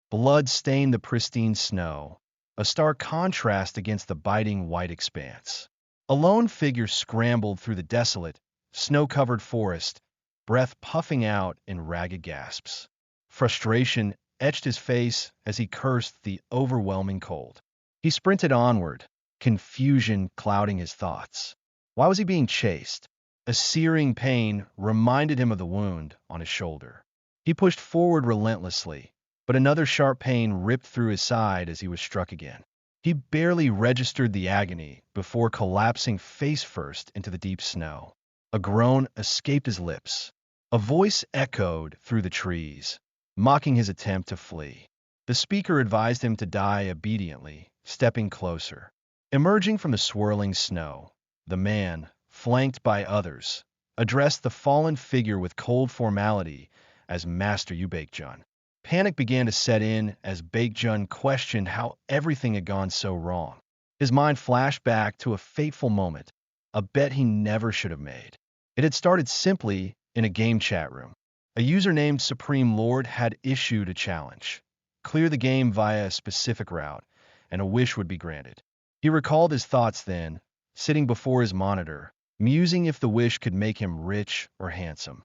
Blood stained the pristine snow, a stark contrast against the biting white expanse. A lone figure scrambled through the desolate, snow-covered forest, breath puffing out in ragged gasps. Frustration etched his face as he cursed the overwhelming cold. He sprinted onward, confusion clouding his thoughts. Why was he being chased? A searing pain reminded him of the wound on his shoulder. He pushed forward relentlessly, but another sharp pain ripped through his side as he was struck again. He barely registered the agony before collapsing face first into the deep snow. A groan escaped his lips. A voice echoed through the trees, mocking his attempt to flee. The speaker advised him to die obediently, stepping closer. Emerging from the swirling snow, the man, flanked by others, addressed the fallen figure with cold formality as Master Baekjun. Panic began to set in as Baekjun questioned how everything had gone so wrong. His mind flashed back to a fateful moment, a bet he never should have made. It had started simply in a game chat room. A user named Supreme Lord had issued a challenge. Clear the game via a specific route, and a wish would be granted. He recalled his thoughts then, sitting before his monitor, musing if the wish could make him rich or handsome.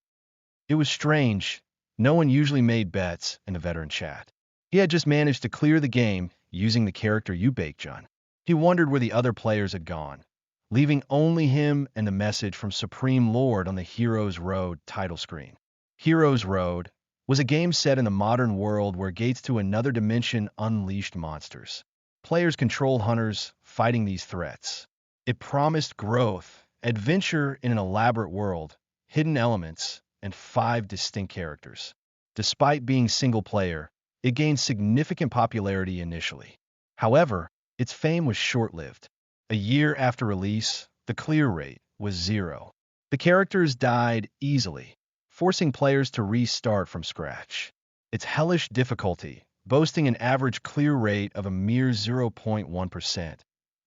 It was strange. No one usually made bets in the veteran chat. He had just managed to clear the game using the character Baekjun. He wondered where the other players had gone, leaving only him and the message from Supreme Lord on the Heroes Road title screen. Heroes Road was a game set in a modern world where gates to another dimension unleashed monsters. Players controlled hunters fighting these threats. It promised growth, adventure in an elaborate world, hidden elements, and 5 distinct characters. Despite being single-player, it gained significant popularity initially. However, its fame was short-lived. A year after release, the clear rate was 0. The characters died easily, forcing players to restart from scratch. Its hellish difficulty, boasting an average clear rate of a mere 0.1%,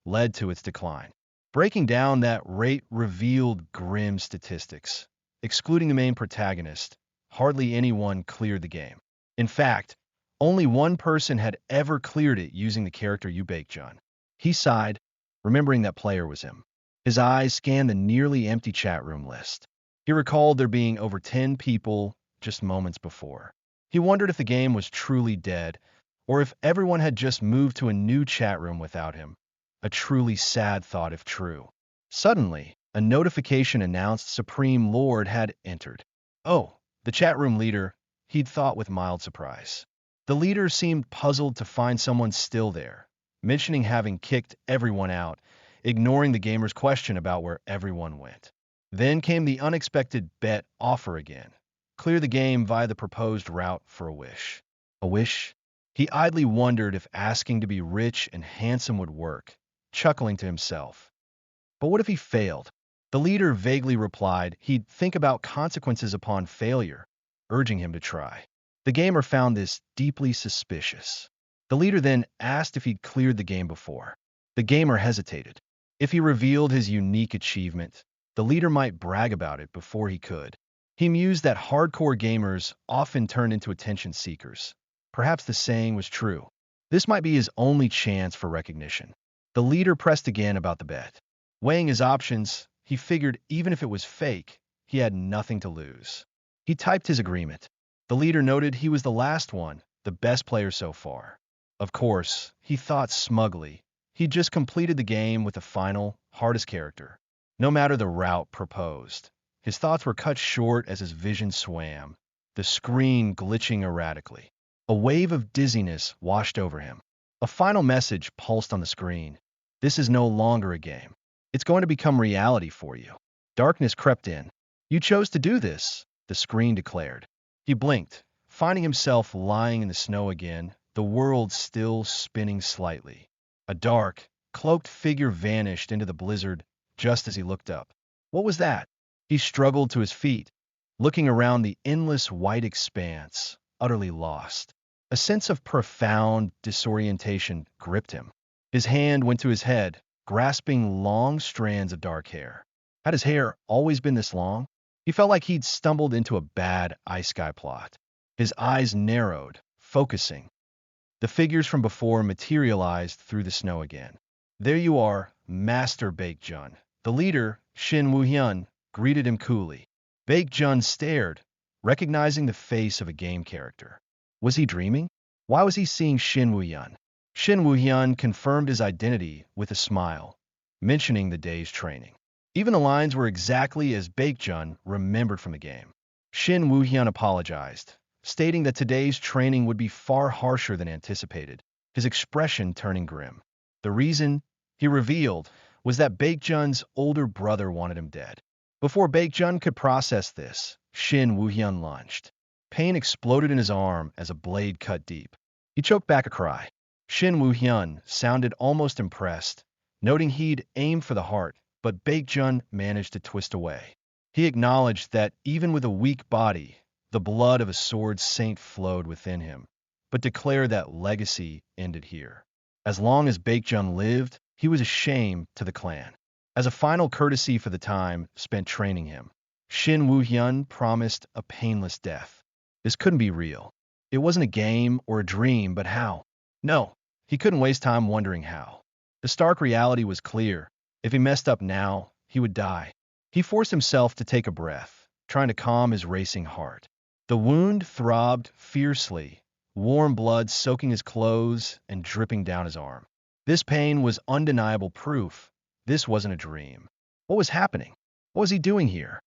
led to its decline. Breaking down that rate revealed grim statistics. Excluding the main protagonist, hardly anyone cleared the game. In fact, only one person had ever cleared it using the character Baekjun. He sighed, remembering that player was him. His eyes scanned the nearly empty chat room list. He recalled there being over 10 people just moments before. He wondered if the game was truly dead, or if everyone had just moved to a new chat room without him. A truly sad thought if true. Suddenly, a notification announced Supreme Lord had entered. Oh, the chat room leader, he'd thought with mild surprise. The leader seemed puzzled to find someone still there, mentioning having kicked everyone out, ignoring the gamer's question about where everyone went. Then came the unexpected bet offer again. Clear the game via the proposed route for a wish. A wish? He idly wondered if asking to be rich and handsome would work, chuckling to himself. But what if he failed? The leader vaguely replied he'd think about consequences upon failure, urging him to try. The gamer found this deeply suspicious. The leader then asked if he'd cleared the game before. The gamer hesitated. If he revealed his unique achievement, the leader might brag about it before he could. He mused that hardcore gamers often turn into attention seekers. Perhaps the saying was true. This might be his only chance for recognition. The leader pressed again about the bet. Weighing his options, he figured even if it was fake, he had nothing to lose. He typed his agreement. The leader noted he was the last one, the best player so far. Of course, he thought smugly, he'd just completed the game with the final, hardest character. No matter the route proposed. His thoughts were cut short as his vision swam, the screen glitching erratically. A wave of dizziness washed over him. A final message pulsed on the screen. This is no longer a game. It's going to become reality for you. Darkness crept in. You chose to do this, the screen declared. He blinked, finding himself lying in the snow again, the world still spinning slightly. A dark, cloaked figure vanished into the blizzard just as he looked up. What was that? He struggled to his feet, looking around the endless white expanse, utterly lost. A sense of profound disorientation gripped him. His hand went to his head, grasping long strands of dark hair. Had his hair always been this long? He felt like he'd stumbled into a bad ice sky plot. His eyes narrowed, focusing. The figures from before materialized through the snow again. There you are, Master Baekjun. The leader, Shin Woo-hyun, greeted him coolly. Baekjun stared, recognizing the face of a game character. Was he dreaming? Why was he seeing Shin Woo-hyun? Shin Woo-hyun confirmed his identity with a smile, mentioning the day's training. Even the lines were exactly as Baekjun remembered from the game. Shin Woo-hyun apologized, stating that today's training would be far harsher than anticipated, his expression turning grim. The reason, he revealed, was that Baekjun's older brother wanted him dead. Before Baekjun could process this, Shin Woo-hyun lunged. Pain exploded in his arm as a blade cut deep. He choked back a cry. Shin Woo-hyun sounded almost impressed, noting he'd aimed for the heart, but Baekjun managed to twist away. He acknowledged that even with a weak body, the blood of a sword saint flowed within him, but declared that legacy ended here. As long as Baekjun lived, he was a shame to the clan. As a final courtesy for the time spent training him, Shin Woo-hyun promised a painless death. This couldn't be real. It wasn't a game or a dream, but how? No, he couldn't waste time wondering how. The stark reality was clear. If he messed up now, he would die. He forced himself to take a breath, trying to calm his racing heart. The wound throbbed fiercely, warm blood soaking his clothes and dripping down his arm. This pain was undeniable proof. This wasn't a dream. What was happening? What was he doing here?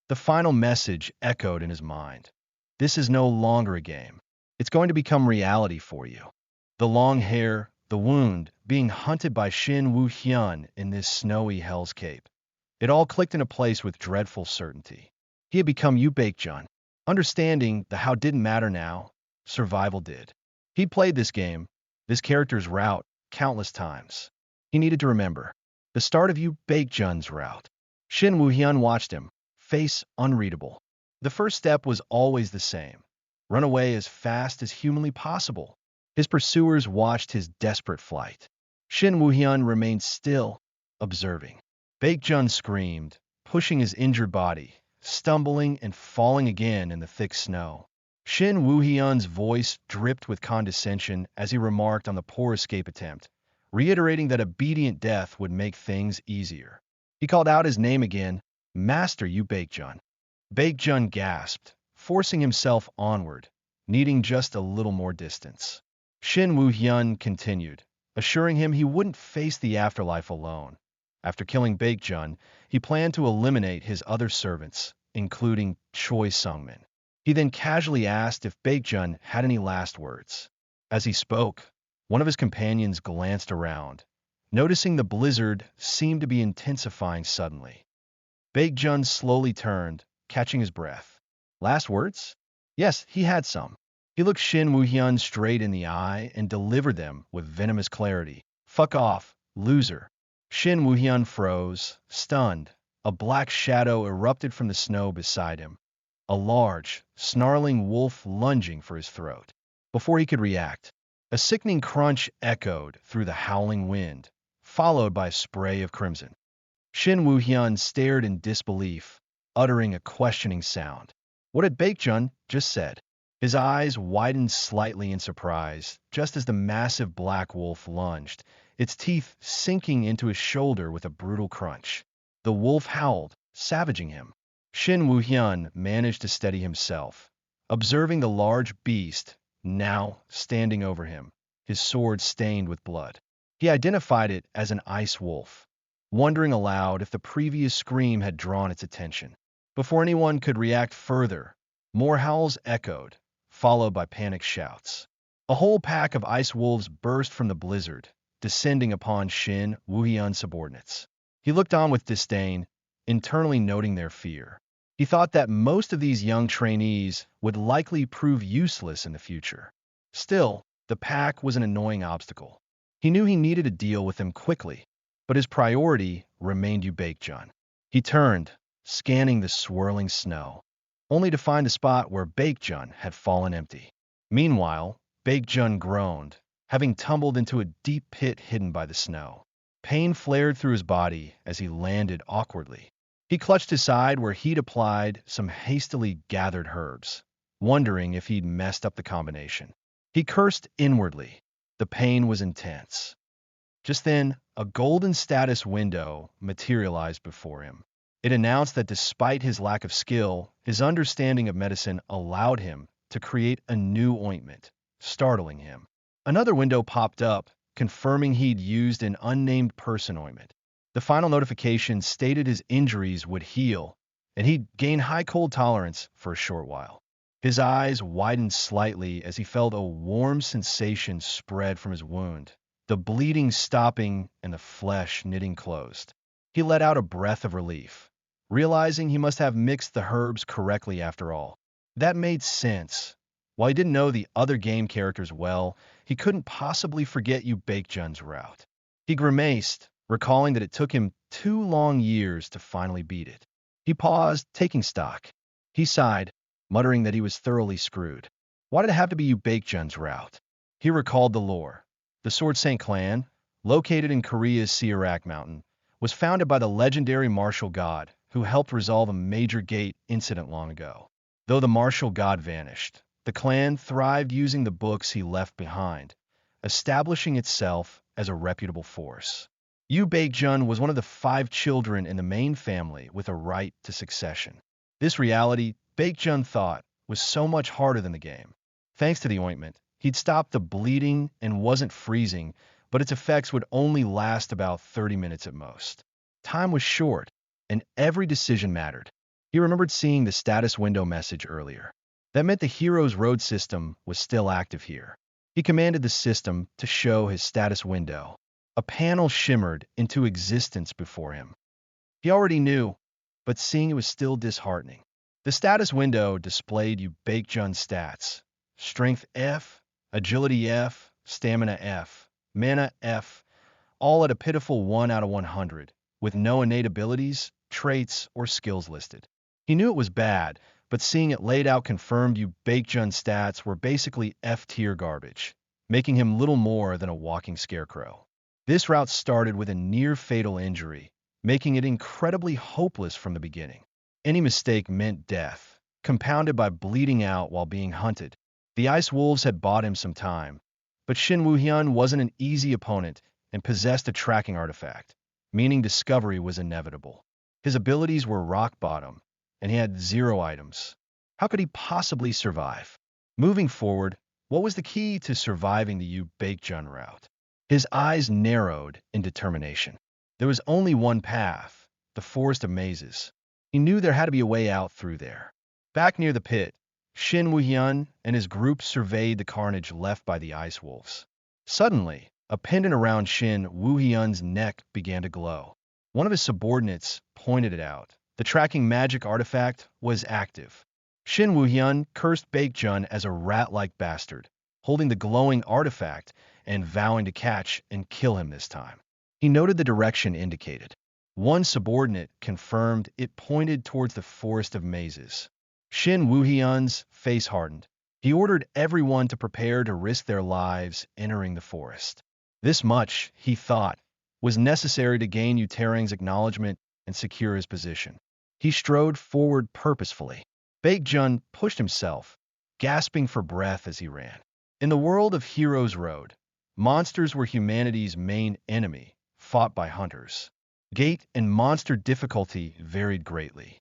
The final message echoed in his mind. This is no longer a game. It's going to become reality for you. The long hair, the wound, being hunted by Shin Woo-hyun in this snowy hellscape. It all clicked into place with dreadful certainty. He had become Yu Baekjun. Understanding the how didn't matter now, survival did. He'd played this game, this character's route, countless times. He needed to remember. The start of Yu Baekjun's route. Shin Woo-hyun watched him, face unreadable. The first step was always the same. Run away as fast as humanly possible. His pursuers watched his desperate flight. Shin Woo-hyun remained still, observing. Baekjun screamed, pushing his injured body, stumbling and falling again in the thick snow. Shin Woo-hyun's voice dripped with condescension as he remarked on the poor escape attempt, reiterating that obedient death would make things easier. He called out his name again, Master Yu Baekjun. Baekjun gasped, forcing himself onward, needing just a little more distance. Shin Woo-hyun continued, assuring him he wouldn't face the afterlife alone. After killing Baekjun, he planned to eliminate his other servants, including Choi Sungmin. He then casually asked if Baekjun had any last words. As he spoke, one of his companions glanced around, noticing the blizzard seemed to be intensifying suddenly. Baekjun slowly turned, catching his breath. Last words? Yes, he had some. He looked Shin Woo-hyun straight in the eye and delivered them with venomous clarity. Fuck off, loser. Shin Woo-hyun froze, stunned. A black shadow erupted from the snow beside him. A large, snarling wolf lunging for his throat. Before he could react, a sickening crunch echoed through the howling wind, followed by a spray of crimson. Shin Woo-hyun stared in disbelief, uttering a questioning sound. What had Baekjun just said? His eyes widened slightly in surprise, just as the massive black wolf lunged, its teeth sinking into his shoulder with a brutal crunch. The wolf howled, savaging him. Shin Woo-hyun managed to steady himself, observing the large beast, now standing over him, his sword stained with blood. He identified it as an ice wolf, wondering aloud if the previous scream had drawn its attention. Before anyone could react further, more howls echoed, followed by panicked shouts. A whole pack of ice wolves burst from the blizzard, descending upon Shin Woo-hyun's subordinates. He looked on with disdain, internally noting their fear. He thought that most of these young trainees would likely prove useless in the future. Still, the pack was an annoying obstacle. He knew he needed to deal with them quickly, but his priority remained Yu Baekjun. He turned, scanning the swirling snow, only to find the spot where Baekjun had fallen empty. Meanwhile, Baekjun groaned, having tumbled into a deep pit hidden by the snow. Pain flared through his body as he landed awkwardly. He clutched his side where he'd applied some hastily gathered herbs, wondering if he'd messed up the combination. He cursed inwardly. The pain was intense. Just then, a golden status window materialized before him. It announced that despite his lack of skill, his understanding of medicine allowed him to create a new ointment, startling him. Another window popped up, confirming he'd used an unnamed person ointment. The final notification stated his injuries would heal, and he'd gain high cold tolerance for a short while. His eyes widened slightly as he felt a warm sensation spread from his wound, the bleeding stopping and the flesh knitting closed. He let out a breath of relief, realizing he must have mixed the herbs correctly after all. That made sense. While he didn't know the other game characters well, he couldn't possibly forget Ubaekjun's route. He grimaced, recalling that it took him 2 long years to finally beat it. He paused, taking stock. He sighed, muttering that he was thoroughly screwed. Why did it have to be Ubaekjun's route? He recalled the lore. The Sword Saint clan, located in Korea's Sirak Mountain, was founded by the legendary martial god who helped resolve a major gate incident long ago. Though the martial god vanished, the clan thrived using the books he left behind, establishing itself as a reputable force. Ubaekjun was one of the 5 children in the main family with a right to succession. This reality, Baekjun thought, was so much harder than the game. Thanks to the ointment, he'd stopped the bleeding and wasn't freezing, but its effects would only last about 30 minutes at most. Time was short, and every decision mattered. He remembered seeing the status window message earlier. That meant the hero's road system was still active here. He commanded the system to show his status window. A panel shimmered into existence before him. He already knew, but seeing it was still disheartening. The status window displayed Ubaekjun's stats: Strength F, Agility F, Stamina F, Mana F, all at a pitiful 1 out of 100, with no innate abilities, traits, or skills listed. He knew it was bad, but seeing it laid out confirmed Ubaekjun's stats were basically F-tier garbage, making him little more than a walking scarecrow. This route started with a near-fatal injury, making it incredibly hopeless from the beginning. Any mistake meant death, compounded by bleeding out while being hunted. The Ice Wolves had bought him some time, but Shin Woo-hyun wasn't an easy opponent and possessed a tracking artifact, meaning discovery was inevitable. His abilities were rock bottom, and he had 0 items. How could he possibly survive? Moving forward, what was the key to surviving the Ubaekjun route? His eyes narrowed in determination. There was only one path, the Forest of Mazes. He knew there had to be a way out through there. Back near the pit, Shin Woo-hyun and his group surveyed the carnage left by the Ice Wolves. Suddenly, a pendant around Shin Woo-hyun's neck began to glow. One of his subordinates pointed it out. The tracking magic artifact was active. Shin Woo-hyun cursed Baekjun as a rat-like bastard, holding the glowing artifact and vowing to catch and kill him this time. He noted the direction indicated. One subordinate confirmed it pointed towards the Forest of Mazes. Shin Woo-hyun's face hardened. He ordered everyone to prepare to risk their lives entering the forest. This much, he thought, was necessary to gain Uterang's acknowledgement and secure his position. He strode forward purposefully. Baekjun pushed himself, gasping for breath as he ran. In the world of Heroes Road, monsters were humanity's main enemy, fought by hunters. Gate and monster difficulty varied greatly.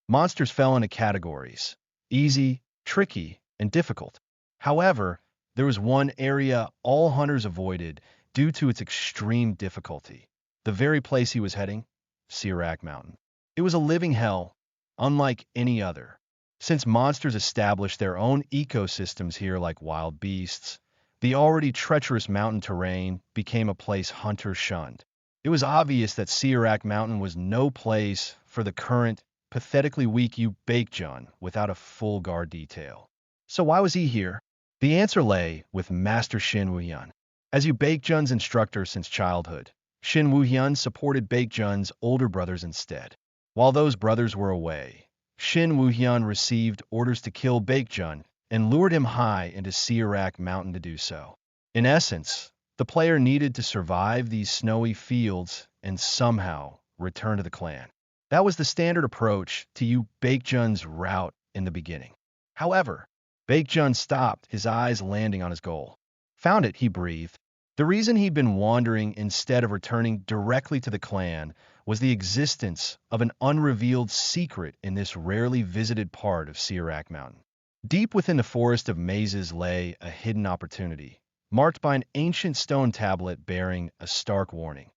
Monsters fell into categories: easy, tricky, and difficult. However, there was one area all hunters avoided due to its extreme difficulty. The very place he was heading, Sirak Mountain. It was a living hell, unlike any other. Since monsters established their own ecosystems here like wild beasts, the already treacherous mountain terrain became a place hunters shunned. It was obvious that Sirak Mountain was no place for the current, pathetically weak Ubaekjun without a full guard detail. So why was he here? The answer lay with Master Shin Woo-hyun. As Ubaekjun's instructor since childhood, Shin Woo-hyun supported Baekjun's older brothers instead. While those brothers were away, Shin Woo-hyun received orders to kill Baekjun and lured him high into Sirak Mountain to do so. In essence, the player needed to survive these snowy fields and somehow return to the clan. That was the standard approach to Ubaekjun's route in the beginning. However, Baekjun stopped, his eyes landing on his goal. Found it, he breathed. The reason he'd been wandering instead of returning directly to the clan was the existence of an unrevealed secret in this rarely visited part of Sirak Mountain. Deep within the forest of mazes lay a hidden opportunity, marked by an ancient stone tablet bearing a stark warning.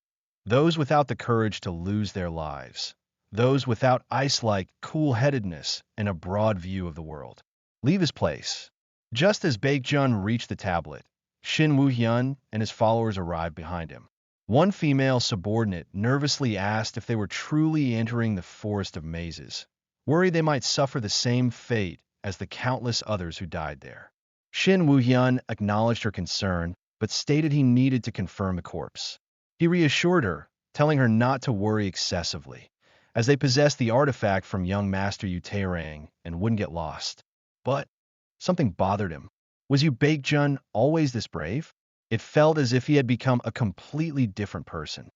Those without the courage to lose their lives, those without ice-like cool-headedness and a broad view of the world, leave his place. Just as Baekjun reached the tablet, Shin Woo-hyun and his followers arrived behind him. One female subordinate nervously asked if they were truly entering the forest of mazes, worried they might suffer the same fate as the countless others who died there. Shin Woo-hyun acknowledged her concern, but stated he needed to confirm the corpse. He reassured her, telling her not to worry excessively, as they possessed the artifact from young Master Yu Taerang and wouldn't get lost. But something bothered him. Was Yu Baekjun always this brave? It felt as if he had become a completely different person.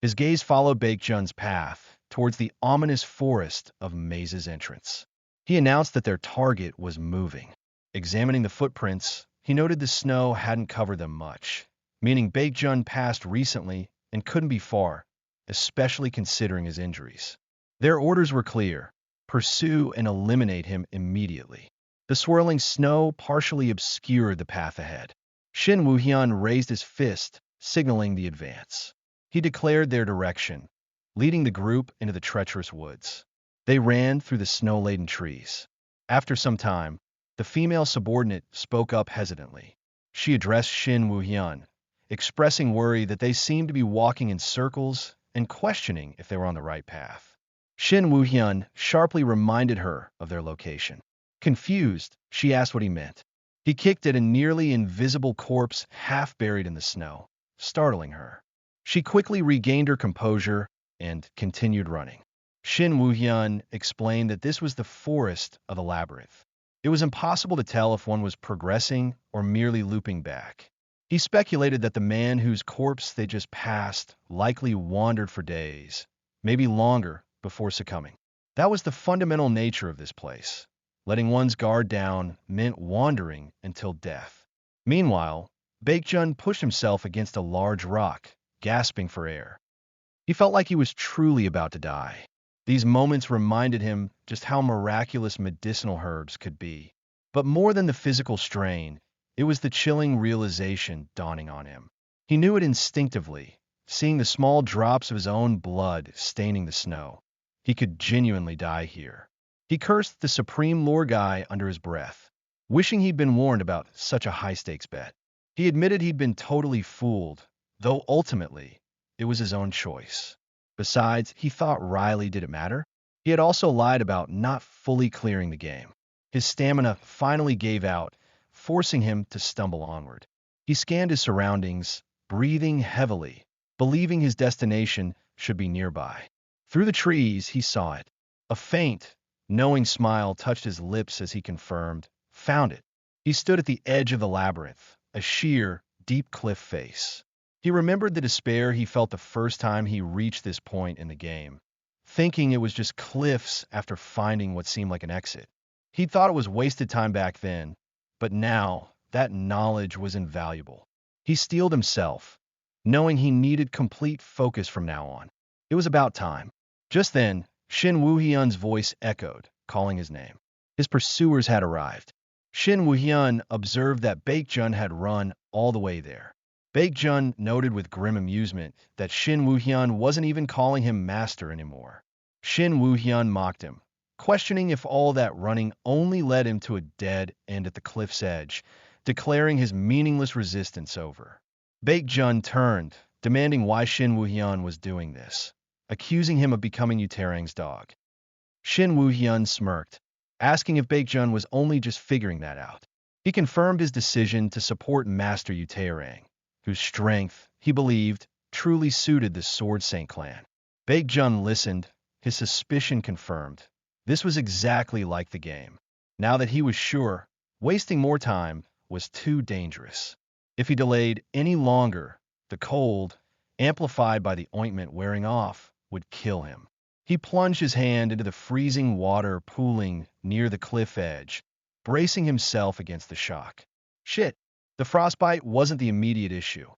His gaze followed Baekjun's path towards the ominous forest of Maze's entrance. He announced that their target was moving. Examining the footprints, he noted the snow hadn't covered them much, meaning Baekjun passed recently and couldn't be far, especially considering his injuries. Their orders were clear: pursue and eliminate him immediately. The swirling snow partially obscured the path ahead. Shin Woo-hyun raised his fist, signaling the advance. He declared their direction, leading the group into the treacherous woods. They ran through the snow-laden trees. After some time, the female subordinate spoke up hesitantly. She addressed Shin Woo-hyun, expressing worry that they seemed to be walking in circles and questioning if they were on the right path. Shin Woo-hyun sharply reminded her of their location. Confused, she asked what he meant. He kicked at a nearly invisible corpse half buried in the snow, startling her. She quickly regained her composure and continued running. Shin Woo-hyun explained that this was the forest of the labyrinth. It was impossible to tell if one was progressing or merely looping back. He speculated that the man whose corpse they just passed likely wandered for days, maybe longer, before succumbing. That was the fundamental nature of this place. Letting one's guard down meant wandering until death. Meanwhile, Baekjun pushed himself against a large rock, gasping for air. He felt like he was truly about to die. These moments reminded him just how miraculous medicinal herbs could be. But more than the physical strain, it was the chilling realization dawning on him. He knew it instinctively, seeing the small drops of his own blood staining the snow. He could genuinely die here. He cursed the supreme lore guy under his breath, wishing he'd been warned about such a high-stakes bet. He admitted he'd been totally fooled, though ultimately, it was his own choice. Besides, he thought Riley didn't matter. He had also lied about not fully clearing the game. His stamina finally gave out, forcing him to stumble onward. He scanned his surroundings, breathing heavily, believing his destination should be nearby. Through the trees, he saw it. A faint, knowing smile touched his lips as he confirmed, found it. He stood at the edge of the labyrinth, a sheer, deep cliff face. He remembered the despair he felt the first time he reached this point in the game, thinking it was just cliffs after finding what seemed like an exit. He thought it was wasted time back then, but now that knowledge was invaluable. He steeled himself, knowing he needed complete focus from now on. It was about time. Just then, Shin Woo-hyun's voice echoed, calling his name. His pursuers had arrived. Shin Woo-hyun observed that Baekjun had run all the way there. Baekjun noted with grim amusement that Shin Woo-hyun wasn't even calling him master anymore. Shin Woo-hyun mocked him, questioning if all that running only led him to a dead end at the cliff's edge, declaring his meaningless resistance over. Baekjun turned, demanding why Shin Woo-hyun was doing this, accusing him of becoming Yu Taerang's dog. Shin Woo-hyun smirked, asking if Baekjun was only just figuring that out. He confirmed his decision to support Master Yu Taerang, whose strength, he believed, truly suited the Sword Saint clan. Baekjun listened, his suspicion confirmed. This was exactly like the game. Now that he was sure, wasting more time was too dangerous. If he delayed any longer, the cold, amplified by the ointment wearing off, would kill him. He plunged his hand into the freezing water pooling near the cliff edge, bracing himself against the shock. Shit, the frostbite wasn't the immediate issue.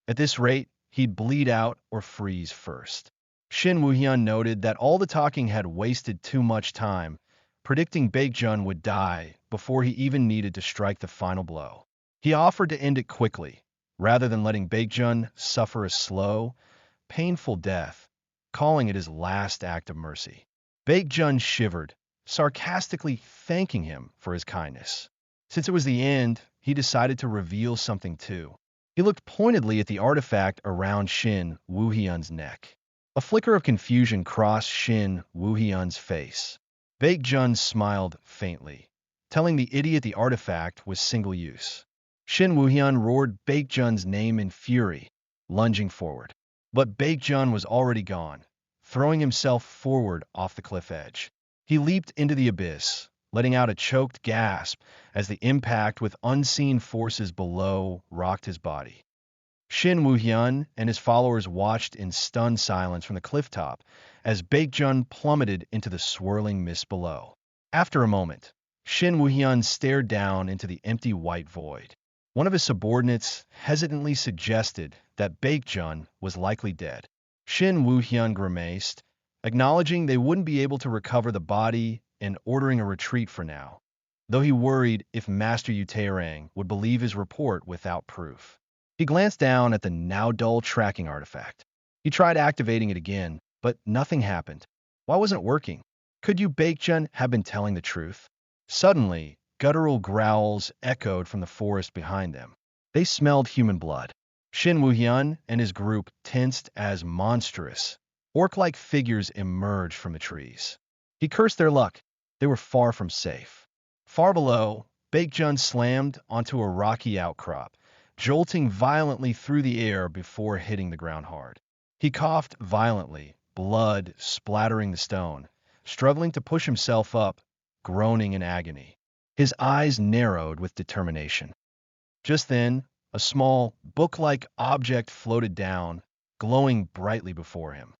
At this rate, he'd bleed out or freeze first. Shin Woo-hyun noted that all the talking had wasted too much time, predicting Baekjun would die before he even needed to strike the final blow. He offered to end it quickly, rather than letting Baekjun suffer a slow, painful death, calling it his last act of mercy. Baekjun shivered, sarcastically thanking him for his kindness. Since it was the end, he decided to reveal something too. He looked pointedly at the artifact around Shin Woo-hyun's neck. A flicker of confusion crossed Shin Woo-hyun's face. Baekjun smiled faintly, telling the idiot the artifact was single-use. Shin Woo-hyun roared Baekjun's name in fury, lunging forward. But Baekjun was already gone, throwing himself forward off the cliff edge. He leaped into the abyss, letting out a choked gasp as the impact with unseen forces below rocked his body. Shin Woo-hyun and his followers watched in stunned silence from the clifftop as Baekjun plummeted into the swirling mist below. After a moment, Shin Woo-hyun stared down into the empty white void. One of his subordinates hesitantly suggested that Baekjun was likely dead. Shin Woo-hyun grimaced, acknowledging they wouldn't be able to recover the body and ordering a retreat for now, though he worried if Master Yu Taerang would believe his report without proof. He glanced down at the now-dull tracking artifact. He tried activating it again, but nothing happened. Why wasn't it working? Could Yu Baekjun have been telling the truth? Suddenly, guttural growls echoed from the forest behind them. They smelled human blood. Shin Woo-hyun and his group tensed as monstrous, orc-like figures emerged from the trees. He cursed their luck. They were far from safe. Far below, Baekjun slammed onto a rocky outcrop, jolting violently through the air before hitting the ground hard. He coughed violently, blood splattering the stone, struggling to push himself up, groaning in agony. His eyes narrowed with determination. Just then, a small, book-like object floated down, glowing brightly before him.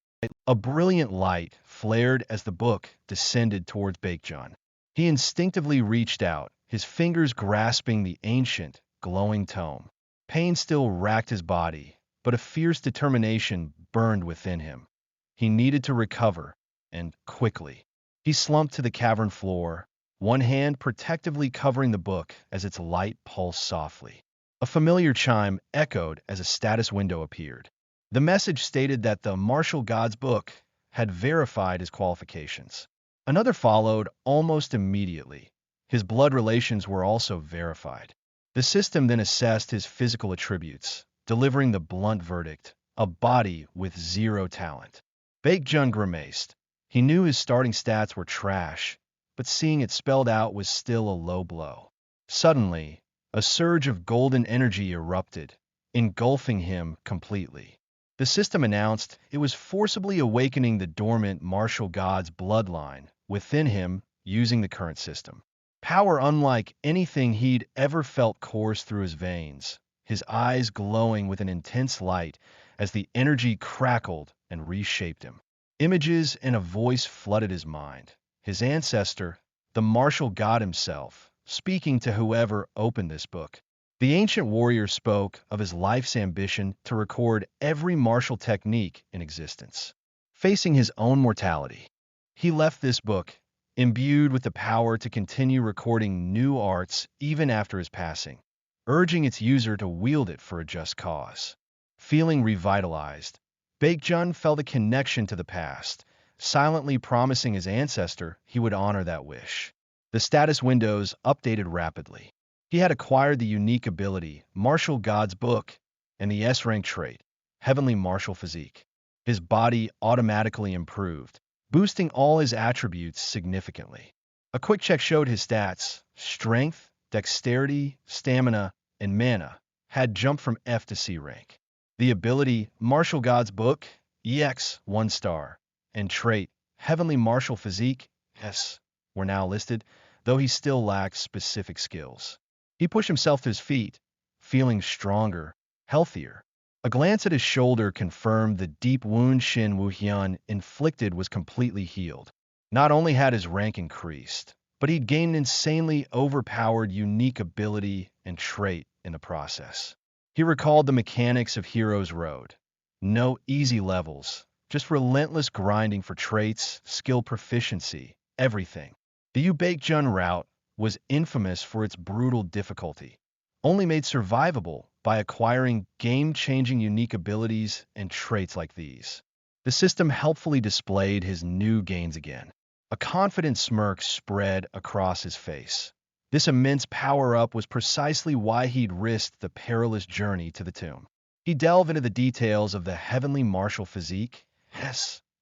A brilliant light flared as the book descended towards Baekjun. He instinctively reached out, his fingers grasping the ancient, glowing tome. Pain still racked his body, but a fierce determination burned within him. He needed to recover, and quickly. He slumped to the cavern floor, one hand protectively covering the book as its light pulsed softly. A familiar chime echoed as a status window appeared. The message stated that the martial god's book had verified his qualifications. Another followed almost immediately. His blood relations were also verified. The system then assessed his physical attributes, delivering the blunt verdict, a body with zero talent. Baekjun grimaced. He knew his starting stats were trash, but seeing it spelled out was still a low blow. Suddenly, a surge of golden energy erupted, engulfing him completely. The system announced it was forcibly awakening the dormant martial god's bloodline within him using the current system. Power unlike anything he'd ever felt course through his veins, his eyes glowing with an intense light as the energy crackled and reshaped him. Images and a voice flooded his mind. His ancestor, the martial god himself, speaking to whoever opened this book. The ancient warrior spoke of his life's ambition to record every martial technique in existence. Facing his own mortality, he left this book, imbued with the power to continue recording new arts even after his passing, urging its user to wield it for a just cause. Feeling revitalized, Baekjun felt a connection to the past, silently promising his ancestor he would honor that wish. The status windows updated rapidly. He had acquired the unique ability, Martial God's Book, and the S-rank trait, Heavenly Martial Physique. His body automatically improved, boosting all his attributes significantly. A quick check showed his stats, strength, dexterity, stamina, and mana, had jumped from F to C rank. The ability, Martial God's Book, EX, 1 star, and trait, Heavenly Martial Physique, S, were now listed, though he still lacked specific skills. He pushed himself to his feet, feeling stronger, healthier. A glance at his shoulder confirmed the deep wound Shin Woo-hyun inflicted was completely healed. Not only had his rank increased, but he'd gained an insanely overpowered unique ability and trait in the process. He recalled the mechanics of Hero's Road. No easy levels, just relentless grinding for traits, skill proficiency, everything. The Awaken route was infamous for its brutal difficulty, only made survivable by acquiring game-changing unique abilities and traits like these. The system helpfully displayed his new gains again. A confident smirk spread across his face. This immense power-up was precisely why he'd risked the perilous journey to the tomb. He delved into the details of the heavenly martial physique,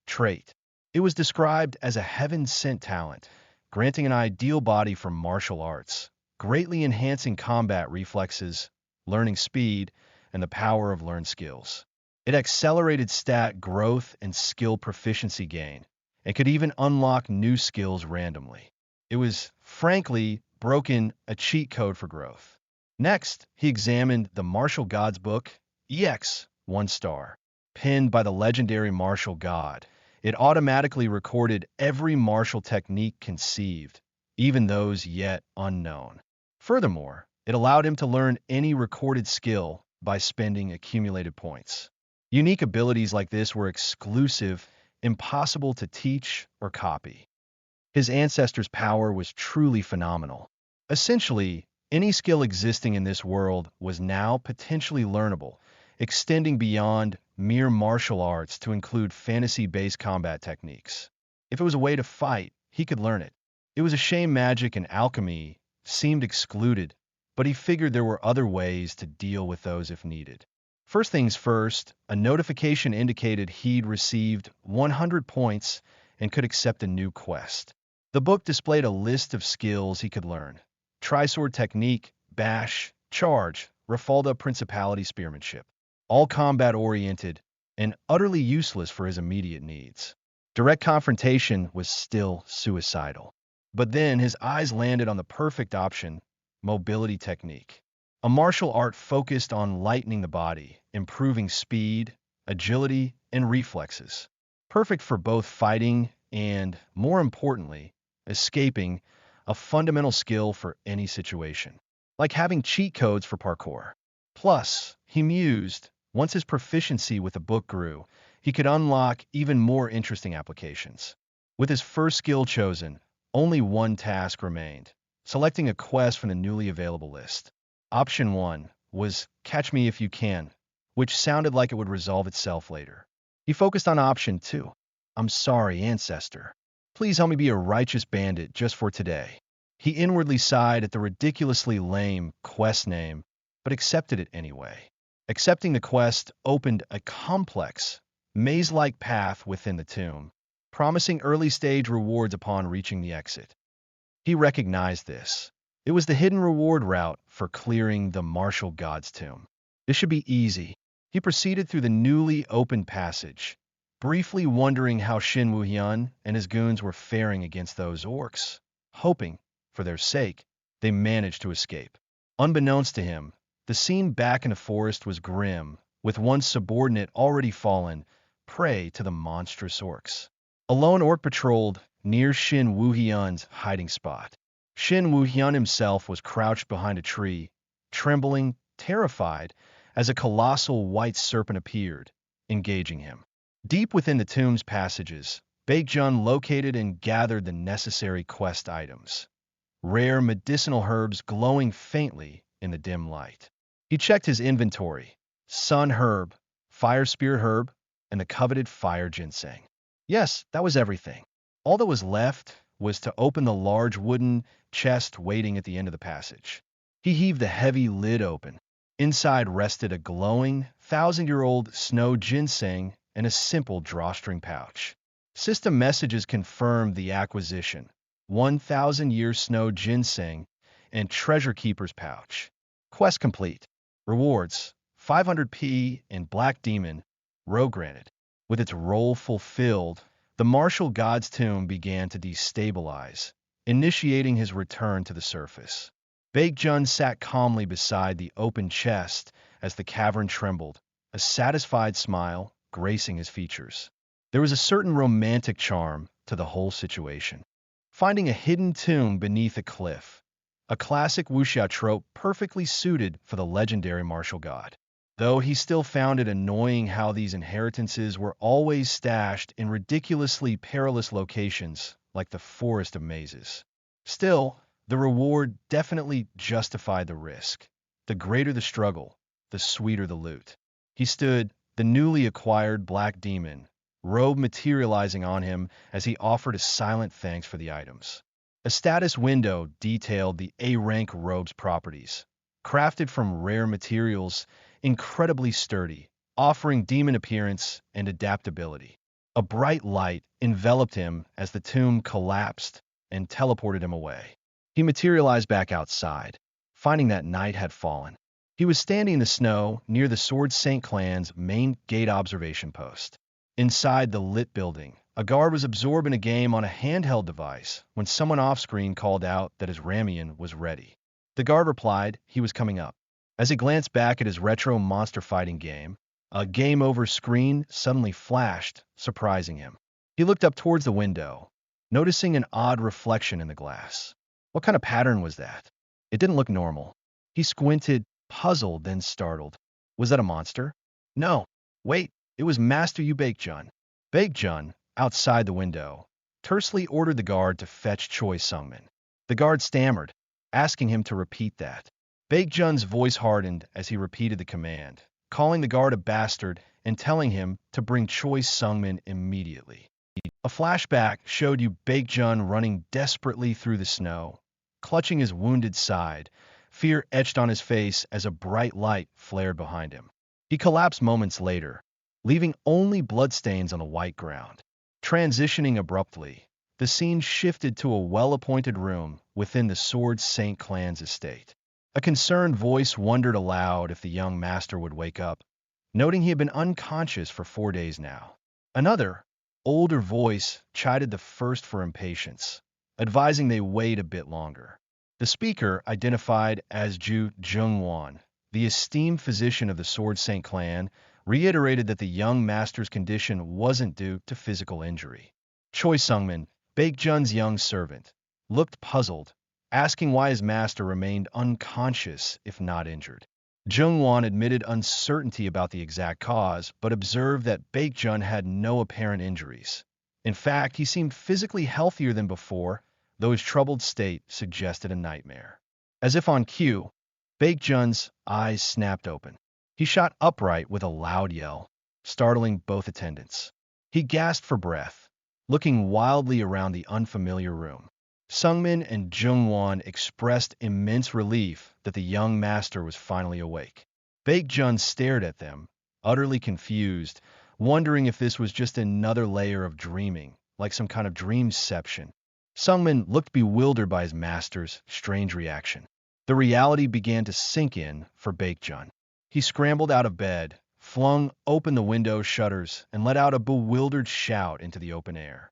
trait. It was described as a heaven-sent talent, granting an ideal body for martial arts, greatly enhancing combat reflexes, learning speed, and the power of learned skills. It accelerated stat growth and skill proficiency gain, and could even unlock new skills randomly. It was, frankly, a cheat code for growth. Next, he examined the Martial Gods book, EX 1 star. Pinned by the legendary martial god, it automatically recorded every martial technique conceived, even those yet unknown. Furthermore, it allowed him to learn any recorded skill by spending accumulated points. Unique abilities like this were exclusive, impossible to teach or copy. His ancestors' power was truly phenomenal. Essentially, any skill existing in this world was now potentially learnable, extending beyond mere martial arts to include fantasy-based combat techniques. If it was a way to fight, he could learn it. It was a shame magic and alchemy seemed excluded, but he figured there were other ways to deal with those if needed. First things first, a notification indicated he'd received 100 points and could accept a new quest. The book displayed a list of skills he could learn: Tri-Sword Technique, Bash, Charge, Rafalda Principality Spearmanship. All combat-oriented and utterly useless for his immediate needs. Direct confrontation was still suicidal. But then his eyes landed on the perfect option, Mobility Technique. A martial art focused on lightening the body, improving speed, agility, and reflexes. Perfect for both fighting and, more importantly, escaping, a fundamental skill for any situation. Like having cheat codes for parkour. Plus, he mused, once his proficiency with the book grew, he could unlock even more interesting applications. With his first skill chosen, only one task remained: selecting a quest from the newly available list. Option 1 was Catch Me If You Can, which sounded like it would resolve itself later. He focused on Option 2. I'm sorry, Ancestor. Please help me be a righteous bandit just for today. He inwardly sighed at the ridiculously lame quest name, but accepted it anyway. Accepting the quest opened a complex, maze-like path within the tomb, promising early-stage rewards upon reaching the exit. He recognized this. It was the hidden reward route for clearing the Martial God's tomb. This should be easy. He proceeded through the newly opened passage, briefly wondering how Shin Woo-hyun and his goons were faring against those orcs, hoping, for their sake, they managed to escape. Unbeknownst to him, the scene back in the forest was grim, with one subordinate already fallen, prey to the monstrous orcs. A lone orc patrolled near Shin Woo-hyun's hiding spot. Shin Woo-hyun himself was crouched behind a tree, trembling, terrified, as a colossal white serpent appeared, engaging him. Deep within the tomb's passages, Baekjun located and gathered the necessary quest items. Rare medicinal herbs glowing faintly in the dim light. He checked his inventory: sun herb, fire spear herb, and the coveted fire ginseng. Yes, that was everything. All that was left was to open the large wooden chest waiting at the end of the passage. He heaved the heavy lid open. Inside rested a glowing, 1,000-year-old snow ginseng and a simple drawstring pouch. System messages confirmed the acquisition: 1,000-year snow ginseng and treasure keeper's pouch. Quest complete. Rewards: 500p and Black Demon, row granted. With its role fulfilled, the Martial God's tomb began to destabilize, initiating his return to the surface. Baekjun sat calmly beside the open chest as the cavern trembled, a satisfied smile gracing his features. There was a certain romantic charm to the whole situation. finding a hidden tomb beneath a cliff, a classic wuxia trope perfectly suited for the legendary martial god. Though he still found it annoying how these inheritances were always stashed in ridiculously perilous locations like the Forest of Mazes. Still, the reward definitely justified the risk. The greater the struggle, the sweeter the loot. He stood, the newly acquired black demon, robe materializing on him as he offered a silent thanks for the items. A status window detailed the A-rank robe's properties, crafted from rare materials, incredibly sturdy, offering demon appearance and adaptability. A bright light enveloped him as the tomb collapsed and teleported him away. He materialized back outside, finding that night had fallen. He was standing in the snow near the Sword Saint clan's main gate observation post. Inside the lit building, a guard was absorbed in a game on a handheld device when someone off-screen called out that his Ramian was ready. The guard replied he was coming up. As he glanced back at his retro monster fighting game, a game over screen suddenly flashed, surprising him. He looked up towards the window, noticing an odd reflection in the glass. What kind of pattern was that? It didn't look normal. He squinted, puzzled, then startled. Was that a monster? No. Wait, it was Master Yu Baekjun. Baekjun, outside the window, tersely ordered the guard to fetch Choi Sungmin. The guard stammered, asking him to repeat that. Baekjun's voice hardened as he repeated the command, calling the guard a bastard and telling him to bring Choi Sungmin immediately. A flashback showed Yu Baekjun running desperately through the snow, clutching his wounded side, fear etched on his face as a bright light flared behind him. He collapsed moments later, leaving only bloodstains on the white ground. Transitioning abruptly, the scene shifted to a well-appointed room within the Sword Saint clan's estate. A concerned voice wondered aloud if the young master would wake up, noting he had been unconscious for 4 days now. Another, older voice chided the first for impatience, advising they wait a bit longer. The speaker, identified as Ju Jungwon, the esteemed physician of the Sword Saint clan, reiterated that the young master's condition wasn't due to physical injury. Choi Sungmin, Baekjun's young servant, looked puzzled, asking why his master remained unconscious if not injured. Jungwon admitted uncertainty about the exact cause, but observed that Baekjun had no apparent injuries. In fact, he seemed physically healthier than before, though his troubled state suggested a nightmare. As if on cue, Baekjun's eyes snapped open. He shot upright with a loud yell, startling both attendants. He gasped for breath, looking wildly around the unfamiliar room. Sungmin and Jungwon expressed immense relief that the young master was finally awake. Baekjun stared at them, utterly confused, wondering if this was just another layer of dreaming, like some kind of dreamception. Sungmin looked bewildered by his master's strange reaction. The reality began to sink in for Baekjun. He scrambled out of bed, flung open the window shutters, and let out a bewildered shout into the open air.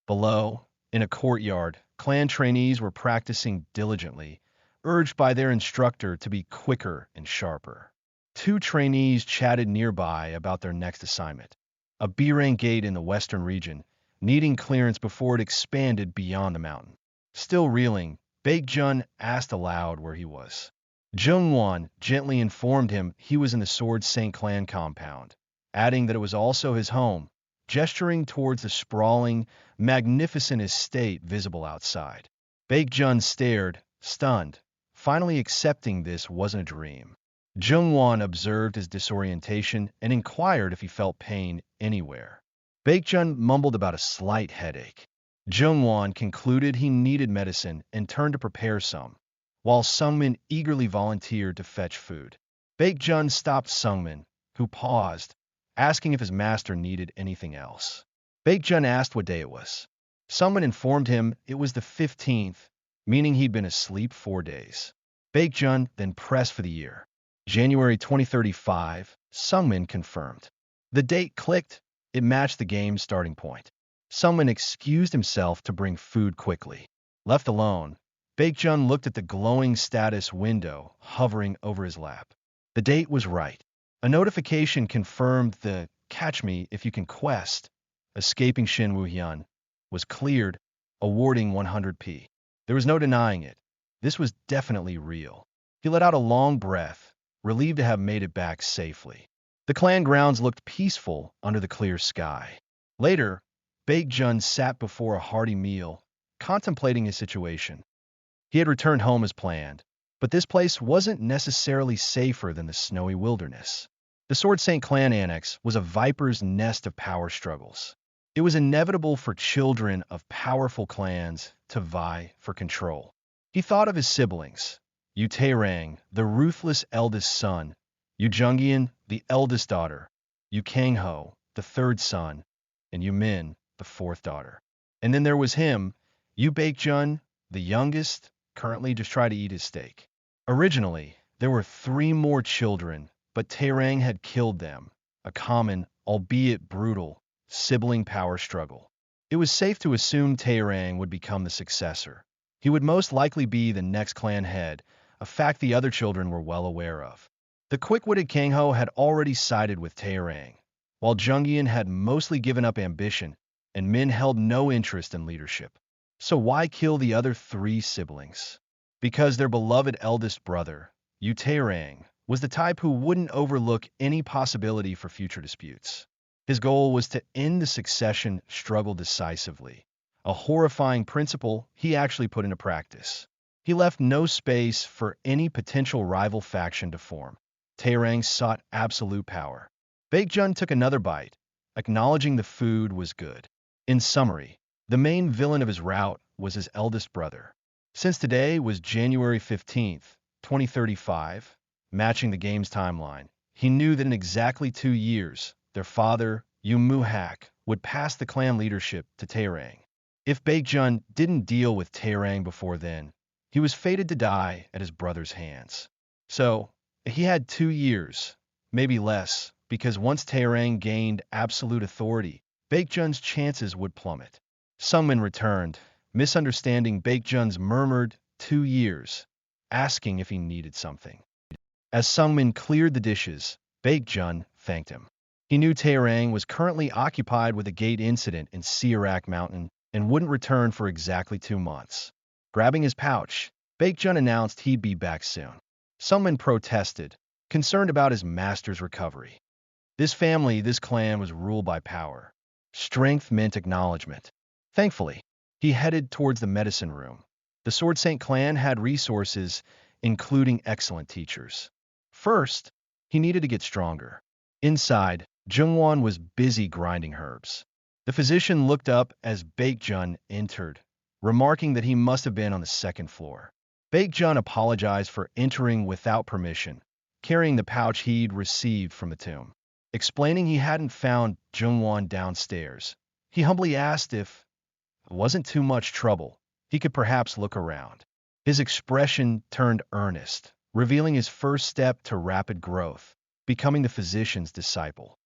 Below, in a courtyard, clan trainees were practicing diligently, urged by their instructor to be quicker and sharper. 2 trainees chatted nearby about their next assignment, a B-rank gate in the western region, needing clearance before it expanded beyond the mountain. Still reeling, Baekjun asked aloud where he was. Jungwon gently informed him he was in the Sword Saint clan compound, adding that it was also his home, gesturing towards the sprawling, magnificent estate visible outside. Baekjun stared, stunned, finally accepting this wasn't a dream. Jungwon observed his disorientation and inquired if he felt pain anywhere. Baekjun mumbled about a slight headache. Jungwon concluded he needed medicine and turned to prepare some, while Sungmin eagerly volunteered to fetch food. Baekjun stopped Sungmin, who paused, asking if his master needed anything else. Baekjun asked what day it was. Sungmin informed him it was the 15th, meaning he'd been asleep 4 days. Baekjun then pressed for the year. January 2035, Sungmin confirmed. The date clicked. It matched the game's starting point. Sungmin excused himself to bring food quickly. Left alone, Baekjun looked at the glowing status window hovering over his lap. The date was right. A notification confirmed the "Catch Me If You Can" quest, escaping Shin Woo-hyun, was cleared, awarding 100p. There was no denying it. This was definitely real. He let out a long breath, relieved to have made it back safely. The clan grounds looked peaceful under the clear sky. Later, Baekjun sat before a hearty meal, contemplating his situation. He had returned home as planned, but this place wasn't necessarily safer than the snowy wilderness. The Sword Saint clan annex was a viper's nest of power struggles. It was inevitable for children of powerful clans to vie for control. He thought of his siblings, Yu Taerang, the ruthless eldest son, Yu Jungian, the eldest daughter, Yu Kangho, the third son, and Yu Min, the fourth daughter. And then there was him, Yu Baekjun, the youngest, currently just trying to eat his steak. Originally, there were 3 more children, but Taerang had killed them, a common, albeit brutal, sibling power struggle. It was safe to assume Taerang would become the successor. He would most likely be the next clan head, a fact the other children were well aware of. The quick-witted Kangho had already sided with Taerang, while Jungian had mostly given up ambition, and Min held no interest in leadership. So why kill the other 3 siblings? Because their beloved eldest brother, Yu Taerang, was the type who wouldn't overlook any possibility for future disputes. His goal was to end the succession struggle decisively, a horrifying principle he actually put into practice. He left no space for any potential rival faction to form. Taerang sought absolute power. Baekjun took another bite, acknowledging the food was good. In summary, the main villain of his rout was his eldest brother. Since today was January 15th, 2035, matching the game's timeline, he knew that in exactly 2 years, their father, Yu Muhak, would pass the clan leadership to Taerang. If Baekjun didn't deal with Taerang before then, he was fated to die at his brother's hands. So, he had 2 years, maybe less, because once Taerang gained absolute authority, Baekjun's chances would plummet. Sungmin returned, misunderstanding Baekjun's murmured 2 years, asking if he needed something. As Sungmin cleared the dishes, Baekjun thanked him. He knew Taerang was currently occupied with a gate incident in Sirak Mountain and wouldn't return for exactly 2 months. Grabbing his pouch, Baekjun announced he'd be back soon. Sungmin protested, concerned about his master's recovery. This clan was ruled by power. Strength meant acknowledgement. Thankfully, he headed towards the medicine room. The Sword Saint clan had resources, including excellent teachers. First, he needed to get stronger. Inside, Jungwon was busy grinding herbs. The physician looked up as Baekjun entered, remarking that he must have been on the 2nd floor. Baekjun apologized for entering without permission, carrying the pouch he'd received from the tomb. Explaining he hadn't found Jungwon downstairs, he humbly asked if it wasn't too much trouble, he could perhaps look around. His expression turned earnest, revealing his first step to rapid growth, becoming the physician's disciple.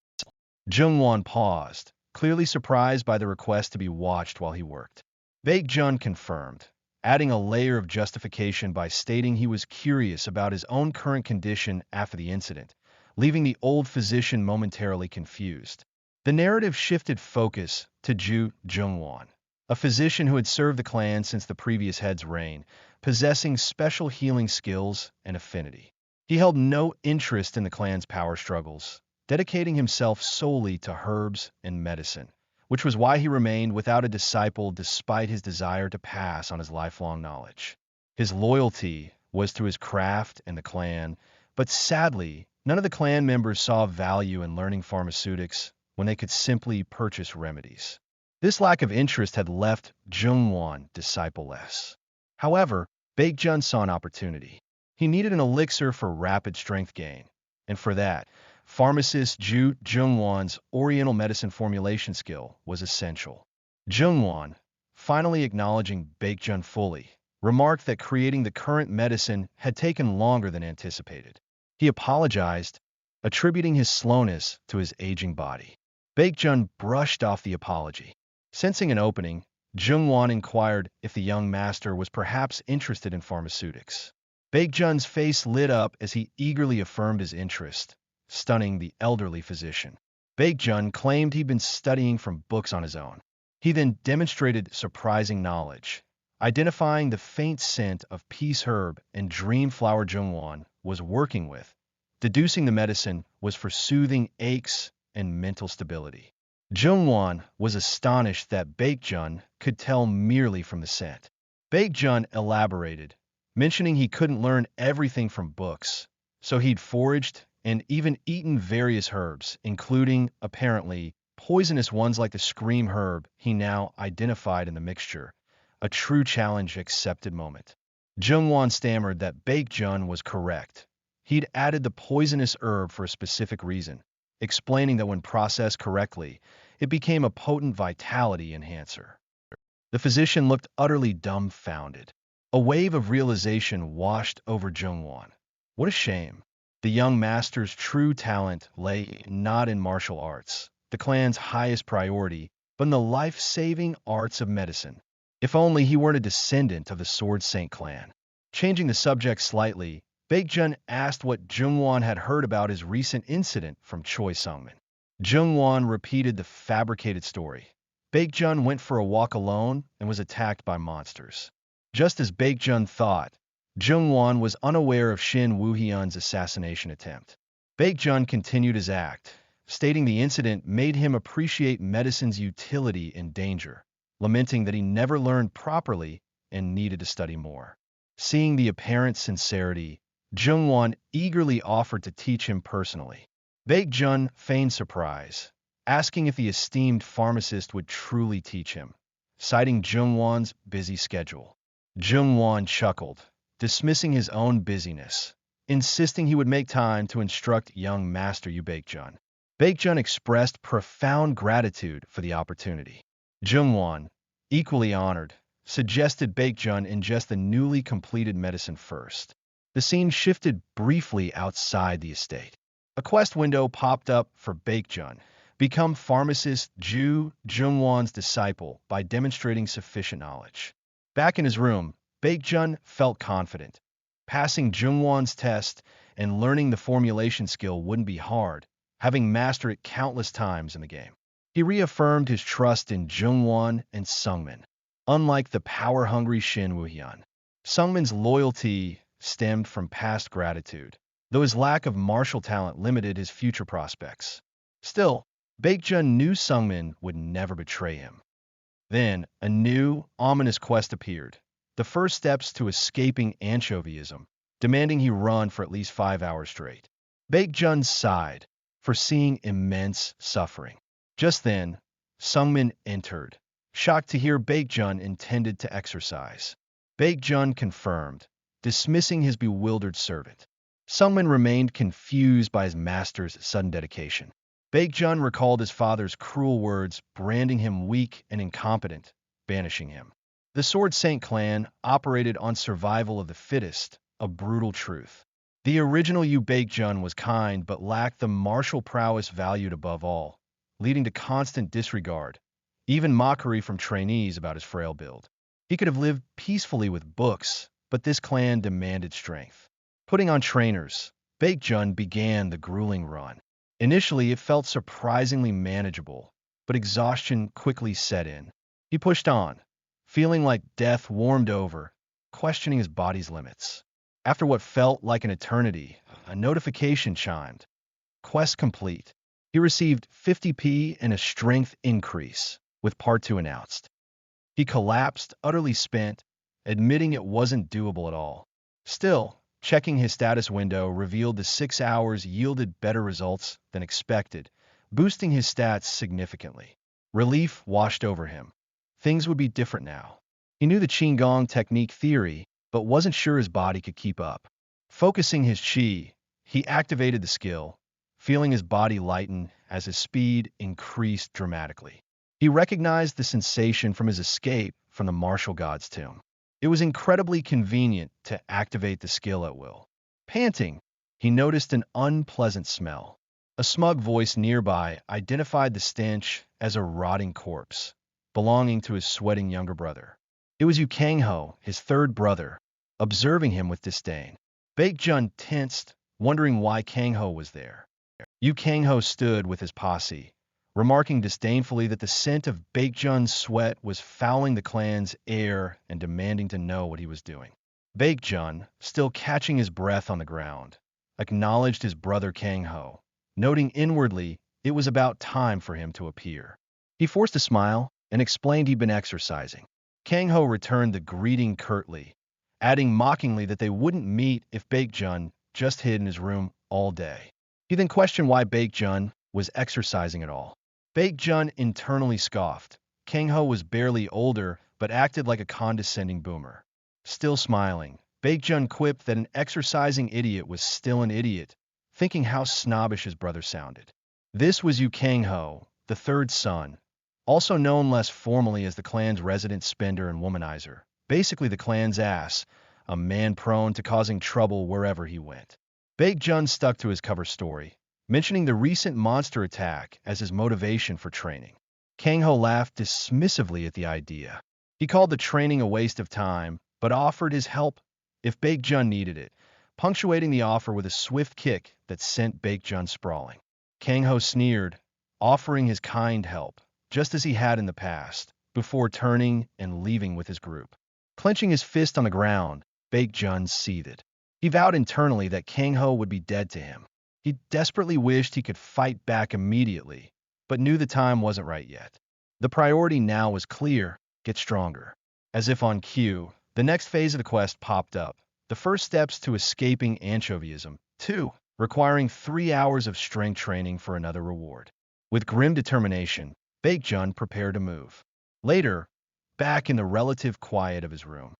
Jungwon paused, clearly surprised by the request to be watched while he worked. Baekjun confirmed, adding a layer of justification by stating he was curious about his own current condition after the incident, leaving the old physician momentarily confused. The narrative shifted focus to Ju Jungwon, a physician who had served the clan since the previous head's reign, possessing special healing skills and affinity. He held no interest in the clan's power struggles, dedicating himself solely to herbs and medicine, which was why he remained without a disciple despite his desire to pass on his lifelong knowledge. His loyalty was to his craft and the clan, but sadly, none of the clan members saw value in learning pharmaceutics when they could simply purchase remedies. This lack of interest had left Jungwon discipleless. However, Baekjun saw an opportunity. He needed an elixir for rapid strength gain, and for that, pharmacist Ju Jungwon's oriental medicine formulation skill was essential. Jungwon, finally acknowledging Baekjun fully, remarked that creating the current medicine had taken longer than anticipated. He apologized, attributing his slowness to his aging body. Baekjun brushed off the apology. Sensing an opening, Jungwon inquired if the young master was perhaps interested in pharmaceutics. Baekjun's face lit up as he eagerly affirmed his interest, stunning the elderly physician. Baekjun claimed he'd been studying from books on his own. He then demonstrated surprising knowledge, identifying the faint scent of peace herb and dream flower Jungwon was working with, deducing the medicine was for soothing aches and mental stability. Jungwon was astonished that Baekjun could tell merely from the scent. Baekjun elaborated, mentioning he couldn't learn everything from books, so he'd foraged and even eaten various herbs, including, apparently, poisonous ones like the scream herb he now identified in the mixture. A true challenge accepted moment. Jungwon stammered that Baekjun was correct. He'd added the poisonous herb for a specific reason, explaining that when processed correctly, it became a potent vitality enhancer. The physician looked utterly dumbfounded. A wave of realization washed over Jungwon. What a shame. The young master's true talent lay not in martial arts, the clan's highest priority, but in the life-saving arts of medicine. If only he weren't a descendant of the Sword Saint clan. Changing the subject slightly, Baekjun asked what Jungwon had heard about his recent incident from Choi Sungmin. Jungwon repeated the fabricated story. Baekjun went for a walk alone and was attacked by monsters. Just as Baekjun thought, Jungwon was unaware of Shin Woohyun's assassination attempt. Baekjun continued his act, stating the incident made him appreciate medicine's utility in danger, lamenting that he never learned properly and needed to study more. Seeing the apparent sincerity, Jungwon eagerly offered to teach him personally. Baekjun feigned surprise, asking if the esteemed pharmacist would truly teach him, citing Jungwon's busy schedule. Jungwon chuckled, dismissing his own busyness, insisting he would make time to instruct young Master Yu Baekjun. Baekjun expressed profound gratitude for the opportunity. Jungwon, equally honored, suggested Baekjun ingest the newly completed medicine first. The scene shifted briefly outside the estate. A quest window popped up for Baekjun, become pharmacist Ju Jungwon's disciple by demonstrating sufficient knowledge. Back in his room, Baekjun felt confident. Passing Jungwon's test and learning the formulation skill wouldn't be hard, having mastered it countless times in the game. He reaffirmed his trust in Jungwon and Sungmin. Unlike the power-hungry Shin Woohyun, Sungmin's loyalty stemmed from past gratitude, though his lack of martial talent limited his future prospects. Still, Baekjun knew Sungmin would never betray him. Then, a new, ominous quest appeared, the first steps to escaping anchovyism, demanding he run for at least 5 hours straight. Baekjun sighed, foreseeing immense suffering. Just then, Sungmin entered, shocked to hear Baekjun intended to exercise. Baekjun confirmed, dismissing his bewildered servant. Sungmin remained confused by his master's sudden dedication. Baekjun recalled his father's cruel words, branding him weak and incompetent, banishing him. The Sword Saint clan operated on survival of the fittest, a brutal truth. The original Yu Baekjun was kind but lacked the martial prowess valued above all, leading to constant disregard, even mockery from trainees about his frail build. He could have lived peacefully with books, but this clan demanded strength. Putting on trainers, Baekjun began the grueling run. Initially, it felt surprisingly manageable, but exhaustion quickly set in. He pushed on, feeling like death warmed over, questioning his body's limits. After what felt like an eternity, a notification chimed. Quest complete. He received 50p and a strength increase, with Part 2 announced. He collapsed, utterly spent, admitting it wasn't doable at all. Still, checking his status window revealed the 6 hours yielded better results than expected, boosting his stats significantly. Relief washed over him. Things would be different now. He knew the Qigong technique theory, but wasn't sure his body could keep up. Focusing his qi, he activated the skill, feeling his body lighten as his speed increased dramatically. He recognized the sensation from his escape from the martial god's tomb. It was incredibly convenient to activate the skill at will. Panting, he noticed an unpleasant smell. A smug voice nearby identified the stench as a rotting corpse, belonging to his sweating younger brother. It was Yu Kangho, his third brother, observing him with disdain. Baekjun tensed, wondering why Kangho was there. Yu Kangho stood with his posse, remarking disdainfully that the scent of Baekjun's sweat was fouling the clan's air and demanding to know what he was doing. Baekjun, still catching his breath on the ground, acknowledged his brother Kangho, noting inwardly it was about time for him to appear. He forced a smile and explained he'd been exercising. Kangho returned the greeting curtly, adding mockingly that they wouldn't meet if Baekjun just hid in his room all day. He then questioned why Baekjun was exercising at all. Baekjun internally scoffed. Kangho was barely older, but acted like a condescending boomer. Still smiling, Baekjun quipped that an exercising idiot was still an idiot, thinking how snobbish his brother sounded. This was Yu Kangho, the third son, also known less formally as the clan's resident spender and womanizer, basically the clan's ass, a man prone to causing trouble wherever he went. Baekjun stuck to his cover story, mentioning the recent monster attack as his motivation for training. Kangho laughed dismissively at the idea. He called the training a waste of time, but offered his help if Baekjun needed it, punctuating the offer with a swift kick that sent Baekjun sprawling. Kangho sneered, offering his kind help, just as he had in the past, before turning and leaving with his group. Clenching his fist on the ground, Baekjun seethed. He vowed internally that Kangho would be dead to him. He desperately wished he could fight back immediately, but knew the time wasn't right yet. The priority now was clear: get stronger. As if on cue, the next phase of the quest popped up, the first steps to escaping anchovyism, 2, requiring 3 hours of strength training for another reward. With grim determination, Baekjun prepared to move. Later, back in the relative quiet of his room,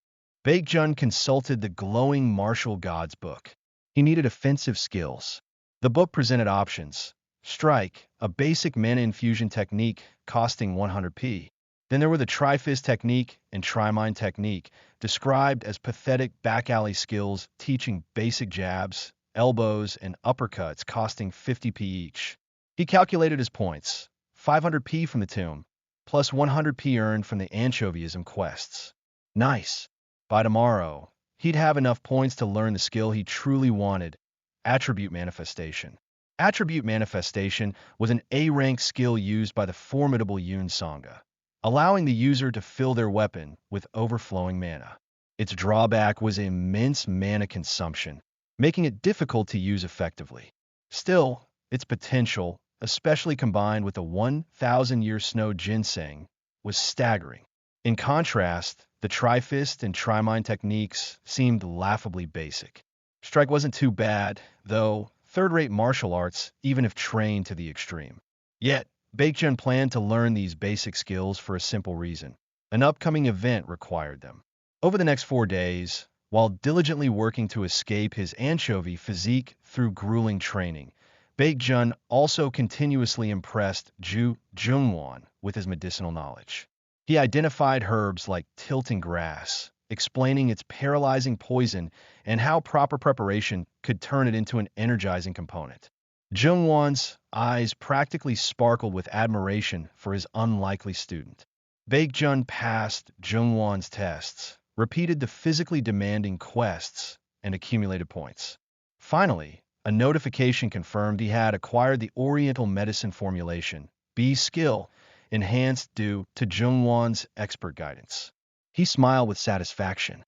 Baekjun consulted the glowing martial gods book. He needed offensive skills. The book presented options: strike, a basic mana infusion technique costing 100p. Then there were the Tri-Fist technique and Tri-Mind technique, described as pathetic back-alley skills teaching basic jabs, elbows, and uppercuts costing 50p each. He calculated his points: 500p from the tomb, plus 100p earned from the anchovyism quests. Nice. By tomorrow, he'd have enough points to learn the skill he truly wanted: attribute manifestation. Attribute manifestation was an A-rank skill used by the formidable Yoon Sangha, allowing the user to fill their weapon with overflowing mana. Its drawback was immense mana consumption, making it difficult to use effectively. Still, its potential, especially combined with the 1,000-year snow ginseng, was staggering. In contrast, the Tri-Fist and Tri-Mind techniques seemed laughably basic. Strike wasn't too bad, though, third-rate martial arts, even if trained to the extreme. Yet, Baekjun planned to learn these basic skills for a simple reason: an upcoming event required them. Over the next 4 days, while diligently working to escape his anchovy physique through grueling training, Baekjun also continuously impressed Ju Jungwon with his medicinal knowledge. He identified herbs like tilting grass, explaining its paralyzing poison and how proper preparation could turn it into an energizing component. Jungwon's eyes practically sparkled with admiration for his unlikely student. Baekjun passed Jungwon's tests, repeated the physically demanding quests, and accumulated points. Finally, a notification confirmed he had acquired the Oriental Medicine formulation, B skill, enhanced due to Jungwon's expert guidance. He smiled with satisfaction.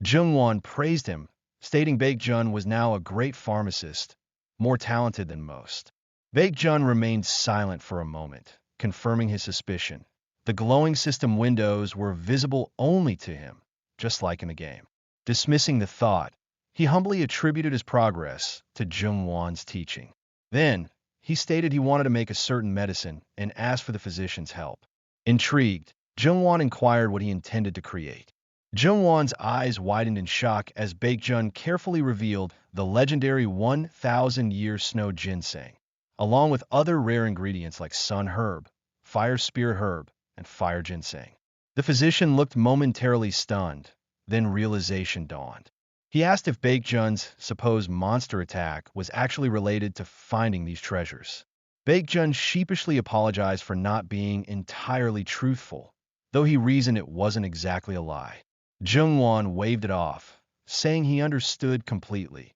Jungwon praised him, stating Baekjun was now a great pharmacist, more talented than most. Baekjun remained silent for a moment, confirming his suspicion. The glowing system windows were visible only to him, just like in the game. Dismissing the thought, he humbly attributed his progress to Jungwon's teaching. Then, he stated he wanted to make a certain medicine and asked for the physician's help. Intrigued, Jungwon inquired what he intended to create. Jungwon's eyes widened in shock as Baekjun carefully revealed the legendary 1,000-year snow ginseng, along with other rare ingredients like sun herb, fire spirit herb, and fire ginseng. The physician looked momentarily stunned, then realization dawned. He asked if Baekjun's supposed monster attack was actually related to finding these treasures. Baekjun sheepishly apologized for not being entirely truthful, though he reasoned it wasn't exactly a lie. Jungwon waved it off, saying he understood completely.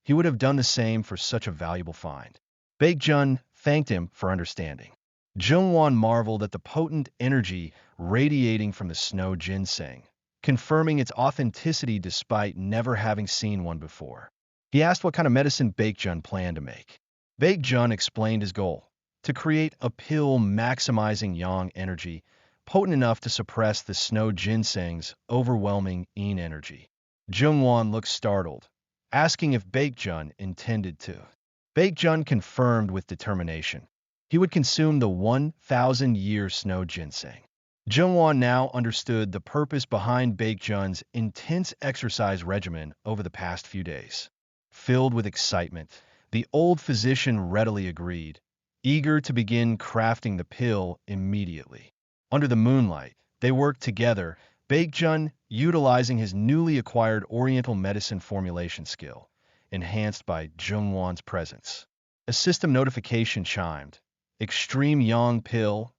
He would have done the same for such a valuable find. Baekjun thanked him for understanding. Jungwon marveled at the potent energy radiating from the snow ginseng, confirming its authenticity despite never having seen one before. He asked what kind of medicine Baekjun planned to make. Baekjun explained his goal: to create a pill maximizing yang energy, potent enough to suppress the snow ginseng's overwhelming yin energy. Jungwon looked startled, asking if Baekjun intended to. Baekjun confirmed with determination. He would consume the 1,000-year snow ginseng. Jungwon now understood the purpose behind Baekjun's intense exercise regimen over the past few days. Filled with excitement, the old physician readily agreed, eager to begin crafting the pill immediately. Under the moonlight, they worked together, Baekjun utilizing his newly acquired Oriental medicine formulation skill, enhanced by Jungwon's presence. A system notification chimed. Extreme Yang Pill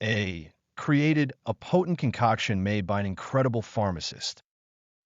A created a potent concoction made by an incredible pharmacist.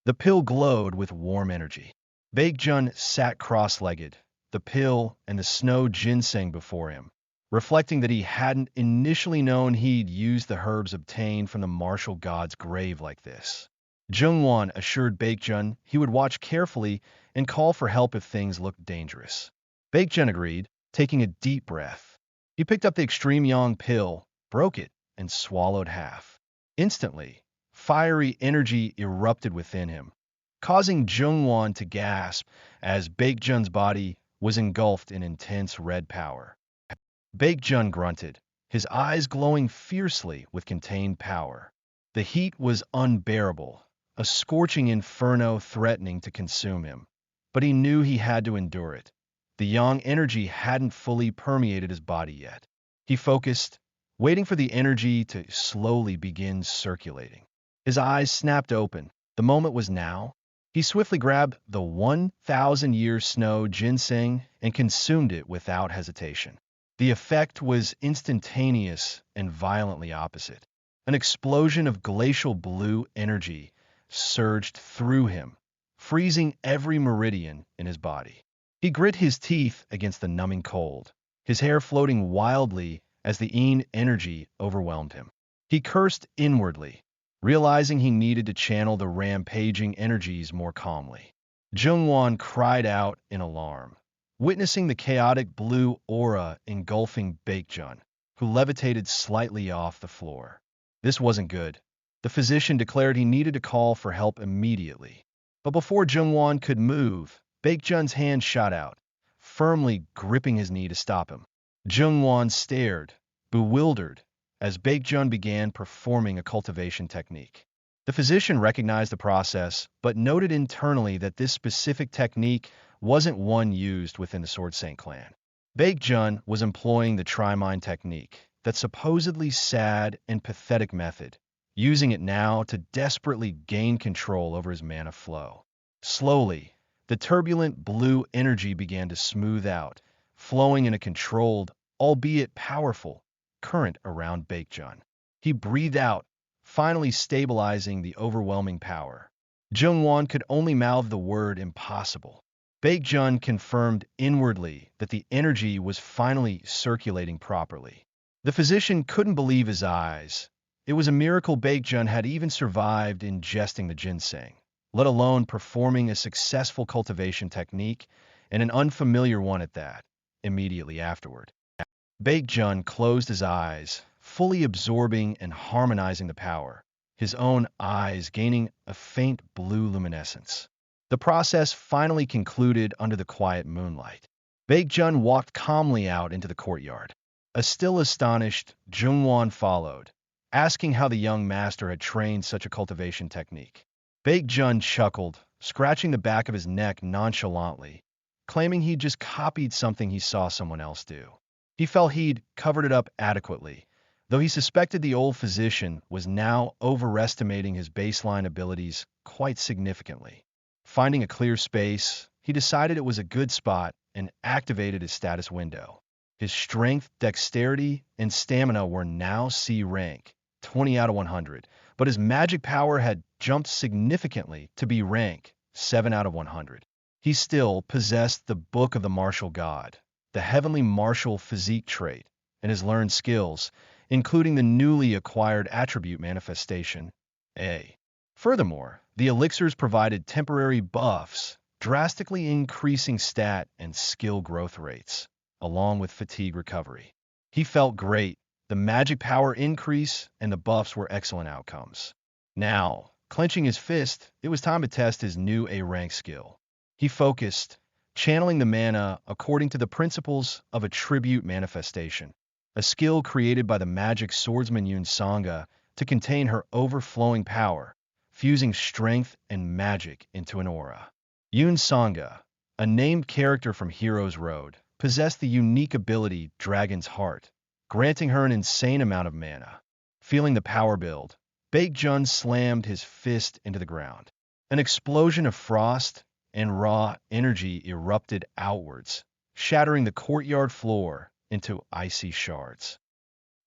The pill glowed with warm energy. Baekjun sat cross-legged, the pill and the snow ginseng before him, reflecting that he hadn't initially known he'd used the herbs obtained from the martial god's grave like this. Jungwon assured Baekjun he would watch carefully and call for help if things looked dangerous. Baekjun agreed, taking a deep breath. He picked up the Extreme Yang pill, broke it, and swallowed half. Instantly, fiery energy erupted within him, causing Jungwon to gasp as Baekjun's body was engulfed in intense red power. Baekjun grunted, his eyes glowing fiercely with contained power. The heat was unbearable, a scorching inferno threatening to consume him, but he knew he had to endure it. The yang energy hadn't fully permeated his body yet. He focused, waiting for the energy to slowly begin circulating. His eyes snapped open. The moment was now. He swiftly grabbed the 1,000-year snow ginseng and consumed it without hesitation. The effect was instantaneous and violently opposite. An explosion of glacial blue energy surged through him, freezing every meridian in his body. He grit his teeth against the numbing cold, his hair floating wildly as the yin energy overwhelmed him. He cursed inwardly, realizing he needed to channel the rampaging energies more calmly. Jungwon cried out in alarm, witnessing the chaotic blue aura engulfing Baekjun, who levitated slightly off the floor. This wasn't good. The physician declared he needed to call for help immediately. But before Jungwon could move, Baekjun's hand shot out, firmly gripping his knee to stop him. Jungwon stared, bewildered, as Baekjun began performing a cultivation technique. The physician recognized the process, but noted internally that this specific technique wasn't one used within the Sword Saint clan. Baekjun was employing the Trimine technique, that supposedly sad and pathetic method, using it now to desperately gain control over his mana flow. Slowly, the turbulent blue energy began to smooth out, flowing in a controlled, albeit powerful, current around Baekjun. He breathed out, finally stabilizing the overwhelming power. Jungwon could only mouth the word impossible. Baekjun confirmed inwardly that the energy was finally circulating properly. The physician couldn't believe his eyes. It was a miracle Baekjun had even survived ingesting the ginseng, let alone performing a successful cultivation technique, and an unfamiliar one at that, immediately afterward. Baekjun closed his eyes, fully absorbing and harmonizing the power, his own eyes gaining a faint blue luminescence. The process finally concluded under the quiet moonlight. Baekjun walked calmly out into the courtyard. A still astonished Jungwon followed, asking how the young master had trained such a cultivation technique. Baekjun chuckled, scratching the back of his neck nonchalantly, claiming he'd just copied something he saw someone else do. He felt he'd covered it up adequately, though he suspected the old physician was now overestimating his baseline abilities quite significantly. Finding a clear space, he decided it was a good spot and activated his status window. His strength, dexterity, and stamina were now C rank, 20 out of 100, but his magic power had jumped significantly to be rank 7 out of 100. He still possessed the Book of the Martial God, the heavenly martial physique trait, and his learned skills, including the newly acquired attribute manifestation, A. Furthermore, the elixirs provided temporary buffs, drastically increasing stat and skill growth rates, along with fatigue recovery. He felt great. The magic power increase and the buffs were excellent outcomes. Now, clenching his fist, it was time to test his new A-rank skill. He focused, channeling the mana according to the principles of attribute manifestation, a skill created by the magic swordsman Yun Sanga to contain her overflowing power, fusing strength and magic into an aura. Yun Sanga, a named character from Heroes Road, possessed the unique ability Dragon's Heart, granting her an insane amount of mana. Feeling the power build, Baekjun slammed his fist into the ground. An explosion of frost and raw energy erupted outwards, shattering the courtyard floor into icy shards.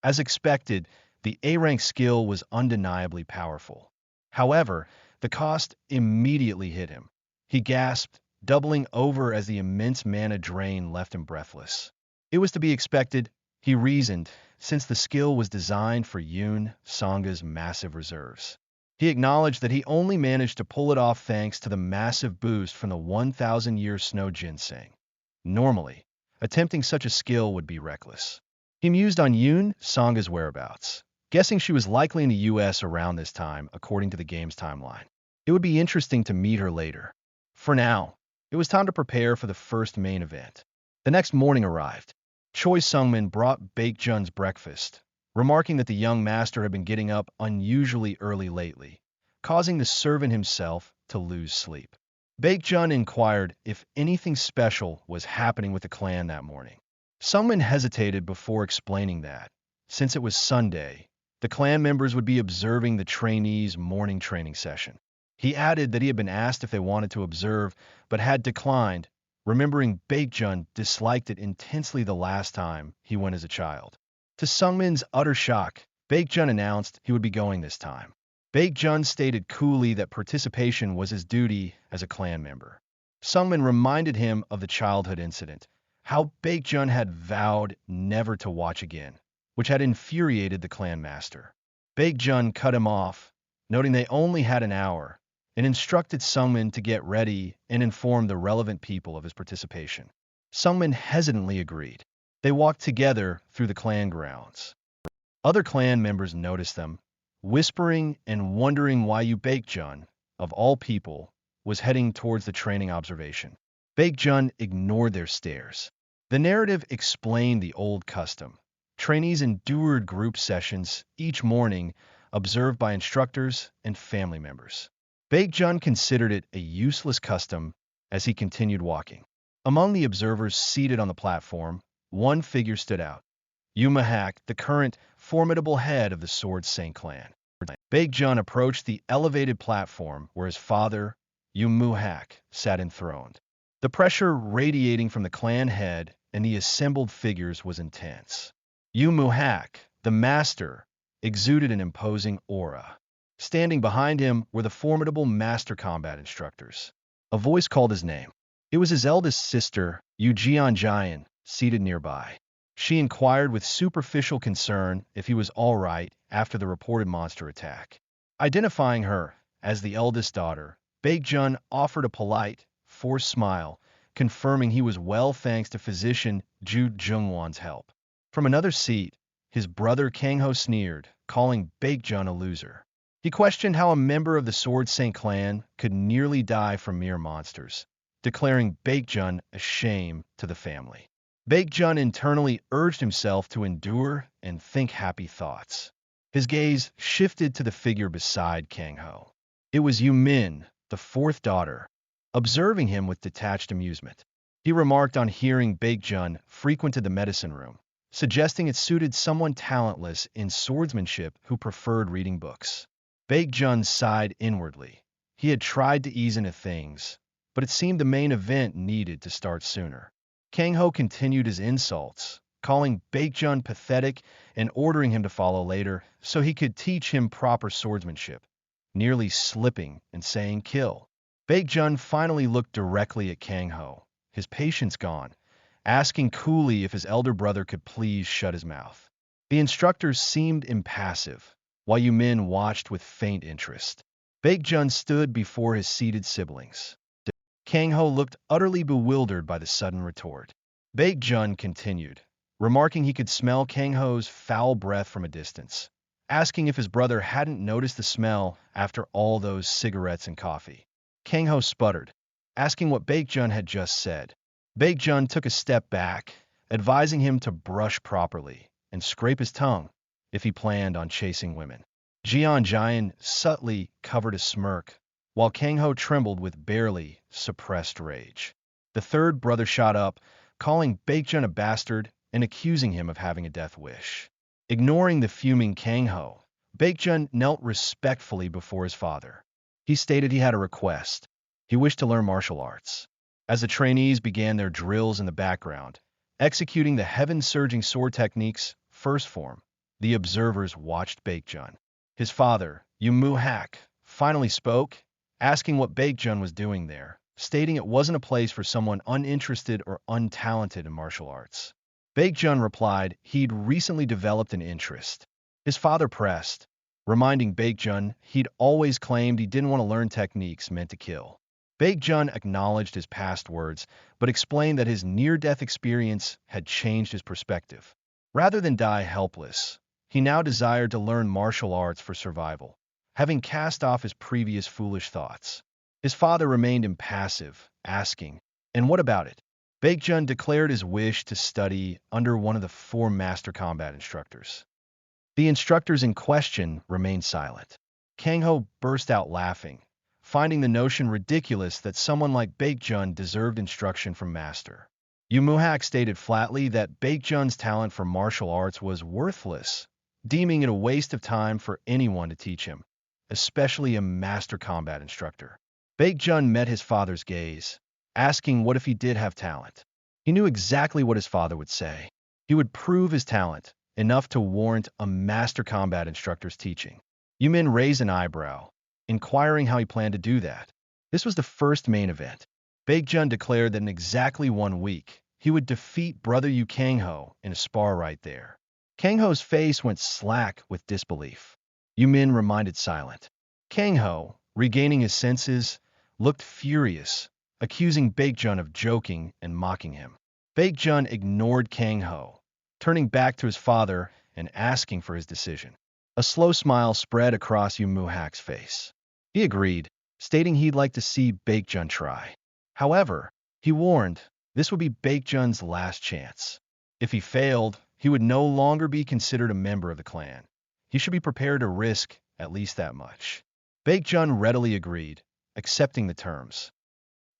As expected, the A-rank skill was undeniably powerful. However, the cost immediately hit him. He gasped, doubling over as the immense mana drain left him breathless. It was to be expected, he reasoned, since the skill was designed for Yun Sanga's massive reserves. He acknowledged that he only managed to pull it off thanks to the massive boost from the 1,000-year snow ginseng. Normally, attempting such a skill would be reckless. He mused on Yun Sanga's whereabouts, guessing she was likely in the US around this time according to the game's timeline. It would be interesting to meet her later. For now, it was time to prepare for the first main event. The next morning arrived. Choi Sungmin brought Baekjun's breakfast, remarking that the young master had been getting up unusually early lately, causing the servant himself to lose sleep. Baekjun inquired if anything special was happening with the clan that morning. Sungmin hesitated before explaining that, since it was Sunday, the clan members would be observing the trainees' morning training session. He added that he had been asked if they wanted to observe, but had declined, remembering Baekjun disliked it intensely the last time he went as a child. To Sungmin's utter shock, Baekjun announced he would be going this time. Baekjun stated coolly that participation was his duty as a clan member. Sungmin reminded him of the childhood incident, how Baekjun had vowed never to watch again, which had infuriated the clan master. Baekjun cut him off, noting they only had an hour, and instructed Sungmin to get ready and inform the relevant people of his participation. Sungmin hesitantly agreed. They walked together through the clan grounds. Other clan members noticed them, whispering and wondering why Baekjun, of all people, was heading towards the training observation. Baekjun ignored their stares. The narrative explained the old custom. Trainees endured group sessions each morning, observed by instructors and family members. Baekjun considered it a useless custom as he continued walking. Among the observers seated on the platform, one figure stood out. Umahak, the current formidable head of the Sword Saint clan. Baekjun approached the elevated platform where his father, Umuhak, sat enthroned. The pressure radiating from the clan head and the assembled figures was intense. Umuhak, the master, exuded an imposing aura. Standing behind him were the formidable master combat instructors. A voice called his name. It was his eldest sister, Jian, seated nearby. She inquired with superficial concern if he was all right after the reported monster attack. Identifying her as the eldest daughter, Baekjun offered a polite, forced smile, confirming he was well thanks to physician Ju Jungwon's help. From another seat, his brother Kangho sneered, calling Baekjun a loser. He questioned how a member of the Sword Saint clan could nearly die from mere monsters, declaring Baekjun a shame to the family. Baekjun internally urged himself to endure and think happy thoughts. His gaze shifted to the figure beside Kangho. It was Yumin, the fourth daughter, observing him with detached amusement. He remarked on hearing Baekjun frequented the medicine room, suggesting it suited someone talentless in swordsmanship who preferred reading books. Baekjun sighed inwardly. He had tried to ease into things, but it seemed the main event needed to start sooner. Kangho continued his insults, calling Baekjun pathetic and ordering him to follow later so he could teach him proper swordsmanship, nearly slipping and saying kill. Baekjun finally looked directly at Kangho, his patience gone, asking coolly if his elder brother could please shut his mouth. The instructors seemed impassive, while Yumin watched with faint interest. Baekjun stood before his seated siblings. Kang Ho looked utterly bewildered by the sudden retort. Baekjun continued, remarking he could smell Kang Ho's foul breath from a distance, asking if his brother hadn't noticed the smell after all those cigarettes and coffee. Kang Ho sputtered, asking what Baekjun had just said. Baekjun took a step back, advising him to brush properly and scrape his tongue if he planned on chasing women. Jian Jian subtly covered a smirk, while Kang Ho trembled with barely suppressed rage. The third brother shot up, calling Baekjun a bastard and accusing him of having a death wish. Ignoring the fuming Kang Ho, Baekjun knelt respectfully before his father. He stated he had a request. He wished to learn martial arts. As the trainees began their drills in the background, executing the heaven-surging sword techniques, first form, the observers watched Baekjun. His father, Yumuhak, finally spoke, asking what Baekjun was doing there, stating it wasn't a place for someone uninterested or untalented in martial arts. Baekjun replied he'd recently developed an interest. His father pressed, reminding Baekjun he'd always claimed he didn't want to learn techniques meant to kill. Baekjun acknowledged his past words, but explained that his near-death experience had changed his perspective. Rather than die helpless, he now desired to learn martial arts for survival, having cast off his previous foolish thoughts. His father remained impassive, asking, "And what about it?" Baekjun declared his wish to study under one of the 4 master combat instructors. The instructors in question remained silent. Kang Ho burst out laughing, finding the notion ridiculous that someone like Baekjun deserved instruction from master. Yumuhak stated flatly that Baekjun's talent for martial arts was worthless, deeming it a waste of time for anyone to teach him, especially a master combat instructor. Baekjun met his father's gaze, asking what if he did have talent. He knew exactly what his father would say. He would prove his talent, enough to warrant a master combat instructor's teaching. Yumin raised an eyebrow, inquiring how he planned to do that. This was the first main event. Baekjun declared that in exactly 1 week, he would defeat brother Yu Kang Ho in a spar right there. Kang Ho's face went slack with disbelief. Yumin remained silent. Kang Ho, regaining his senses, looked furious, accusing Baekjun of joking and mocking him. Baekjun ignored Kang Ho, turning back to his father and asking for his decision. A slow smile spread across Yumuhak's face. He agreed, stating he'd like to see Baekjun try. However, he warned, this would be Baekjun's last chance. If he failed, he would no longer be considered a member of the clan. He should be prepared to risk at least that much. Baekjun readily agreed, accepting the terms.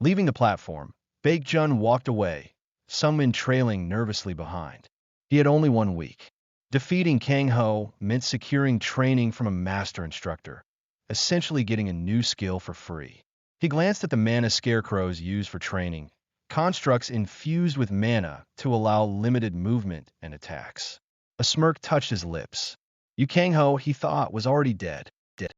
Leaving the platform, Baekjun walked away, some men trailing nervously behind. He had only 1 week. Defeating Kang Ho meant securing training from a master instructor, essentially getting a new skill for free. He glanced at the mana scarecrows used for training, constructs infused with mana to allow limited movement and attacks. A smirk touched his lips. Yu Kang Ho, he thought, was already dead.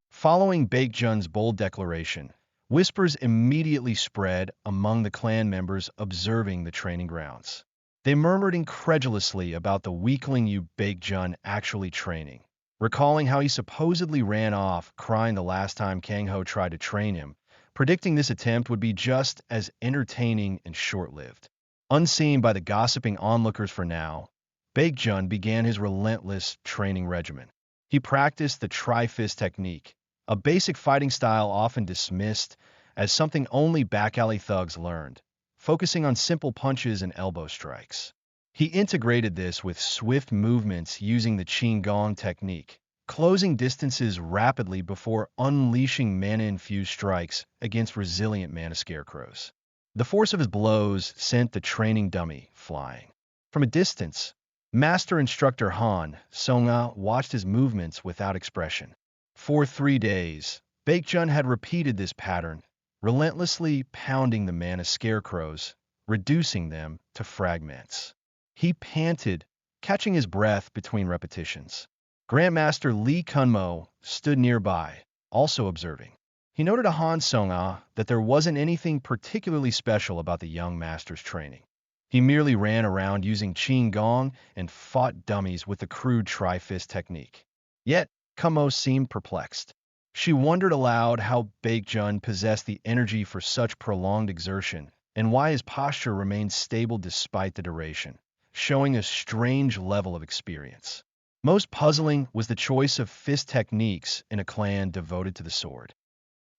Following Baekjun's bold declaration, whispers immediately spread among the clan members observing the training grounds. They murmured incredulously about the weakling Yu Baekjun actually training, recalling how he supposedly ran off crying the last time Kang Ho tried to train him, predicting this attempt would be just as entertaining and short-lived. Unseen by the gossiping onlookers for now, Baekjun began his relentless training regimen. He practiced the Tri-Fist technique, a basic fighting style often dismissed as something only back-alley thugs learned, focusing on simple punches and elbow strikes. He integrated this with swift movements using the Qinggong technique, closing distances rapidly before unleashing mana-infused strikes against resilient mana scarecrows. The force of his blows sent the training dummy flying. From a distance, Master Instructor Han Songa watched his movements without expression. For 3 days, Baekjun had repeated this pattern, relentlessly pounding the mana scarecrows, reducing them to fragments. He panted, catching his breath between repetitions. Grandmaster Lee Kunmo stood nearby, also observing. He noted to Han Songa that there wasn't anything particularly special about the young master's training. He merely ran around using Qin Gong and fought dummies with the crude tri-fist technique. Yet, Kumo seemed perplexed. She wondered aloud how Baekjun possessed the energy for such prolonged exertion, and why his posture remained stable despite the duration, showing a strange level of experience. Most puzzling was the choice of fist techniques in a clan devoted to the sword.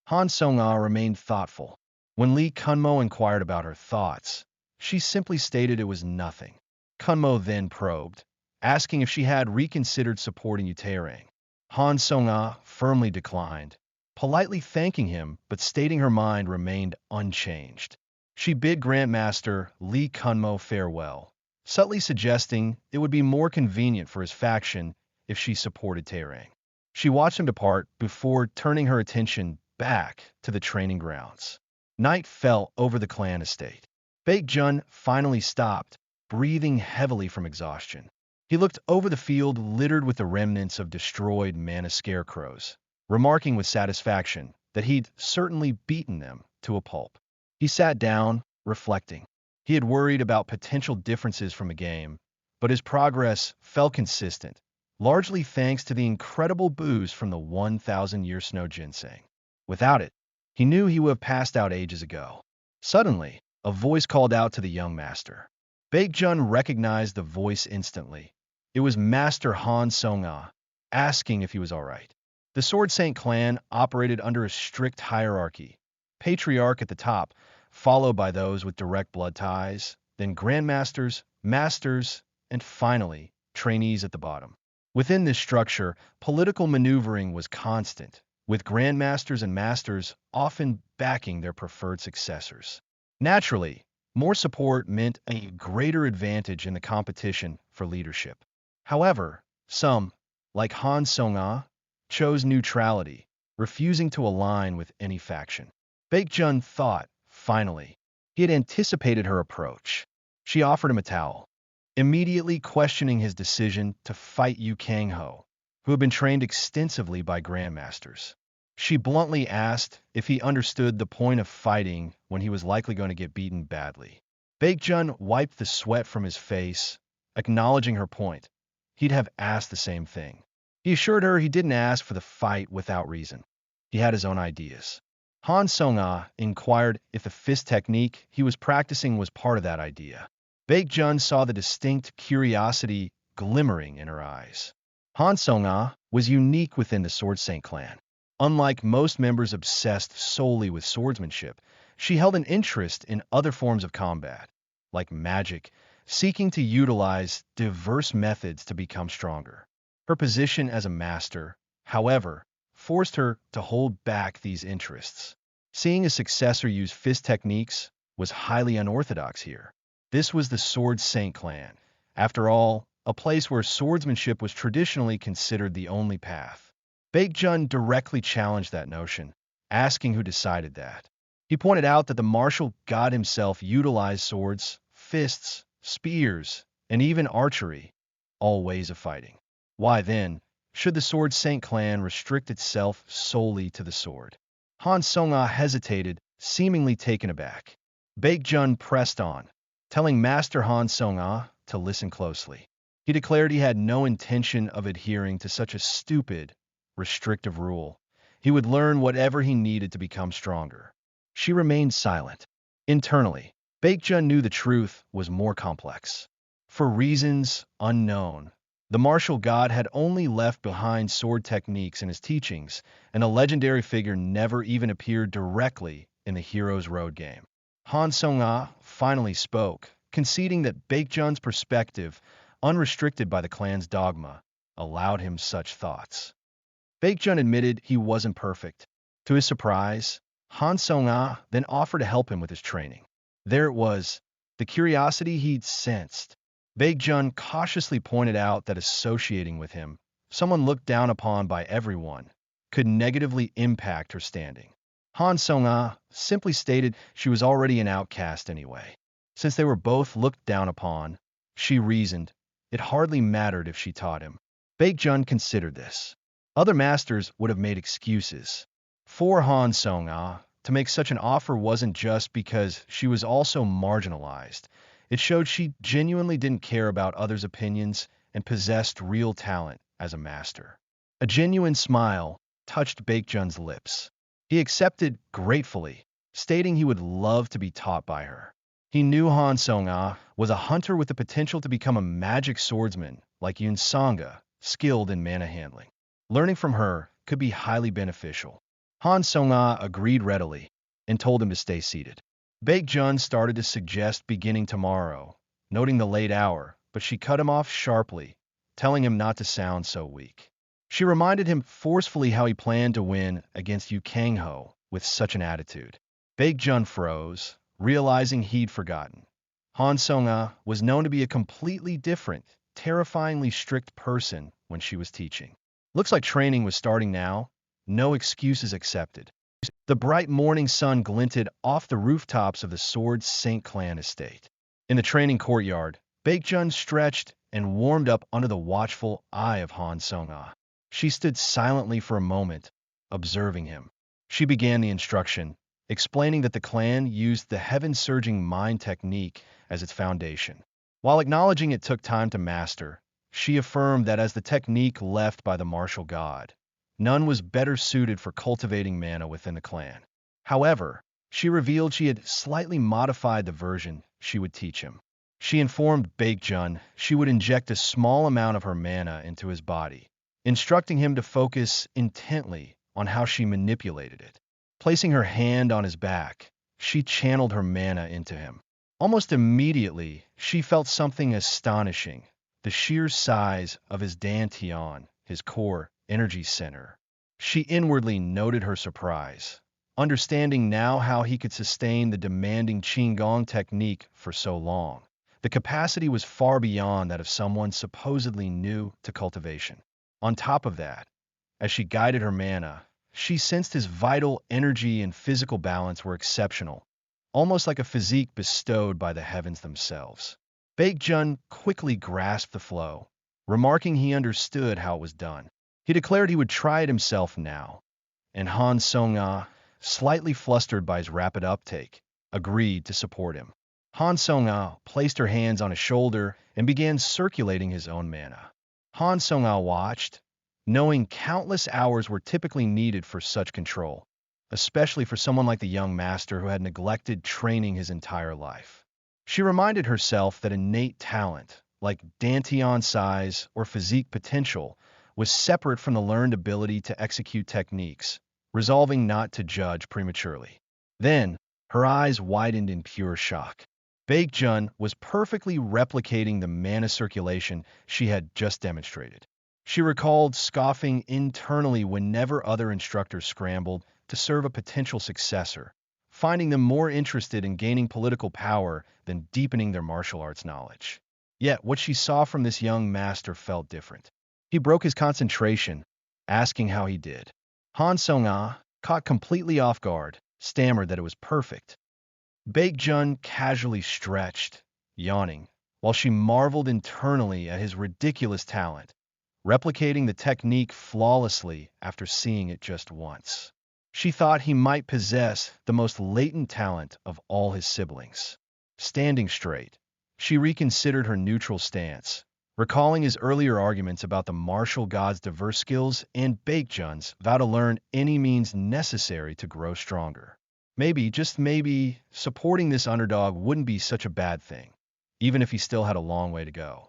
Han Song-ah remained thoughtful. When Lee Kunmo inquired about her thoughts, she simply stated it was nothing. Kunmo then probed, asking if she had reconsidered supporting Utaerang. Han Song-ah firmly declined, politely thanking him but stating her mind remained unchanged. She bid Grandmaster Lee Kunmo farewell, subtly suggesting it would be more convenient for his faction if she supported Taerang. She watched him depart before turning her attention back to the training grounds. Night fell over the clan estate. Baekjun finally stopped, breathing heavily from exhaustion. He looked over the field littered with the remnants of destroyed mana scarecrows, remarking with satisfaction that he'd certainly beaten them to a pulp. He sat down, reflecting. He had worried about potential differences from the game, but his progress felt consistent, largely thanks to the incredible boost from the 1,000-year snow ginseng. Without it, he knew he would have passed out ages ago. Suddenly, a voice called out to the young master. Baekjun recognized the voice instantly. It was Master Han Song-ah, asking if he was all right. The Sword Saint clan operated under a strict hierarchy. Patriarch at the top, followed by those with direct blood ties, then grandmasters, masters, and finally, trainees at the bottom. Within this structure, political maneuvering was constant, with grandmasters and masters often backing their preferred successors. Naturally, more support meant a greater advantage in the competition for leadership. However, some, like Han Song-ah, chose neutrality, refusing to align with any faction. Baekjun thought, finally, he had anticipated her approach. She offered him a towel, immediately questioning his decision to fight Yu Kang-ho, who had been trained extensively by grandmasters. She bluntly asked if he understood the point of fighting when he was likely going to get beaten badly. Baekjun wiped the sweat from his face, acknowledging her point. He'd have asked the same thing. He assured her he didn't ask for the fight without reason. He had his own ideas. Han Song-ah inquired if the fist technique he was practicing was part of that idea. Baekjun saw the distinct curiosity glimmering in her eyes. Han Song-ah was unique within the Sword Saint clan. Unlike most members obsessed solely with swordsmanship, she held an interest in other forms of combat, like magic, seeking to utilize diverse methods to become stronger. Her position as a master, however, forced her to hold back these interests. Seeing a successor use fist techniques was highly unorthodox here. This was the Sword Saint clan. After all, a place where swordsmanship was traditionally considered the only path. Baekjun directly challenged that notion, asking who decided that. He pointed out that the martial god himself utilized swords, fists, spears, and even archery, all ways of fighting. Why then should the Sword Saint clan restrict itself solely to the sword? Han Song-ah hesitated, seemingly taken aback. Baekjun pressed on, telling Master Han Song-ah to listen closely. He declared he had no intention of adhering to such a stupid, restrictive rule. He would learn whatever he needed to become stronger. She remained silent. Internally, Baekjun knew the truth was more complex. For reasons unknown, the martial god had only left behind sword techniques in his teachings, and a legendary figure never even appeared directly in the Hero's Road game. Han Song-ah finally spoke, conceding that Baekjun's perspective, unrestricted by the clan's dogma, allowed him such thoughts. Baekjun admitted he wasn't perfect. To his surprise, Han Song-ah then offered to help him with his training. There it was, the curiosity he'd sensed. Baekjun cautiously pointed out that associating with him, someone looked down upon by everyone, could negatively impact her standing. Han Song-ah simply stated she was already an outcast anyway. Since they were both looked down upon, she reasoned, it hardly mattered if she taught him. Baekjun considered this. Other masters would have made excuses. For Han Song-ah, to make such an offer wasn't just because she was also marginalized. It showed she genuinely didn't care about others' opinions and possessed real talent as a master. A genuine smile touched Baekjun's lips. He accepted gratefully, stating he would love to be taught by her. He knew Han Song-ah was a hunter with the potential to become a magic swordsman like Yun Sanga, skilled in mana handling. Learning from her could be highly beneficial. Han Song-ah agreed readily and told him to stay seated. Baekjun started to suggest beginning tomorrow, noting the late hour, but she cut him off sharply, telling him not to sound so weak. She reminded him forcefully how he planned to win against Yu Kangho with such an attitude. Baekjun froze, realizing he'd forgotten. Han Song-ah was known to be a completely different, terrifyingly strict person when she was teaching. Looks like training was starting now. No excuses accepted. The bright morning sun glinted off the rooftops of the Sword Saint clan estate. In the training courtyard, Baekjun stretched and warmed up under the watchful eye of Han Song-ah. She stood silently for a moment, observing him. She began the instruction, explaining that the clan used the heaven-surging mind technique as its foundation. While acknowledging it took time to master, she affirmed that as the technique left by the martial god, none was better suited for cultivating mana within the clan. However, she revealed she had slightly modified the version she would teach him. She informed Baekjun she would inject a small amount of her mana into his body, instructing him to focus intently on how she manipulated it. Placing her hand on his back, she channeled her mana into him. Almost immediately, she felt something astonishing, the sheer size of his dantian, his core energy center. She inwardly noted her surprise, understanding now how he could sustain the demanding Qigong technique for so long. The capacity was far beyond that of someone supposedly new to cultivation. On top of that, as she guided her mana, she sensed his vital energy and physical balance were exceptional, almost like a physique bestowed by the heavens themselves. Baekjun quickly grasped the flow, remarking he understood how it was done. He declared he would try it himself now, and Han Song-ah, slightly flustered by his rapid uptake, agreed to support him. Han Song-ah placed her hands on his shoulder and began circulating his own mana. Han Song-ah watched, knowing countless hours were typically needed for such control, especially for someone like the young master who had neglected training his entire life. She reminded herself that innate talent, like dantian size or physique potential, was separate from the learned ability to execute techniques, resolving not to judge prematurely. Then, her eyes widened in pure shock. Baekjun was perfectly replicating the mana circulation she had just demonstrated. She recalled scoffing internally whenever other instructors scrambled to serve a potential successor, finding them more interested in gaining political power than deepening their martial arts knowledge. Yet, what she saw from this young master felt different. He broke his concentration, asking how he did. Han Song-ah, caught completely off guard, stammered that it was perfect. Baekjun casually stretched, yawning, while she marveled internally at his ridiculous talent, replicating the technique flawlessly after seeing it just once. She thought he might possess the most latent talent of all his siblings. Standing straight, she reconsidered her neutral stance, recalling his earlier arguments about the martial god's diverse skills and Baekjun's vow to learn any means necessary to grow stronger. Maybe, just maybe, supporting this underdog wouldn't be such a bad thing, even if he still had a long way to go.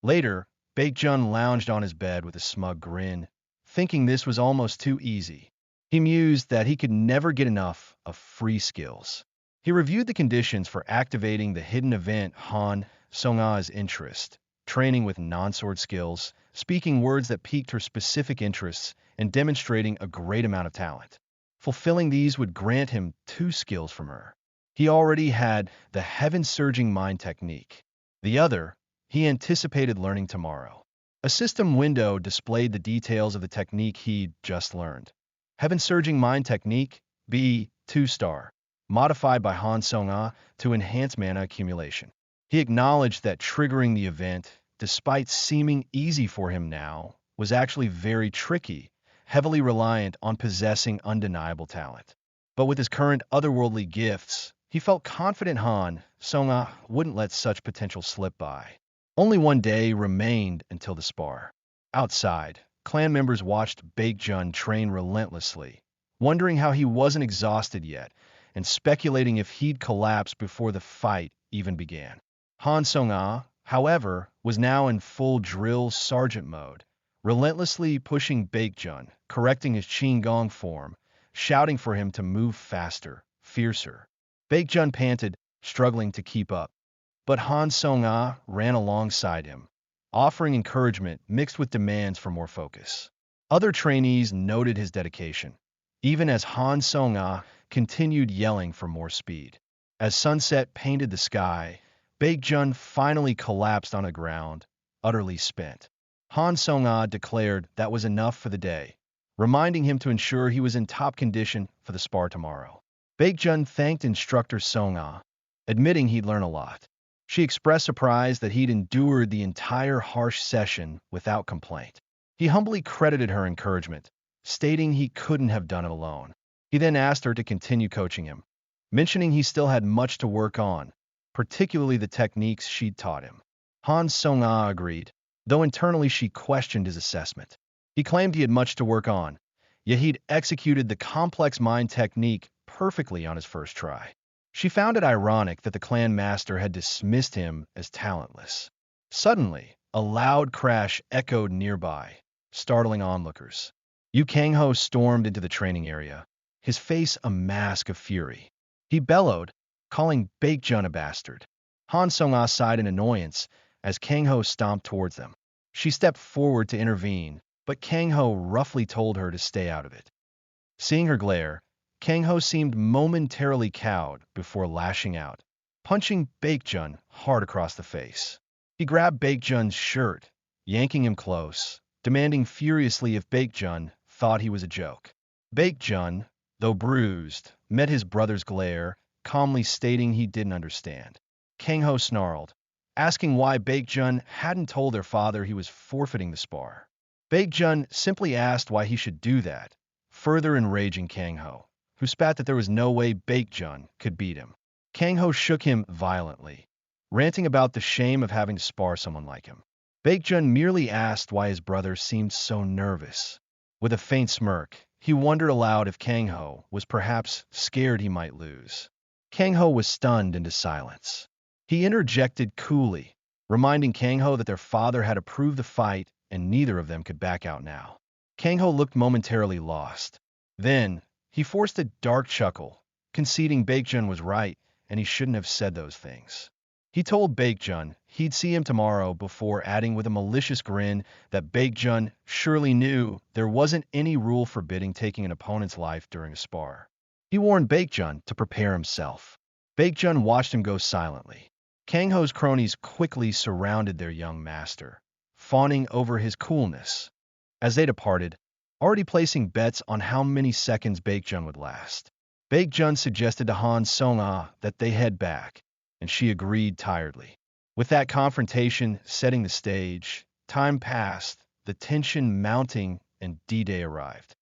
Later, Baekjun lounged on his bed with a smug grin, thinking this was almost too easy. He mused that he could never get enough of free skills. He reviewed the conditions for activating the hidden event Han Song-ah's interest, training with non-sword skills, speaking words that piqued her specific interests, and demonstrating a great amount of talent. Fulfilling these would grant him 2 skills from her. He already had the heaven-surging mind technique. The other, he anticipated learning tomorrow. A system window displayed the details of the technique he'd just learned. Heaven-surging mind technique, B 2-star, modified by Han Song-ah to enhance mana accumulation. He acknowledged that triggering the event, despite seeming easy for him now, was actually very tricky, heavily reliant on possessing undeniable talent. But with his current otherworldly gifts, He felt confident Han Song-ah wouldn't let such potential slip by. Only one day remained until the spar. Outside, clan members watched Baekjun train relentlessly, wondering how he wasn't exhausted yet and speculating if he'd collapse before the fight even began. Han Song-ah, however, was now in full drill sergeant mode, relentlessly pushing Baekjun, correcting his Qinggong form, shouting for him to move faster, fiercer. Baekjun panted, struggling to keep up, but Han Song-ah ran alongside him, offering encouragement mixed with demands for more focus. Other trainees noted his dedication, even as Han Song-ah continued yelling for more speed. As sunset painted the sky, Baekjun finally collapsed on the ground, utterly spent. Han Song-ah declared that was enough for the day, reminding him to ensure he was in top condition for the spar tomorrow. Baekjun thanked instructor Song-ah, admitting he'd learned a lot. She expressed surprise that he'd endured the entire harsh session without complaint. He humbly credited her encouragement, stating he couldn't have done it alone. He then asked her to continue coaching him, mentioning he still had much to work on, particularly the techniques she'd taught him. Han Song-ah agreed, though internally she questioned his assessment. He claimed he had much to work on, yet he'd executed the complex mind technique perfectly on his first try. She found it ironic that the clan master had dismissed him as talentless. Suddenly, a loud crash echoed nearby, startling onlookers. Yu Kangho stormed into the training area, his face a mask of fury. He bellowed, calling Baekjun a bastard. Han Song-ah sighed in annoyance as Kangho stomped towards them. She stepped forward to intervene, but Kangho roughly told her to stay out of it. Seeing her glare, Kangho seemed momentarily cowed before lashing out, punching Baekjun hard across the face. He grabbed Baekjun's shirt, yanking him close, demanding furiously if Baekjun thought he was a joke. Baekjun, though bruised, met his brother's glare, calmly stating he didn't understand. Kangho snarled, asking why Baekjun hadn't told their father he was forfeiting the spar. Baekjun simply asked why he should do that, further enraging Kangho, who spat that there was no way Baekjun could beat him. Kangho shook him violently, ranting about the shame of having to spar someone like him. Baekjun merely asked why his brother seemed so nervous. With a faint smirk, he wondered aloud if Kangho was perhaps scared he might lose. Kangho was stunned into silence. He interjected coolly, reminding Kangho that their father had approved the fight and neither of them could back out now. Kangho looked momentarily lost. Then, he forced a dark chuckle, conceding Baekjun was right and he shouldn't have said those things. He told Baekjun he'd see him tomorrow before adding with a malicious grin that Baekjun surely knew there wasn't any rule forbidding taking an opponent's life during a spar. He warned Baekjun to prepare himself. Baekjun watched him go silently. Kangho's cronies quickly surrounded their young master, fawning over his coolness. As they departed, already placing bets on how many seconds Baekjun would last. Baekjun suggested to Han Song-ah that they head back, and she agreed tiredly. With that confrontation setting the stage, time passed, the tension mounting, and D-Day arrived.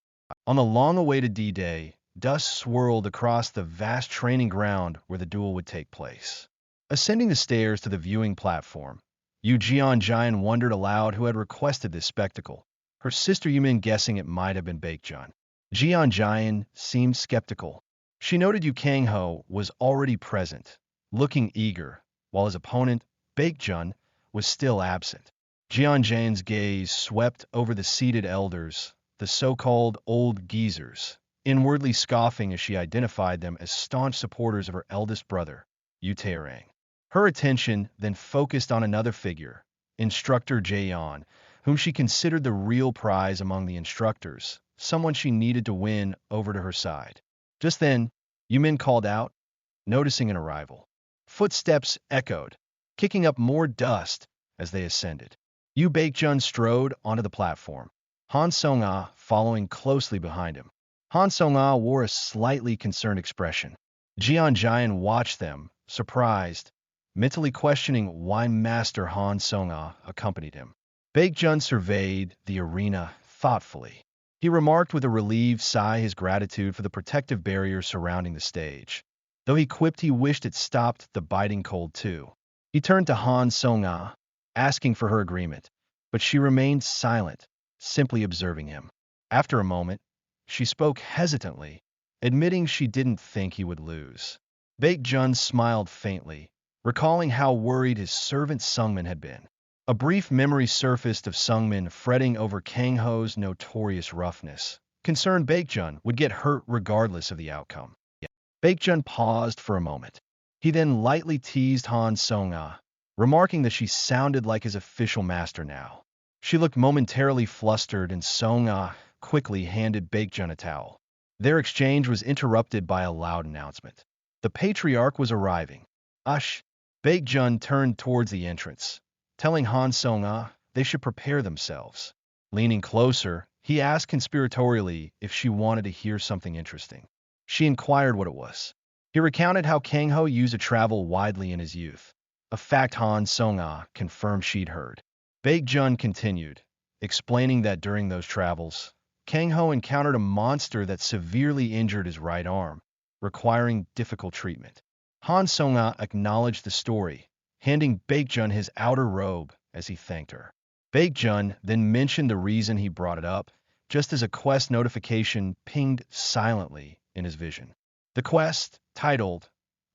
On the long-awaited D-Day, dust swirled across the vast training ground where the duel would take place. Ascending the stairs to the viewing platform, Yu Jian wondered aloud who had requested this spectacle, her sister Yumin guessing it might have been Baekjun. Jian seemed skeptical. She noted Yu Kangho was already present, looking eager, while his opponent, Baekjun, was still absent. Jian's gaze swept over the seated elders, the so-called old geezers, inwardly scoffing as she identified them as staunch supporters of her eldest brother, Yu Taerang. Her attention then focused on another figure, Instructor Jaeon, whom she considered the real prize among the instructors, someone she needed to win over to her side. Just then, Yumin called out, noticing an arrival. Footsteps echoed, kicking up more dust as they ascended. Yu Baekjun strode onto the platform, Han Song-ah following closely behind him. Han Song-ah wore a slightly concerned expression. Jian watched them, surprised, mentally questioning why Master Han Song-ah accompanied him. Baekjun surveyed the arena thoughtfully. He remarked with a relieved sigh his gratitude for the protective barrier surrounding the stage. though he quipped he wished it stopped the biting cold too. He turned to Han Song-ah, asking for her agreement, but she remained silent, simply observing him. After a moment, she spoke hesitantly, admitting she didn't think he would lose. Baek-jun smiled faintly, recalling how worried his servant Sungmin had been. A brief memory surfaced of Sungmin fretting over Kang-ho's notorious roughness. Concerned Baek-jun would get hurt regardless of the outcome. Baek-jun paused for a moment. He then lightly teased Han Song-ah, remarking that she sounded like his official master now. She looked momentarily flustered and Song-ah quickly handed Baek-jun a towel. Their exchange was interrupted by a loud announcement. The patriarch was arriving. Ush! Baek-jun turned towards the entrance, telling Han Song-ah they should prepare themselves. Leaning closer, he asked conspiratorially if she wanted to hear something interesting. She inquired what it was. He recounted how Kang-ho used to travel widely in his youth, a fact Han Song-ah confirmed she'd heard. Baek-jun continued, explaining that during those travels, Kang-ho encountered a monster that severely injured his right arm, requiring difficult treatment. Han Song-ah acknowledged the story, handing Baek-jun his outer robe as he thanked her. Baek-jun then mentioned the reason he brought it up, just as a quest notification pinged silently in his vision. The quest, titled,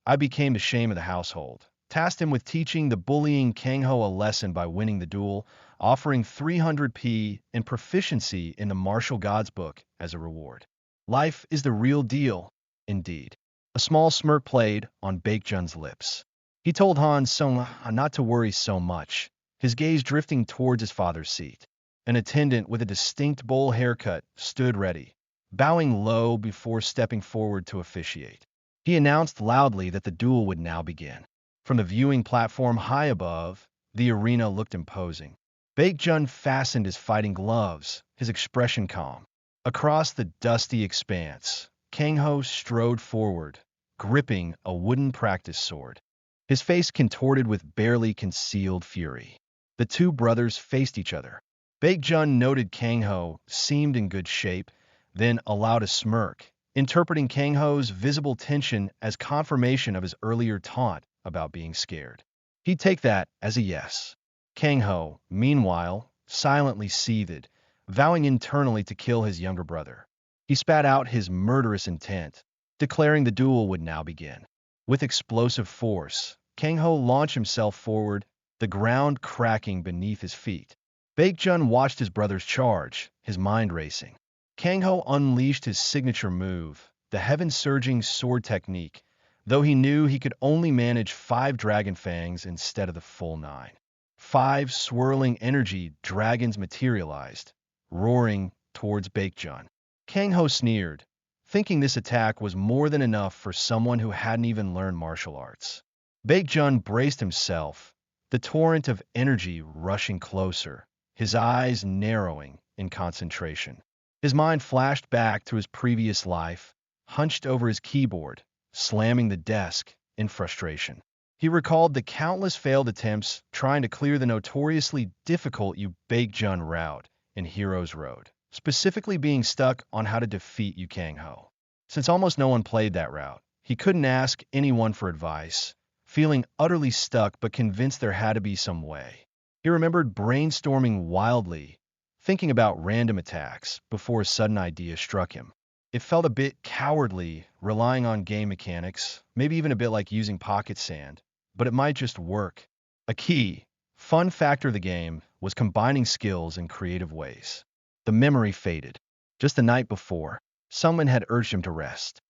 I Became the Shame of the Household, tasked him with teaching the bullying Kang-ho a lesson by winning the duel, offering 300p and proficiency in the martial gods book as a reward. Life is the real deal, indeed. A small smirk played on Baek-jun's lips. He told Han Song-ah not to worry so much, his gaze drifting towards his father's seat. An attendant with a distinct bowl haircut stood ready, bowing low before stepping forward to officiate. He announced loudly that the duel would now begin. From the viewing platform high above, the arena looked imposing. Baek-jun fastened his fighting gloves, his expression calm. Across the dusty expanse, Kang-ho strode forward, gripping a wooden practice sword. His face contorted with barely concealed fury. The two brothers faced each other. Baek-jun noted Kang-ho seemed in good shape, then allowed a smirk, interpreting Kang-ho's visible tension as confirmation of his earlier taunt about being scared. He'd take that as a yes. Kang-ho, meanwhile, silently seethed, vowing internally to kill his younger brother. He spat out his murderous intent, declaring the duel would now begin. With explosive force, Kang-ho launched himself forward, the ground cracking beneath his feet. Baek-jun watched his brother's charge, his mind racing. Kang-ho unleashed his signature move, the heaven-surging sword technique, though he knew he could only manage 5 dragon fangs instead of the full 9. 5 swirling energy dragons materialized, roaring towards Baek-jun. Kang-ho sneered, thinking this attack was more than enough for someone who hadn't even learned martial arts. Baek-jun braced himself, the torrent of energy rushing closer, his eyes narrowing in concentration. His mind flashed back to his previous life, hunched over his keyboard, slamming the desk in frustration. He recalled the countless failed attempts trying to clear the notoriously difficult Baek-jun route in Heroes Road, specifically being stuck on how to defeat Kang-ho. Since almost no one played that route, he couldn't ask anyone for advice, feeling utterly stuck but convinced there had to be some way. He remembered brainstorming wildly, thinking about random attacks before a sudden idea struck him. It felt a bit cowardly, relying on game mechanics, maybe even a bit like using pocket sand, but it might just work. A key, fun factor of the game was combining skills in creative ways. The memory faded. Just the night before, someone had urged him to rest.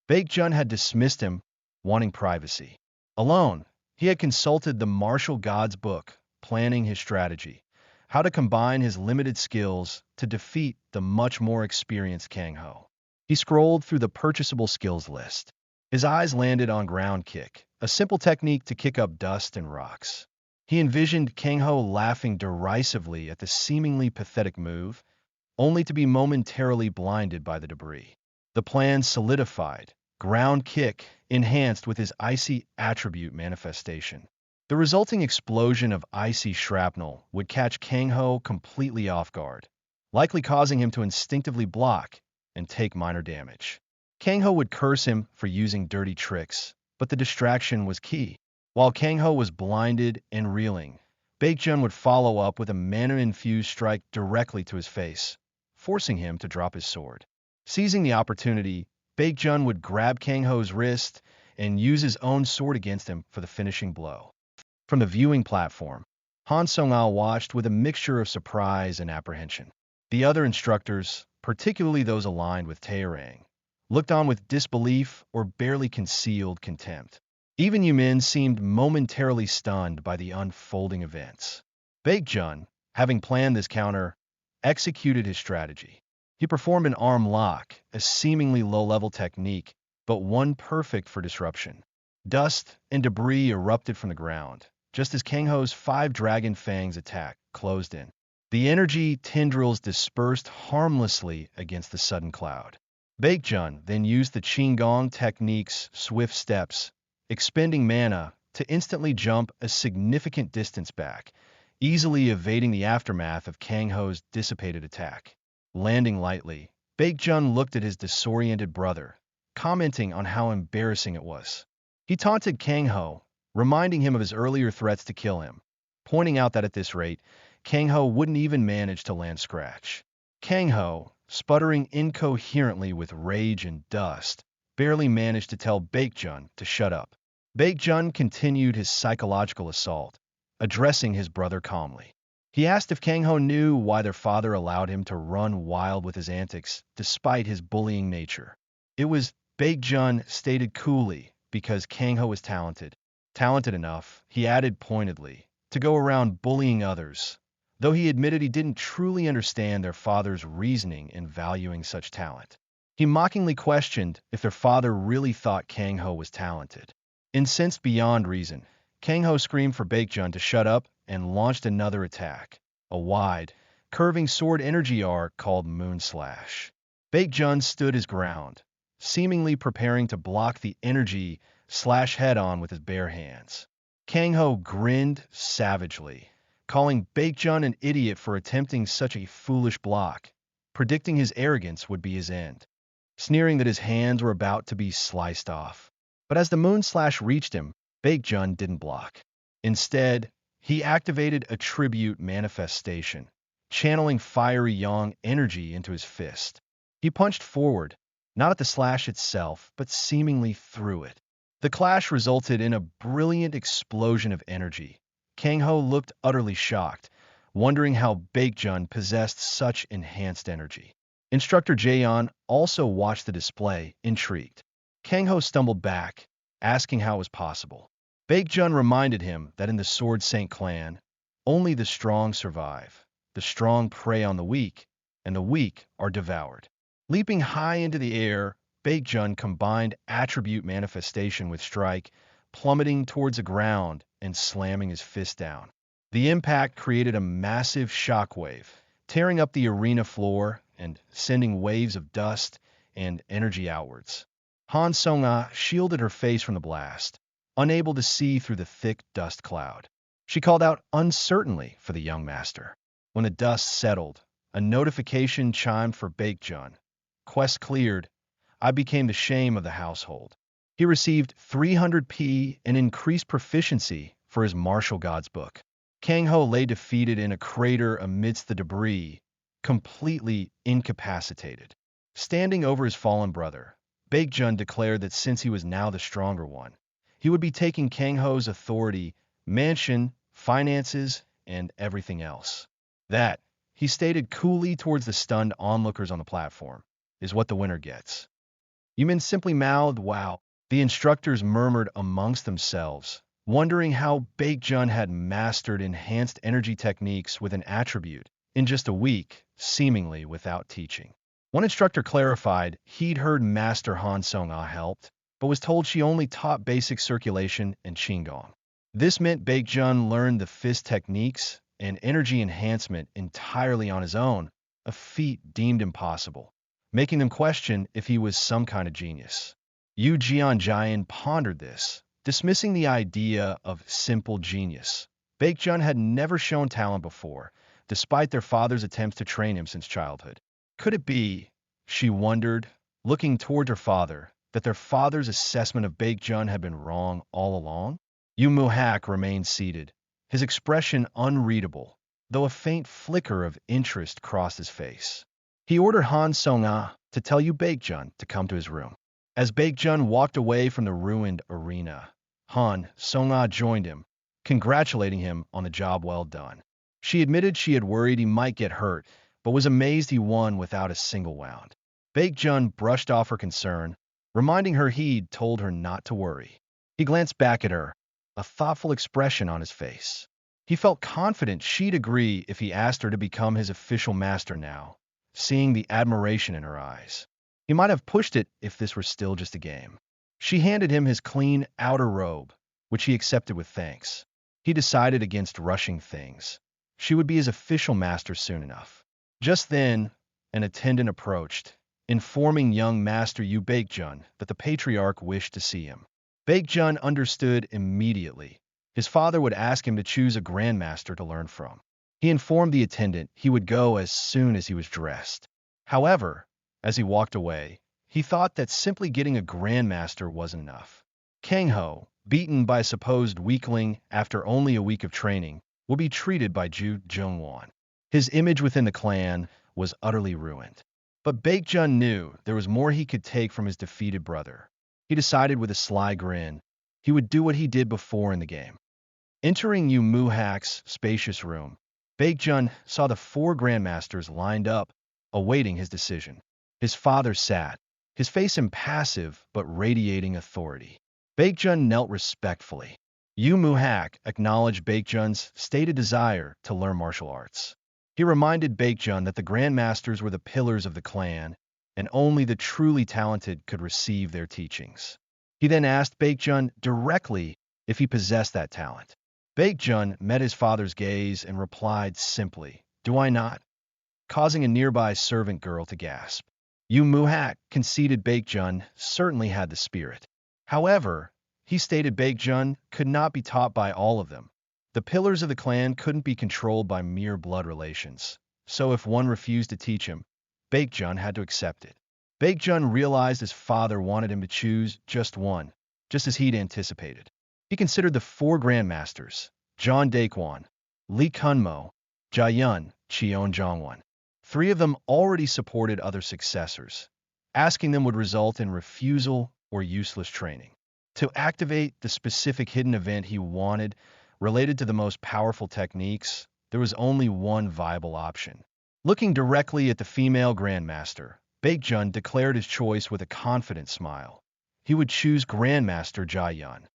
Baek-jun had dismissed him, wanting privacy. Alone, he had consulted the martial gods book, planning his strategy, how to combine his limited skills to defeat the much more experienced Kang-ho. He scrolled through the purchasable skills list. His eyes landed on ground kick, a simple technique to kick up dust and rocks. He envisioned Kang-ho laughing derisively at the seemingly pathetic move, only to be momentarily blinded by the debris. The plan solidified, ground kick enhanced with his icy attribute manifestation. The resulting explosion of icy shrapnel would catch Kang-ho completely off guard, likely causing him to instinctively block and take minor damage. Kang-ho would curse him for using dirty tricks, but the distraction was key. While Kang-ho was blinded and reeling, Baekjun would follow up with a mana-infused strike directly to his face, forcing him to drop his sword. Seizing the opportunity, Baekjun would grab Kang-ho's wrist and use his own sword against him for the finishing blow. From the viewing platform, Han Sung-ah watched with a mixture of surprise and apprehension. The other instructors, particularly those aligned with Taerang, looked on with disbelief or barely concealed contempt. Even Yumin seemed momentarily stunned by the unfolding events. Baekjun, having planned this counter, executed his strategy. He performed an arm lock, a seemingly low-level technique, but one perfect for disruption. Dust and debris erupted from the ground, just as Kang-ho's 5 Dragon Fangs attack closed in. The energy tendrils dispersed harmlessly against the sudden cloud. Baekjun then used the Qinggong technique's swift steps, expending mana to instantly jump a significant distance back, easily evading the aftermath of Kang-ho's dissipated attack. Landing lightly, Baekjun looked at his disoriented brother, commenting on how embarrassing it was. He taunted Kang-ho, reminding him of his earlier threats to kill him, pointing out that at this rate, Kang-ho wouldn't even manage to land scratch. Kang-ho, sputtering incoherently with rage and dust, barely managed to tell Baekjun to shut up. Baekjun continued his psychological assault, addressing his brother calmly. He asked if Kang-ho knew why their father allowed him to run wild with his antics despite his bullying nature. It was, Baekjun stated coolly, because Kang-ho was talented. Talented enough, he added pointedly, to go around bullying others, though he admitted he didn't truly understand their father's reasoning in valuing such talent. He mockingly questioned if their father really thought Kang-ho was talented. Incensed beyond reason, Kang-ho screamed for Baekjun to shut up and launched another attack, a wide, curving sword energy arc called Moon Slash. Baekjun stood his ground, seemingly preparing to block the energy slash head-on with his bare hands. Kang-ho grinned savagely, calling Baekjun an idiot for attempting such a foolish block, predicting his arrogance would be his end, sneering that his hands were about to be sliced off. But as the Moon Slash reached him, Baekjun didn't block. Instead, he activated a tribute manifestation, channeling fiery yang energy into his fist. He punched forward, not at the slash itself, but seemingly through it. The clash resulted in a brilliant explosion of energy. Kang-ho looked utterly shocked, wondering how Baekjun possessed such enhanced energy. Instructor Jaeon also watched the display, intrigued. Kang-ho stumbled back, asking how it was possible. Baekjun reminded him that in the Sword Saint clan, only the strong survive. The strong prey on the weak, and the weak are devoured. Leaping high into the air, Baekjun combined attribute manifestation with strike, plummeting towards the ground and slamming his fist down. The impact created a massive shockwave, tearing up the arena floor and sending waves of dust and energy outwards. Han Sung-ah shielded her face from the blast, unable to see through the thick dust cloud. She called out uncertainly for the young master. When the dust settled, a notification chimed for Baekjun. Quest cleared. I became the shame of the household. He received 300p and increased proficiency for his Martial Gods book. Kang-ho lay defeated in a crater amidst the debris, completely incapacitated. Standing over his fallen brother, Baekjun declared that since he was now the stronger one, he would be taking Kang-ho's authority, mansion, finances, and everything else. That, he stated coolly towards the stunned onlookers on the platform, is what the winner gets. Yumin simply mouthed, wow. The instructors murmured amongst themselves, wondering how Baekjun had mastered enhanced energy techniques with an attribute in just a week, seemingly without teaching. One instructor clarified he'd heard Master Han Sung-ah helped, but was told she only taught basic circulation and Qinggong. This meant Baekjun learned the fist techniques and energy enhancement entirely on his own, a feat deemed impossible, making them question if he was some kind of genius. Yu Jianjian pondered this, dismissing the idea of simple genius. Baekjun had never shown talent before, despite their father's attempts to train him since childhood. Could it be, she wondered, looking toward her father, that their father's assessment of Baekjun had been wrong all along? Yu Muhak remained seated, his expression unreadable, though a faint flicker of interest crossed his face. He ordered Han Song-ah to tell Yu Baekjun to come to his room. As Baekjun walked away from the ruined arena, Han Song-ah joined him, congratulating him on the job well done. She admitted she had worried he might get hurt, but was amazed he won without a single wound. Baekjun brushed off her concern, reminding her he'd told her not to worry. He glanced back at her, a thoughtful expression on his face. He felt confident she'd agree if he asked her to become his official master now, seeing the admiration in her eyes. He might have pushed it if this were still just a game. She handed him his clean outer robe, which he accepted with thanks. He decided against rushing things. She would be his official master soon enough. Just then, an attendant approached, informing young Master Yu Baekjun that the patriarch wished to see him. Baekjun understood immediately. His father would ask him to choose a grandmaster to learn from. He informed the attendant he would go as soon as he was dressed. However, as he walked away, he thought that simply getting a grandmaster wasn't enough. Kangho, beaten by a supposed weakling after only a week of training, would be treated by Ju Jungwon. His image within the clan was utterly ruined. But Baekjun knew there was more he could take from his defeated brother. He decided with a sly grin, he would do what he did before in the game. Entering Yu Muhak's spacious room, Baekjun saw the 4 grandmasters lined up, awaiting his decision. His father sat, his face impassive but radiating authority. Baekjun knelt respectfully. Yu Muhak acknowledged Baekjun's stated desire to learn martial arts. He reminded Baekjun that the grandmasters were the pillars of the clan, and only the truly talented could receive their teachings. He then asked Baekjun directly if he possessed that talent. Baekjun met his father's gaze and replied simply, "Do I not?" causing a nearby servant girl to gasp. Yu Muhak conceded Baekjun certainly had the spirit. However, he stated Baekjun could not be taught by all of them. The pillars of the clan couldn't be controlled by mere blood relations, so if one refused to teach him, Baekjun had to accept it. Baekjun realized his father wanted him to choose just one, just as he'd anticipated. He considered the 4 grandmasters, John Daekwon, Lee Kunmo, Jaeyun, Cheon Jongwon. 3 of them already supported other successors. Asking them would result in refusal or useless training. To activate the specific hidden event he wanted, related to the most powerful techniques, there was only one viable option. Looking directly at the female grandmaster, Baekjun declared his choice with a confident smile. He would choose Grandmaster Jaeyun.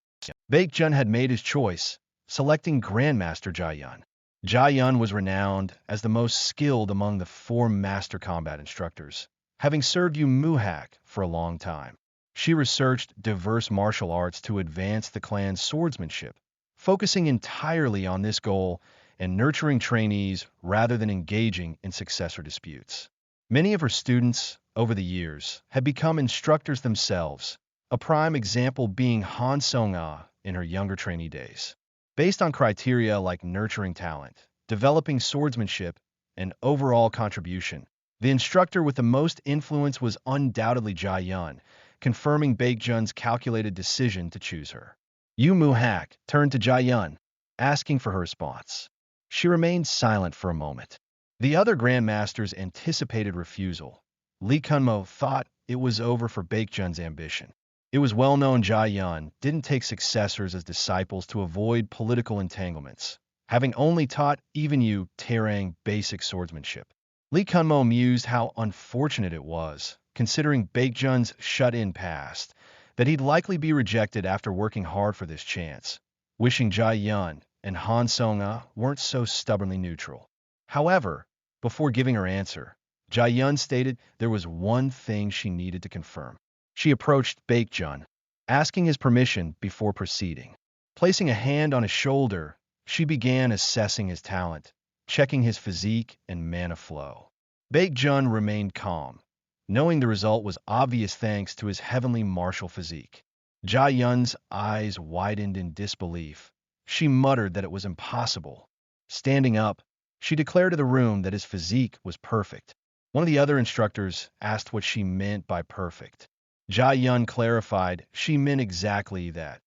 Baekjun had made his choice, selecting Grandmaster Jaeyun. Jaeyun was renowned as the most skilled among the 4 master combat instructors, having served Yu Muhak for a long time. She researched diverse martial arts to advance the clan's swordsmanship, focusing entirely on this goal and nurturing trainees rather than engaging in successor disputes. Many of her students, over the years, had become instructors themselves, a prime example being Han Song-ah in her younger trainee days. Based on criteria like nurturing talent, developing swordsmanship, and overall contribution, the instructor with the most influence was undoubtedly Jaeyun, confirming Baekjun's calculated decision to choose her. Yu Muhak turned to Jaeyun, asking for her response. She remained silent for a moment. The other grandmasters anticipated refusal. Lee Kunmo thought it was over for Baekjun's ambition. It was well known Jaeyun didn't take successors as disciples to avoid political entanglements, having only taught even Yu Terang basic swordsmanship. Lee Kunmo mused how unfortunate it was, considering Baekjun's shut-in past, that he'd likely be rejected after working hard for this chance, wishing Jaeyun and Han Song-ah weren't so stubbornly neutral. However, before giving her answer, Jaeyun stated there was one thing she needed to confirm. She approached Baekjun, asking his permission before proceeding. Placing a hand on his shoulder, she began assessing his talent, checking his physique and mana flow. Baekjun remained calm, knowing the result was obvious thanks to his heavenly martial physique. Jaeyun's eyes widened in disbelief. She muttered that it was impossible. Standing up, she declared to the room that his physique was perfect. One of the other instructors asked what she meant by perfect. Jae-yun clarified she meant exactly that.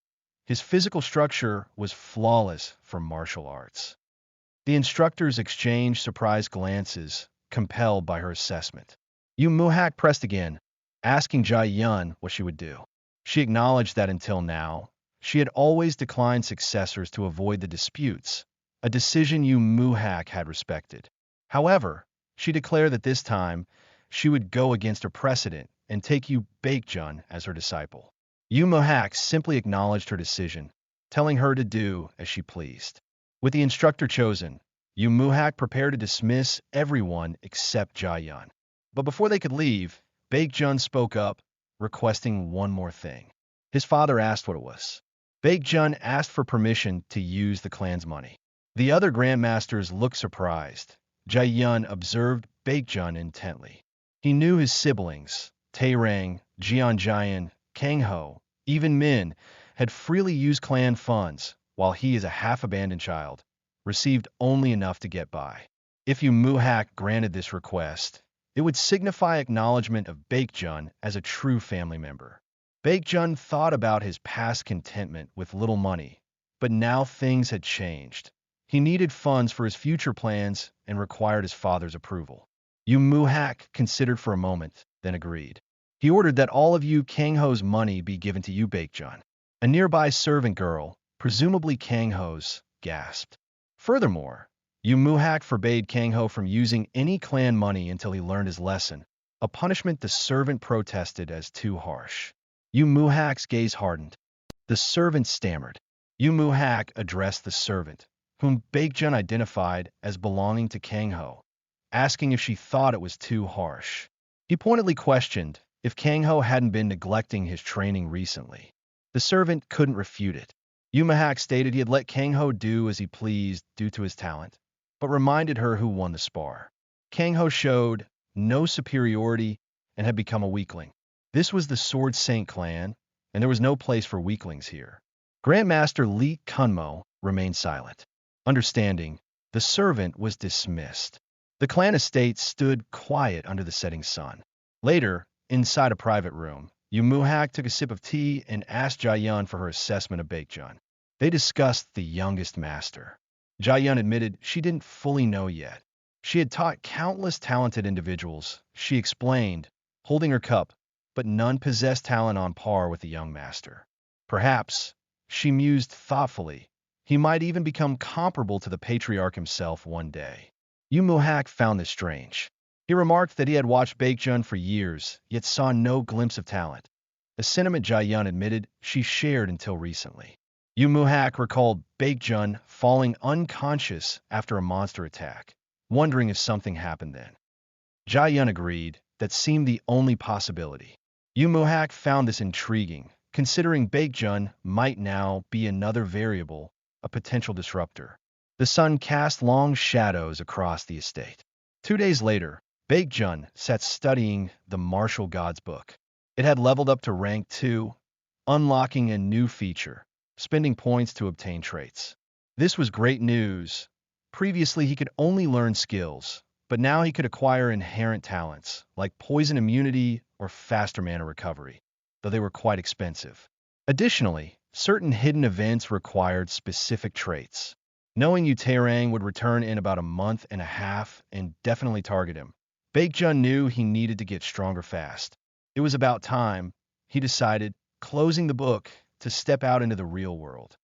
His physical structure was flawless for martial arts. The instructors exchanged surprised glances, compelled by her assessment. Yu Muhak pressed again, asking Jae-yun what she would do. She acknowledged that until now, she had always declined successors to avoid the disputes, a decision Yu Muhak had respected. However, she declared that this time, she would go against her precedent and take Yu Baekjun as her disciple. Yu Muhak simply acknowledged her decision, telling her to do as she pleased. With the instructor chosen, Yu Muhak prepared to dismiss everyone except Jae-yun. But before they could leave, Baekjun spoke up, requesting one more thing. His father asked what it was. Baekjun asked for permission to use the clan's money. The other grandmasters looked surprised. Jae-yun observed Baekjun intently. He knew his siblings, Taerang, Jeonjaeon, Kangho, even Min, had freely used clan funds, while he, as a half-abandoned child, received only enough to get by. If Yu Muhak granted this request, it would signify acknowledgement of Baekjun as a true family member. Baekjun thought about his past contentment with little money, but now things had changed. He needed funds for his future plans and required his father's approval. Yu Muhak considered for a moment, then agreed. He ordered that all of Yu Kangho's money be given to Yu Baekjun. A nearby servant girl, presumably Kangho's, gasped. Furthermore, Yu Muhak forbade Kangho from using any clan money until he learned his lesson, a punishment the servant protested as too harsh. Yu Muhak's gaze hardened. The servant stammered. Yu Muhak addressed the servant, whom Baekjun identified as belonging to Kangho, asking if she thought it was too harsh. He pointedly questioned if Kangho hadn't been neglecting his training recently. The servant couldn't refute it. Yu Muhak stated he had let Kangho do as he pleased due to his talent, but reminded her who won the spar. Kangho showed no superiority and had become a weakling. This was the Sword Saint clan, and there was no place for weaklings here. Grandmaster Lee Kunmo remained silent. Understanding, the servant was dismissed. The clan estate stood quiet under the setting sun. Later, inside a private room, Yu Muhak took a sip of tea and asked Jae-yun for her assessment of Baekjun. They discussed the youngest master. Jae-yun admitted she didn't fully know yet. She had taught countless talented individuals, she explained, holding her cup, but none possessed talent on par with the young master. Perhaps, she mused thoughtfully, he might even become comparable to the patriarch himself one day. Yu Muhak found this strange. He remarked that he had watched Baekjun for years, yet saw no glimpse of talent, a sentiment Jae-yun admitted she shared until recently. Yu Muhak recalled Baekjun falling unconscious after a monster attack, wondering if something happened then. Jae-yun agreed that seemed the only possibility. Yu Muhak found this intriguing, considering Baekjun might now be another variable, a potential disruptor. The sun cast long shadows across the estate. 2 days later, Baekjun sat studying the Martial Gods book. It had leveled up to rank 2, unlocking a new feature, spending points to obtain traits. This was great news. Previously, he could only learn skills, but now he could acquire inherent talents, like poison immunity or faster mana recovery, though they were quite expensive. Additionally, certain hidden events required specific traits. Knowing Yu Taerang would return in about a month and a half and definitely target him, Baekjun knew he needed to get stronger fast. It was about time, he decided, closing the book, to step out into the real world.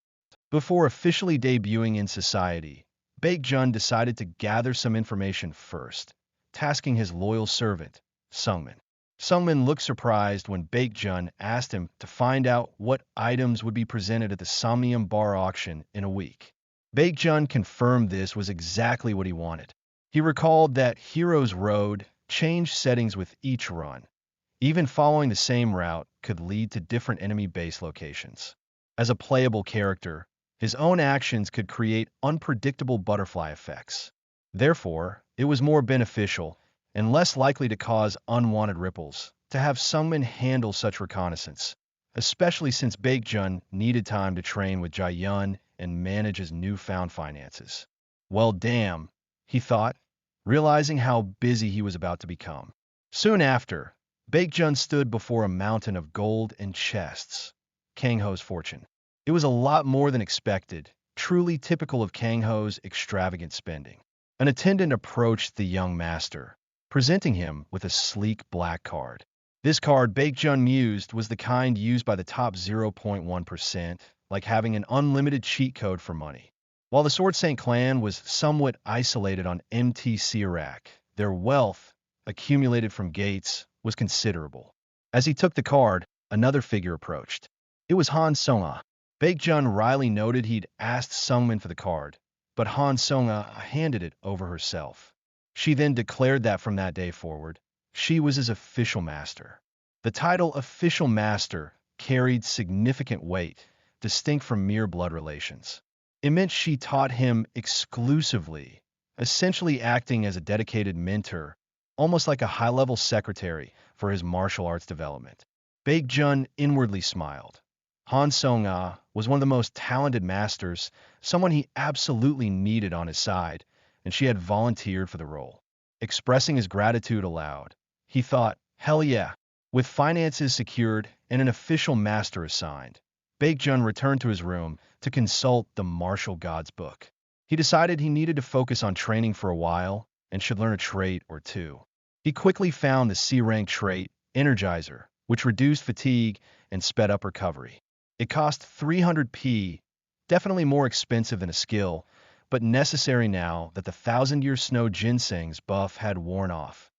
Before officially debuting in society, Baekjun decided to gather some information first, tasking his loyal servant, Sungmin. Sungmin looked surprised when Baekjun asked him to find out what items would be presented at the Somnium Bar auction in a week. Baekjun confirmed this was exactly what he wanted. He recalled that Hero's Road changed settings with each run. Even following the same route could lead to different enemy base locations. As a playable character, his own actions could create unpredictable butterfly effects. Therefore, it was more beneficial and less likely to cause unwanted ripples to have Sungmin handle such reconnaissance, especially since Baekjun needed time to train with Jae-yun and manage his newfound finances. Well, damn, he thought. realizing how busy he was about to become. Soon after, Baekjun stood before a mountain of gold and chests. Kang Ho's fortune. It was a lot more than expected, truly typical of Kang Ho's extravagant spending. An attendant approached the young master, presenting him with a sleek black card. This card, Baekjun mused, was the kind used by the top 0.1%, like having an unlimited cheat code for money. While the Sword Saint clan was somewhat isolated on MTC Iraq, their wealth, accumulated from gates, was considerable. As he took the card, another figure approached. It was Han Songa. Baekjun wryly noted he'd asked Sungmin for the card, but Han Songa handed it over herself. She then declared that from that day forward, she was his official master. The title official master carried significant weight, distinct from mere blood relations. It meant she taught him exclusively, essentially acting as a dedicated mentor, almost like a high-level secretary for his martial arts development. Baekjun inwardly smiled. Han Songa was one of the most talented masters, someone he absolutely needed on his side, and she had volunteered for the role. Expressing his gratitude aloud, he thought, hell yeah. With finances secured and an official master assigned, Baekjun returned to his room to consult the martial gods book. He decided he needed to focus on training for a while and should learn a trait or two. He quickly found the C-rank trait, Energizer, which reduced fatigue and sped up recovery. It cost 300 P, definitely more expensive than a skill, but necessary now that the thousand-year snow ginseng's buff had worn off.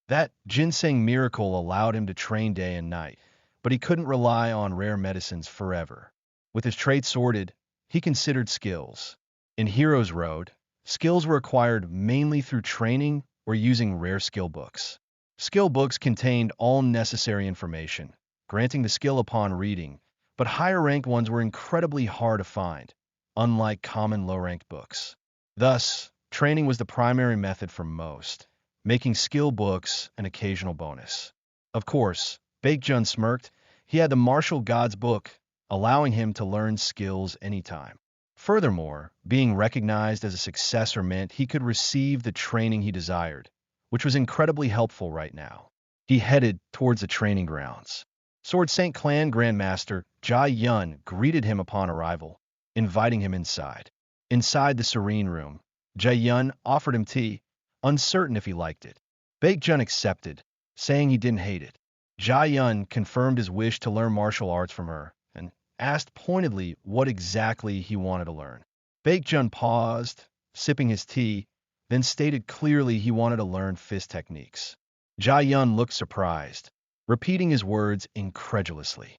That ginseng miracle allowed him to train day and night, but he couldn't rely on rare medicines forever. With his traits sorted, he considered skills. In Hero's Road, skills were acquired mainly through training or using rare skill books. Skill books contained all necessary information, granting the skill upon reading, but higher-ranked ones were incredibly hard to find, unlike common low-ranked books. Thus, training was the primary method for most, making skill books an occasional bonus. Of course, Baekjun smirked. He had the martial gods book, allowing him to learn skills anytime. Furthermore, being recognized as a successor meant he could receive the training he desired, which was incredibly helpful right now. He headed towards the training grounds. Sword Saint Clan Grandmaster Jia Yun greeted him upon arrival, inviting him inside. Inside the serene room, Jia Yun offered him tea, uncertain if he liked it. Baekjun accepted, saying he didn't hate it. Jia Yun confirmed his wish to learn martial arts from her and asked pointedly what exactly he wanted to learn. Baekjun paused, sipping his tea, then stated clearly he wanted to learn fist techniques. Jia Yun looked surprised, repeating his words incredulously.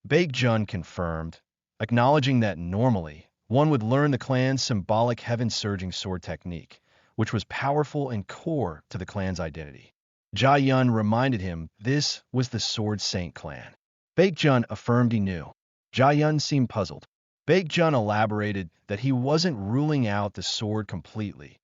Baekjun confirmed, acknowledging that normally one would learn the clan's symbolic heaven-surging sword technique, which was powerful and core to the clan's identity. Jia Yun reminded him this was the Sword Saint clan. Baekjun affirmed he knew. Jia Yun seemed puzzled. Baekjun elaborated that he wasn't ruling out the sword completely.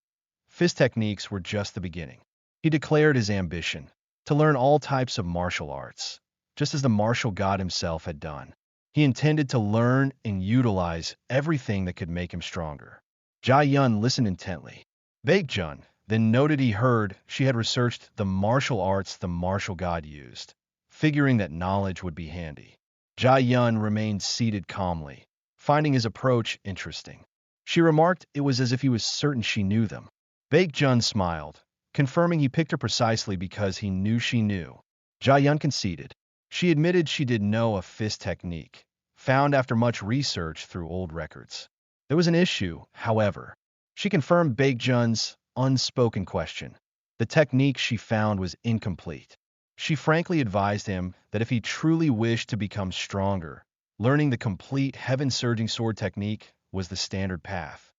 Fist techniques were just the beginning. He declared his ambition to learn all types of martial arts, just as the martial god himself had done. He intended to learn and utilize everything that could make him stronger. Jia Yun listened intently. Baekjun then noted he heard she had researched the martial arts the martial god used, figuring that knowledge would be handy. Jia Yun remained seated calmly, finding his approach interesting. She remarked it was as if he was certain she knew them. Baekjun smiled, confirming he picked her precisely because he knew she knew. Jia Yun conceded. She admitted she did know a fist technique, found after much research through old records. There was an issue, however. She confirmed Baekjun's unspoken question. The technique she found was incomplete. She frankly advised him that if he truly wished to become stronger, learning the complete heaven-surging sword technique was the standard path.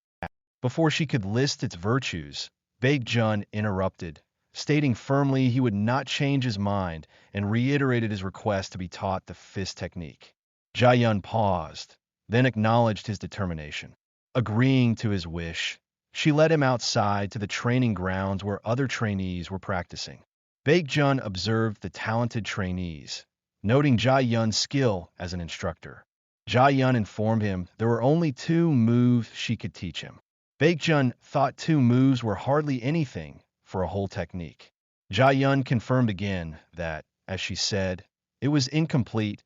Before she could list its virtues, Baekjun interrupted, stating firmly he would not change his mind and reiterated his request to be taught the fist technique. Jia Yun paused, then acknowledged his determination. Agreeing to his wish, she led him outside to the training grounds where other trainees were practicing. Baekjun observed the talented trainees, noting Jia Yun's skill as an instructor. Jia Yun informed him there were only 2 moves she could teach him. Baekjun thought 2 moves were hardly anything for a whole technique. Jae-yun confirmed again that, as she said, it was incomplete.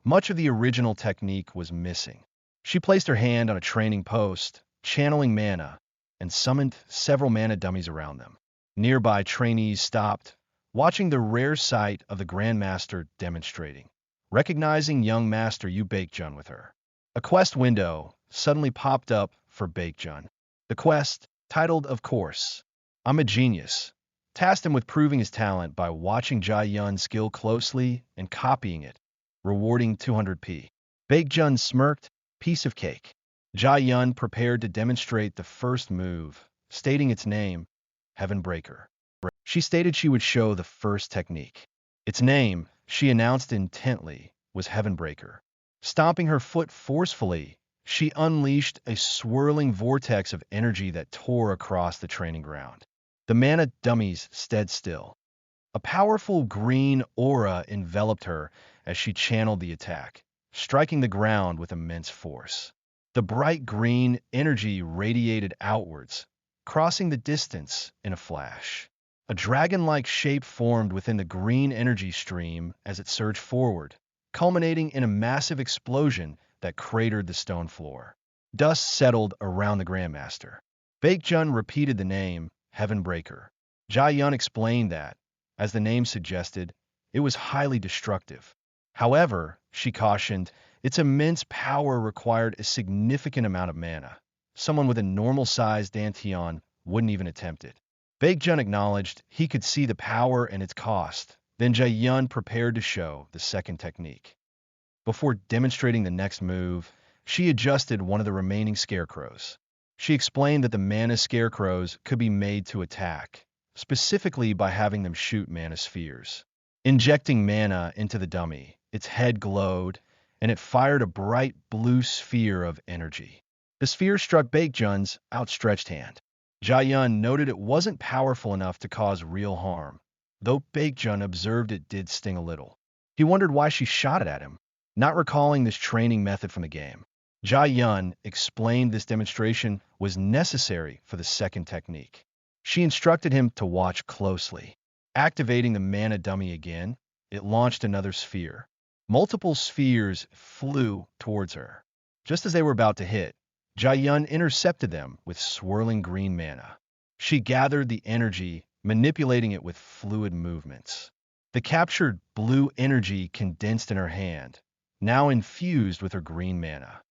Much of the original technique was missing. She placed her hand on a training post, channeling mana, and summoned several mana dummies around them. Nearby trainees stopped, watching the rare sight of the Grandmaster demonstrating. Recognizing young Master Yu Baekjun with her, a quest window suddenly popped up for Baekjun. The quest, titled of course, I'm a Genius, tasked him with proving his talent by watching Jae-yun's skill closely and copying it, rewarding 200p. Baekjun smirked, piece of cake. Jae-yun prepared to demonstrate the first move, stating its name, Heaven Breaker. She stated she would show the first technique. Its name, she announced intently, was Heaven Breaker. Stomping her foot forcefully, she unleashed a swirling vortex of energy that tore across the training ground. The mana dummies stood still. A powerful green aura enveloped her as she channeled the attack, striking the ground with immense force. The bright green energy radiated outwards, crossing the distance in a flash. A dragon-like shape formed within the green energy stream as it surged forward, culminating in a massive explosion that cratered the stone floor. Dust settled around the Grandmaster. Baekjun repeated the name, Heaven Breaker. Jae-yun explained that, as the name suggested, it was highly destructive. However, she cautioned, its immense power required a significant amount of mana. Someone with a normal-sized Dantian wouldn't even attempt it. Baekjun acknowledged he could see the power and its cost. Then Jae-yun prepared to show the second technique. Before demonstrating the next move, she adjusted one of the remaining scarecrows. She explained that the mana scarecrows could be made to attack, specifically by having them shoot mana spheres. Injecting mana into the dummy, its head glowed, and it fired a bright blue sphere of energy. The sphere struck Baekjun's outstretched hand. Jae-yun noted it wasn't powerful enough to cause real harm, though Baekjun observed it did sting a little. He wondered why she shot it at him, not recalling this training method from the game. Jae-yun explained this demonstration was necessary for the second technique. She instructed him to watch closely. Activating the mana dummy again, it launched another sphere. Multiple spheres flew towards her. Just as they were about to hit, Jae-yun intercepted them with swirling green mana. She gathered the energy, manipulating it with fluid movements. The captured blue energy condensed in her hand, now infused with her green mana.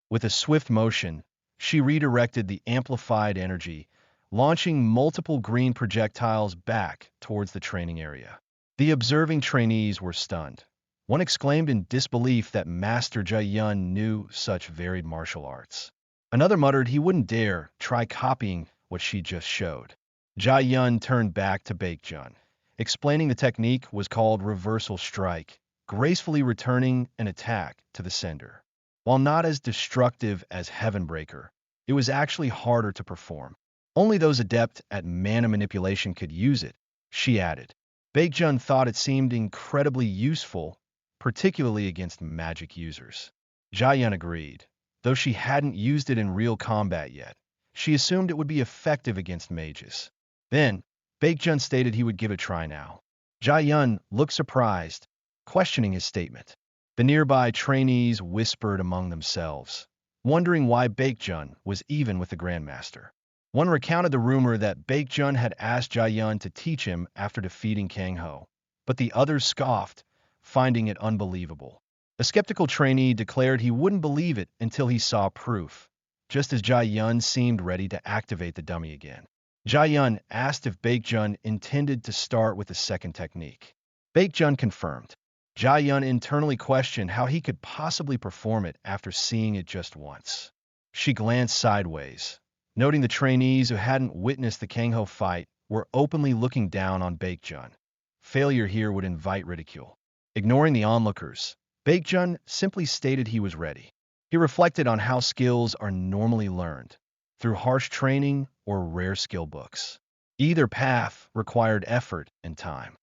With a swift motion, she redirected the amplified energy, launching multiple green projectiles back towards the training area. The observing trainees were stunned. One exclaimed in disbelief that Master Jae-yun knew such varied martial arts. Another muttered he wouldn't dare try copying what she just showed. Jae-yun turned back to Baekjun, explaining the technique was called Reversal Strike, gracefully returning an attack to the sender. While not as destructive as Heaven Breaker, it was actually harder to perform. Only those adept at mana manipulation could use it, she added. Baekjun thought it seemed incredibly useful, particularly against magic users. Jae-yun agreed. Though she hadn't used it in real combat yet, she assumed it would be effective against mages. Then, Baekjun stated he would give it a try now. Jae-yun looked surprised, questioning his statement. The nearby trainees whispered among themselves, wondering why Baekjun was even with the Grandmaster. One recounted the rumor that Baekjun had asked Jae-yun to teach him after defeating Kang-ho, but the others scoffed, finding it unbelievable. A skeptical trainee declared he wouldn't believe it until he saw proof, just as Jae-yun seemed ready to activate the dummy again. Jae-yun asked if Baekjun intended to start with the second technique. Baekjun confirmed. Jae-yun internally questioned how he could possibly perform it after seeing it just once. She glanced sideways, noting the trainees who hadn't witnessed the Kang-ho fight were openly looking down on Baekjun. Failure here would invite ridicule. Ignoring the onlookers, Baekjun simply stated he was ready. He reflected on how skills are normally learned, through harsh training or rare skill books. Either path required effort and time.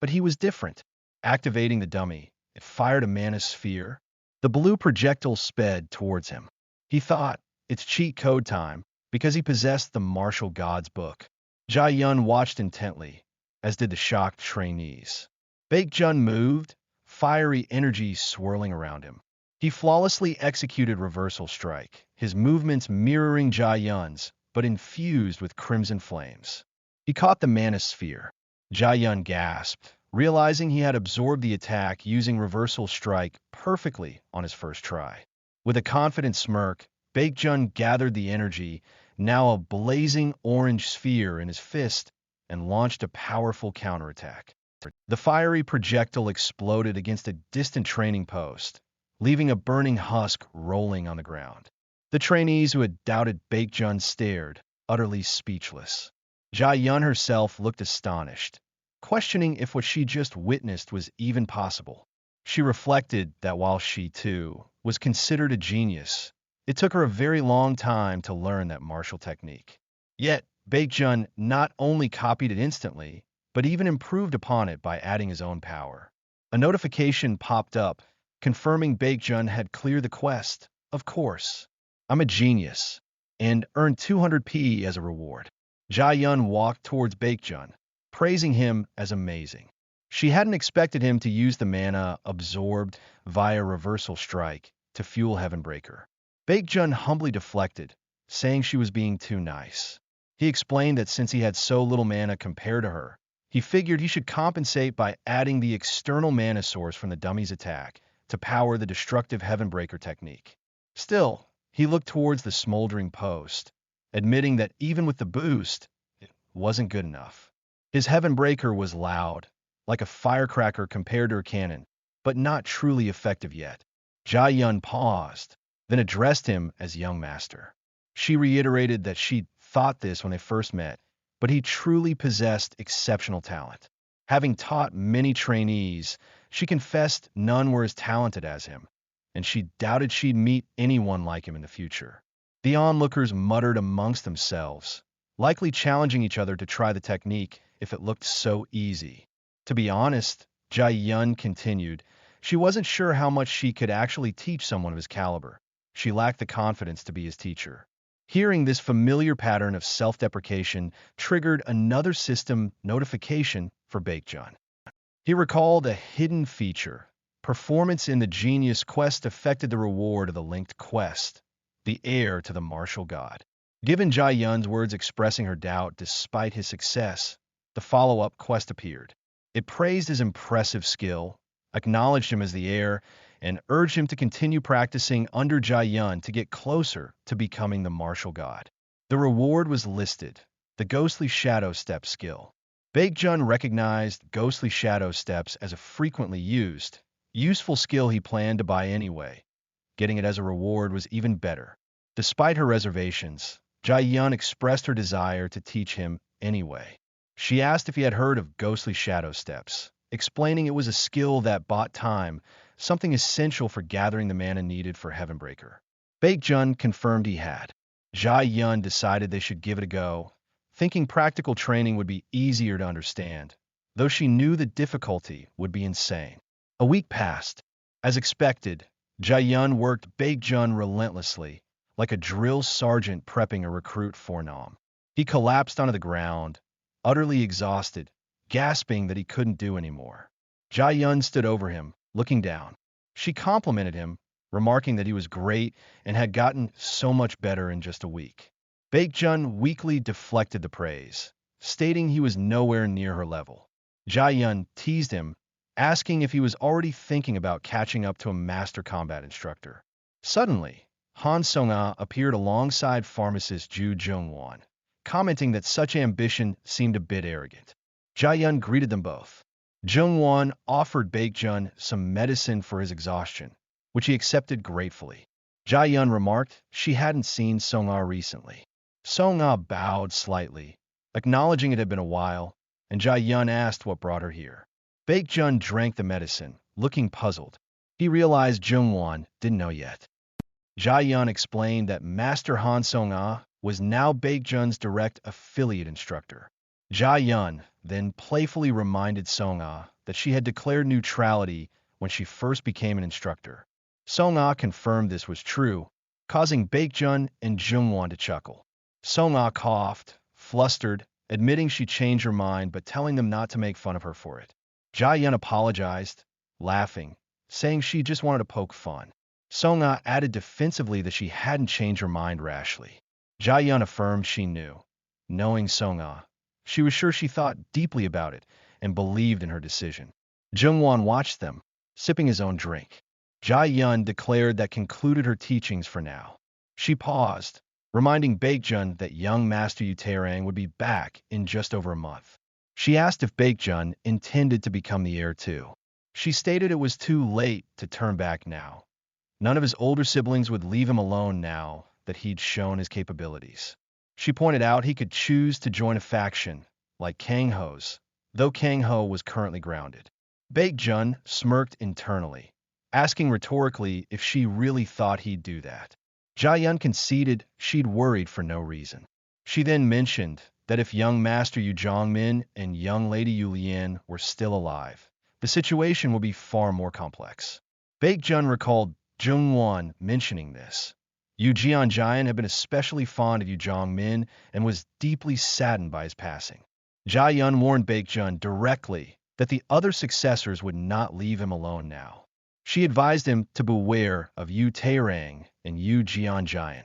But he was different. Activating the dummy, it fired a mana sphere. The blue projectile sped towards him. He thought, it's cheat code time. because he possessed the martial gods book. Jia-yun watched intently, as did the shocked trainees. Baekjun moved, fiery energy swirling around him. He flawlessly executed reversal strike, his movements mirroring Jia-yun's, but infused with crimson flames. He caught the manosphere. Jia-yun gasped, realizing he had absorbed the attack using reversal strike perfectly on his first try. With a confident smirk, Baekjun gathered the energy, now a blazing orange sphere in his fist, and launched a powerful counterattack. The fiery projectile exploded against a distant training post, leaving a burning husk rolling on the ground. The trainees who had doubted Baekjun stared, utterly speechless. Jia-yun herself looked astonished, questioning if what she just witnessed was even possible. She reflected that while she, too, was considered a genius, it took her a very long time to learn that martial technique. Yet, Baekjun not only copied it instantly, but even improved upon it by adding his own power. A notification popped up, confirming Baekjun had cleared the quest. Of course. I'm a genius, and earned 200p as a reward. Jia-yun walked towards Baekjun, praising him as amazing. She hadn't expected him to use the mana absorbed via reversal strike to fuel Heavenbreaker. Baekjun humbly deflected, saying she was being too nice. He explained that since he had so little mana compared to her, he figured he should compensate by adding the external mana source from the dummy's attack to power the destructive Heavenbreaker technique. Still, he looked towards the smoldering post, admitting that even with the boost, it wasn't good enough. His Heavenbreaker was loud, like a firecracker compared to her cannon, but not truly effective yet. Jia-yun paused, then addressed him as young master. She reiterated that she thought this when they first met, but he truly possessed exceptional talent. Having taught many trainees, she confessed none were as talented as him, and she doubted she'd meet anyone like him in the future. The onlookers muttered amongst themselves, likely challenging each other to try the technique if it looked so easy. To be honest, Jia-yun continued, she wasn't sure how much she could actually teach someone of his caliber. She lacked the confidence to be his teacher. Hearing this familiar pattern of self-deprecation triggered another system notification for Baekjun. He recalled a hidden feature. Performance in the Genius quest affected the reward of the linked quest, the heir to the martial god. Given Jia-yun's words expressing her doubt despite his success, the follow-up quest appeared. It praised his impressive skill, acknowledged him as the heir, and urged him to continue practicing under Jia-yun to get closer to becoming the martial god. The reward was listed, the Ghostly Shadow Step skill. Baekjun recognized Ghostly Shadow Steps as a frequently used, useful skill he planned to buy anyway. Getting it as a reward was even better. Despite her reservations, Jia-yun expressed her desire to teach him anyway. She asked if he had heard of Ghostly Shadow Steps, explaining it was a skill that bought time, something essential for gathering the mana needed for Heavenbreaker. Baekjun confirmed he had. Jia-yun decided they should give it a go, thinking practical training would be easier to understand, though she knew the difficulty would be insane. A week passed. As expected, Jia-yun worked Baekjun relentlessly, like a drill sergeant prepping a recruit for Nam. He collapsed onto the ground, utterly exhausted, gasping that he couldn't do anymore. Jia-yun stood over him, looking down. She complimented him, remarking that he was great and had gotten so much better in just a week. Baekjun weakly deflected the praise, stating he was nowhere near her level. Jia-yun teased him, asking if he was already thinking about catching up to a master combat instructor. Suddenly, Han Song-ah appeared alongside pharmacist Ju Jung-won, commenting that such ambition seemed a bit arrogant. Jia-yun greeted them both. Jung-won offered Baekjun some medicine for his exhaustion, which he accepted gratefully. Jia-yun remarked she hadn't seen Song-ah recently. Song-ah bowed slightly, acknowledging it had been a while, and Jia-yun asked what brought her here. Baekjun drank the medicine, looking puzzled. He realized Jung-won didn't know yet. Jia-yun explained that Master Han Song-ah was now Baekjun's direct affiliate instructor. Jia-yun then playfully reminded Song-ah that she had declared neutrality when she first became an instructor. Song-ah confirmed this was true, causing Baekjun and Jung-won to chuckle. Song-ah coughed, flustered, admitting she changed her mind but telling them not to make fun of her for it. Jia-yun apologized, laughing, saying she just wanted to poke fun. Song-ah added defensively that she hadn't changed her mind rashly. Jia-yun affirmed she knew. Knowing Song-ah, she was sure she thought deeply about it and believed in her decision. Jung-won watched them, sipping his own drink. Jia-yun declared that concluded her teachings for now. She paused, reminding Baekjun that young Master Yu Taerang would be back in just over a month. She asked if Baekjun intended to become the heir too. She stated it was too late to turn back now. None of his older siblings would leave him alone now that he'd shown his capabilities. She pointed out he could choose to join a faction, like Kang Ho's, though Kang Ho was currently grounded. Baekjun smirked internally, asking rhetorically if she really thought he'd do that. Jia-yun conceded she'd worried for no reason. She then mentioned that if young Master Yu Zhongmin and young Lady Yu Lian were still alive, the situation would be far more complex. Baekjun recalled Jung-won mentioning this. Yu Jianjian had been especially fond of Yu Zhongmin and was deeply saddened by his passing. Jia-yun warned Baekjun directly that the other successors would not leave him alone now. She advised him to beware of Yu Taerang and Yu Jianjian,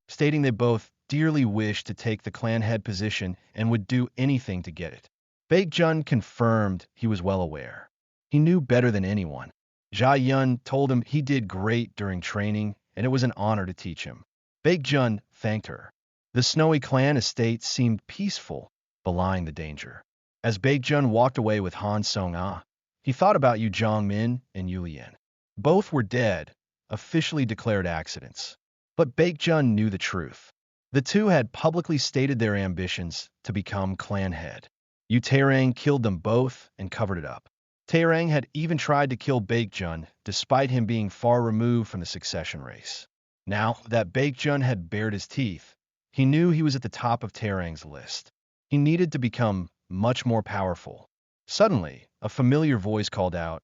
stating they both dearly wished to take the clan head position and would do anything to get it. Baekjun confirmed he was well aware. He knew better than anyone. Jia-yun told him he did great during training and it was an honor to teach him. Baekjun thanked her. The snowy clan estate seemed peaceful, belying the danger. As Baekjun walked away with Han Song-ah, he thought about Yu Zhongmin and Yu Lian. Both were dead, officially declared accidents. But Baekjun knew the truth. The two had publicly stated their ambitions to become clan head. Yu Taerang killed them both and covered it up. Taerang had even tried to kill Baekjun despite him being far removed from the succession race. Now that Baekjun had bared his teeth, he knew he was at the top of Taerang's list. He needed to become much more powerful. Suddenly, a familiar voice called out,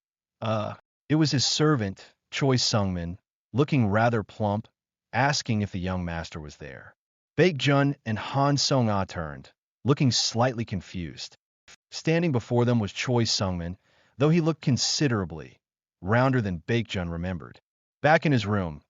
It was his servant, Choi Sungmin, looking rather plump, asking if the young master was there. Baekjun and Han Song-ah turned, looking slightly confused. Standing before them was Choi Sungmin, though he looked considerably rounder than Baekjun remembered. Back in his room,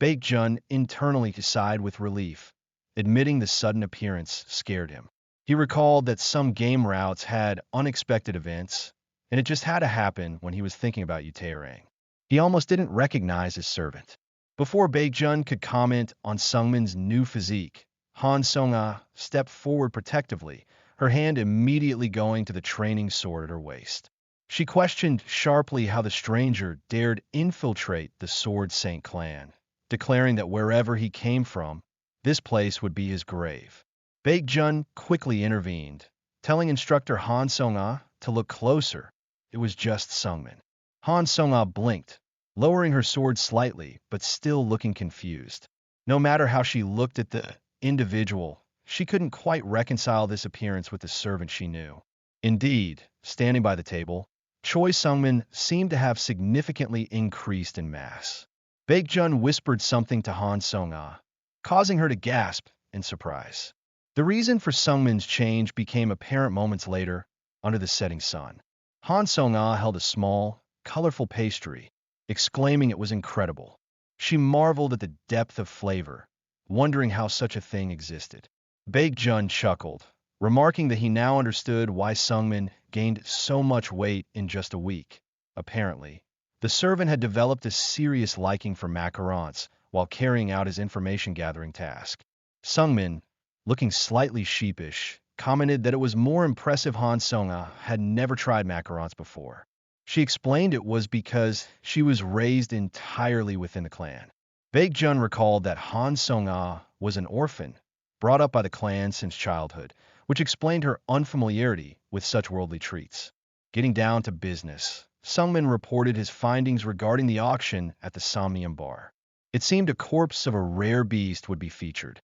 Baekjun internally sighed with relief, admitting the sudden appearance scared him. He recalled that some game routes had unexpected events, and it just had to happen when he was thinking about Yu Taerang. He almost didn't recognize his servant. Before Baekjun could comment on Sungmin's new physique, Han Song-ah stepped forward protectively, her hand immediately going to the training sword at her waist. She questioned sharply how the stranger dared infiltrate the Sword Saint clan, declaring that wherever he came from, this place would be his grave. Baekjun quickly intervened, telling instructor Han Song-ah to look closer. It was just Sungmin. Han Song-ah blinked, lowering her sword slightly, but still looking confused. No matter how she looked at the individual, she couldn't quite reconcile this appearance with the servant she knew. Indeed, standing by the table, Choi Sungmin seemed to have significantly increased in mass. Baekjun whispered something to Han Song-ah, causing her to gasp in surprise. The reason for Sungmin's change became apparent moments later, under the setting sun. Han Song-ah held a small, colorful pastry, exclaiming it was incredible. She marveled at the depth of flavor, wondering how such a thing existed. Baekjun chuckled, remarking that he now understood why Sungmin gained so much weight in just a week. Apparently, the servant had developed a serious liking for macarons while carrying out his information-gathering task. Sungmin, looking slightly sheepish, commented that it was more impressive Han Song-ah had never tried macarons before. She explained it was because she was raised entirely within the clan. Baekjun recalled that Han Song-ah was an orphan, brought up by the clan since childhood, which explained her unfamiliarity with such worldly treats. Getting down to business, Sungmin reported his findings regarding the auction at the Somnium Bar. It seemed a corpse of a rare beast would be featured.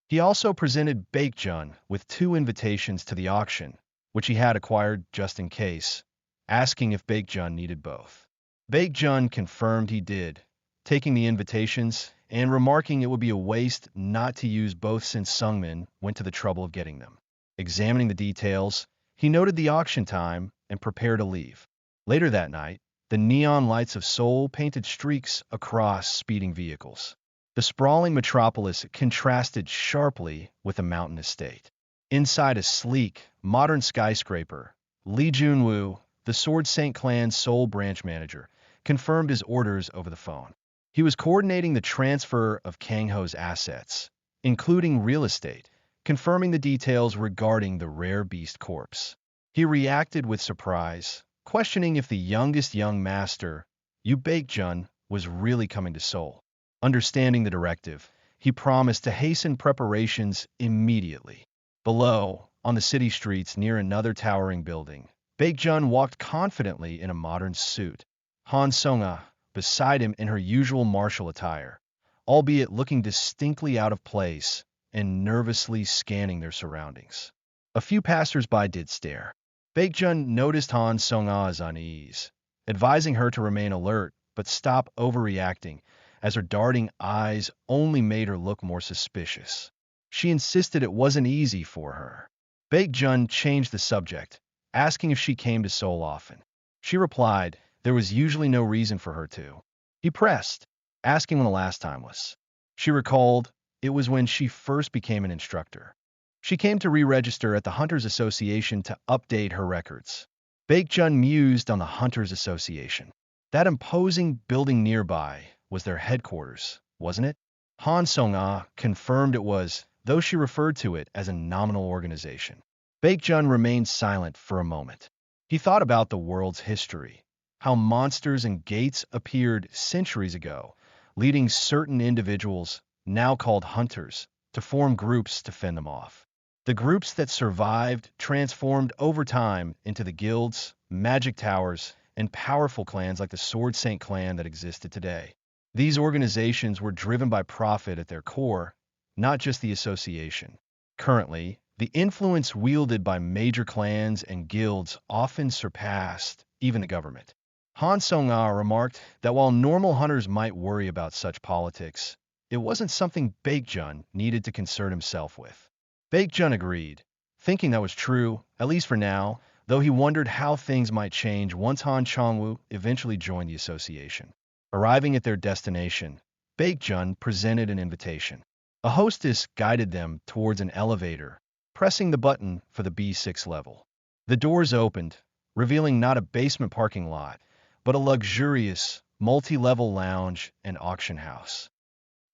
He also presented Baekjun with 2 invitations to the auction, which he had acquired just in case, asking if Baekjun needed both. Baekjun confirmed he did, taking the invitations and remarking it would be a waste not to use both since Sungmin went to the trouble of getting them. Examining the details, he noted the auction time and prepared to leave. Later that night, the neon lights of Seoul painted streaks across speeding vehicles. The sprawling metropolis contrasted sharply with a mountain estate. Inside a sleek, modern skyscraper, Lee Junwoo, the Sword Saint Clan's Seoul branch manager, confirmed his orders over the phone. He was coordinating the transfer of Kangho's assets, including real estate, confirming the details regarding the rare beast corpse. He reacted with surprise, questioning if the youngest young master, Yu Baekjun, was really coming to Seoul. Understanding the directive, he promised to hasten preparations immediately. Below, on the city streets near another towering building, Baekjun walked confidently in a modern suit. Han Sung-ah, beside him in her usual martial attire, albeit looking distinctly out of place and nervously scanning their surroundings. A few passers-by did stare. Baekjun noticed Han Sung-ah's unease, advising her to remain alert but stop overreacting, as her darting eyes only made her look more suspicious. She insisted it wasn't easy for her. Baekjun changed the subject, asking if she came to Seoul often. She replied there was usually no reason for her to. He pressed, asking when the last time was. She recalled it was when she first became an instructor. She came to re-register at the Hunters Association to update her records. Baekjun mused on the Hunters Association. That imposing building nearby was their headquarters, wasn't it? Han Sung-ah confirmed it was, though she referred to it as a nominal organization. Baekjun remained silent for a moment. He thought about the world's history, how monsters and gates appeared centuries ago, leading certain individuals, now called hunters, to form groups to fend them off. The groups that survived transformed over time into the guilds, magic towers, and powerful clans like the Sword Saint clan that existed today. These organizations were driven by profit at their core, not just the association. Currently, the influence wielded by major clans and guilds often surpassed even the government. Han Sung-ah remarked that while normal hunters might worry about such politics, it wasn't something Baekjun needed to concern himself with. Baekjun agreed, thinking that was true, at least for now, though he wondered how things might change once Han Chongwoo eventually joined the association. Arriving at their destination, Baekjun presented an invitation. A hostess guided them towards an elevator, pressing the button for the B6 level. The doors opened, revealing not a basement parking lot, but a luxurious, multi-level lounge and auction house.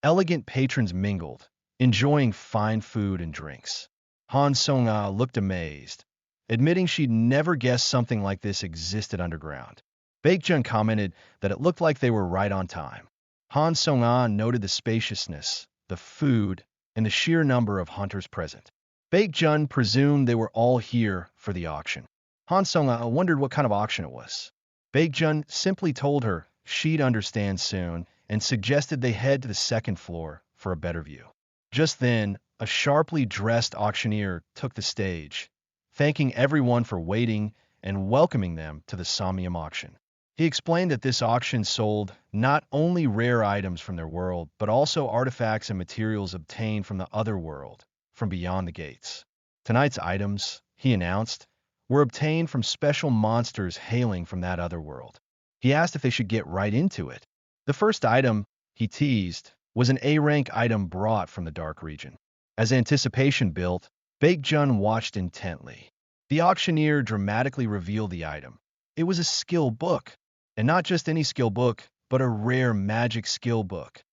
Elegant patrons mingled, enjoying fine food and drinks. Han Sung-ah looked amazed, admitting she'd never guessed something like this existed underground. Baekjun commented that it looked like they were right on time. Han Sung-ah noted the spaciousness, the food, and the sheer number of hunters present. Baekjun presumed they were all here for the auction. Han Sung-ah wondered what kind of auction it was. Baekjun simply told her she'd understand soon and suggested they head to the second floor for a better view. Just then, a sharply dressed auctioneer took the stage, thanking everyone for waiting and welcoming them to the Somnium auction. He explained that this auction sold not only rare items from their world, but also artifacts and materials obtained from the other world, from beyond the gates. Tonight's items, he announced, were obtained from special monsters hailing from that other world. He asked if they should get right into it. The first item, he teased, was an A-rank item brought from the Dark region. As anticipation built, Baekjun watched intently. The auctioneer dramatically revealed the item. It was a skill book, and not just any skill book, but a rare magic skill book.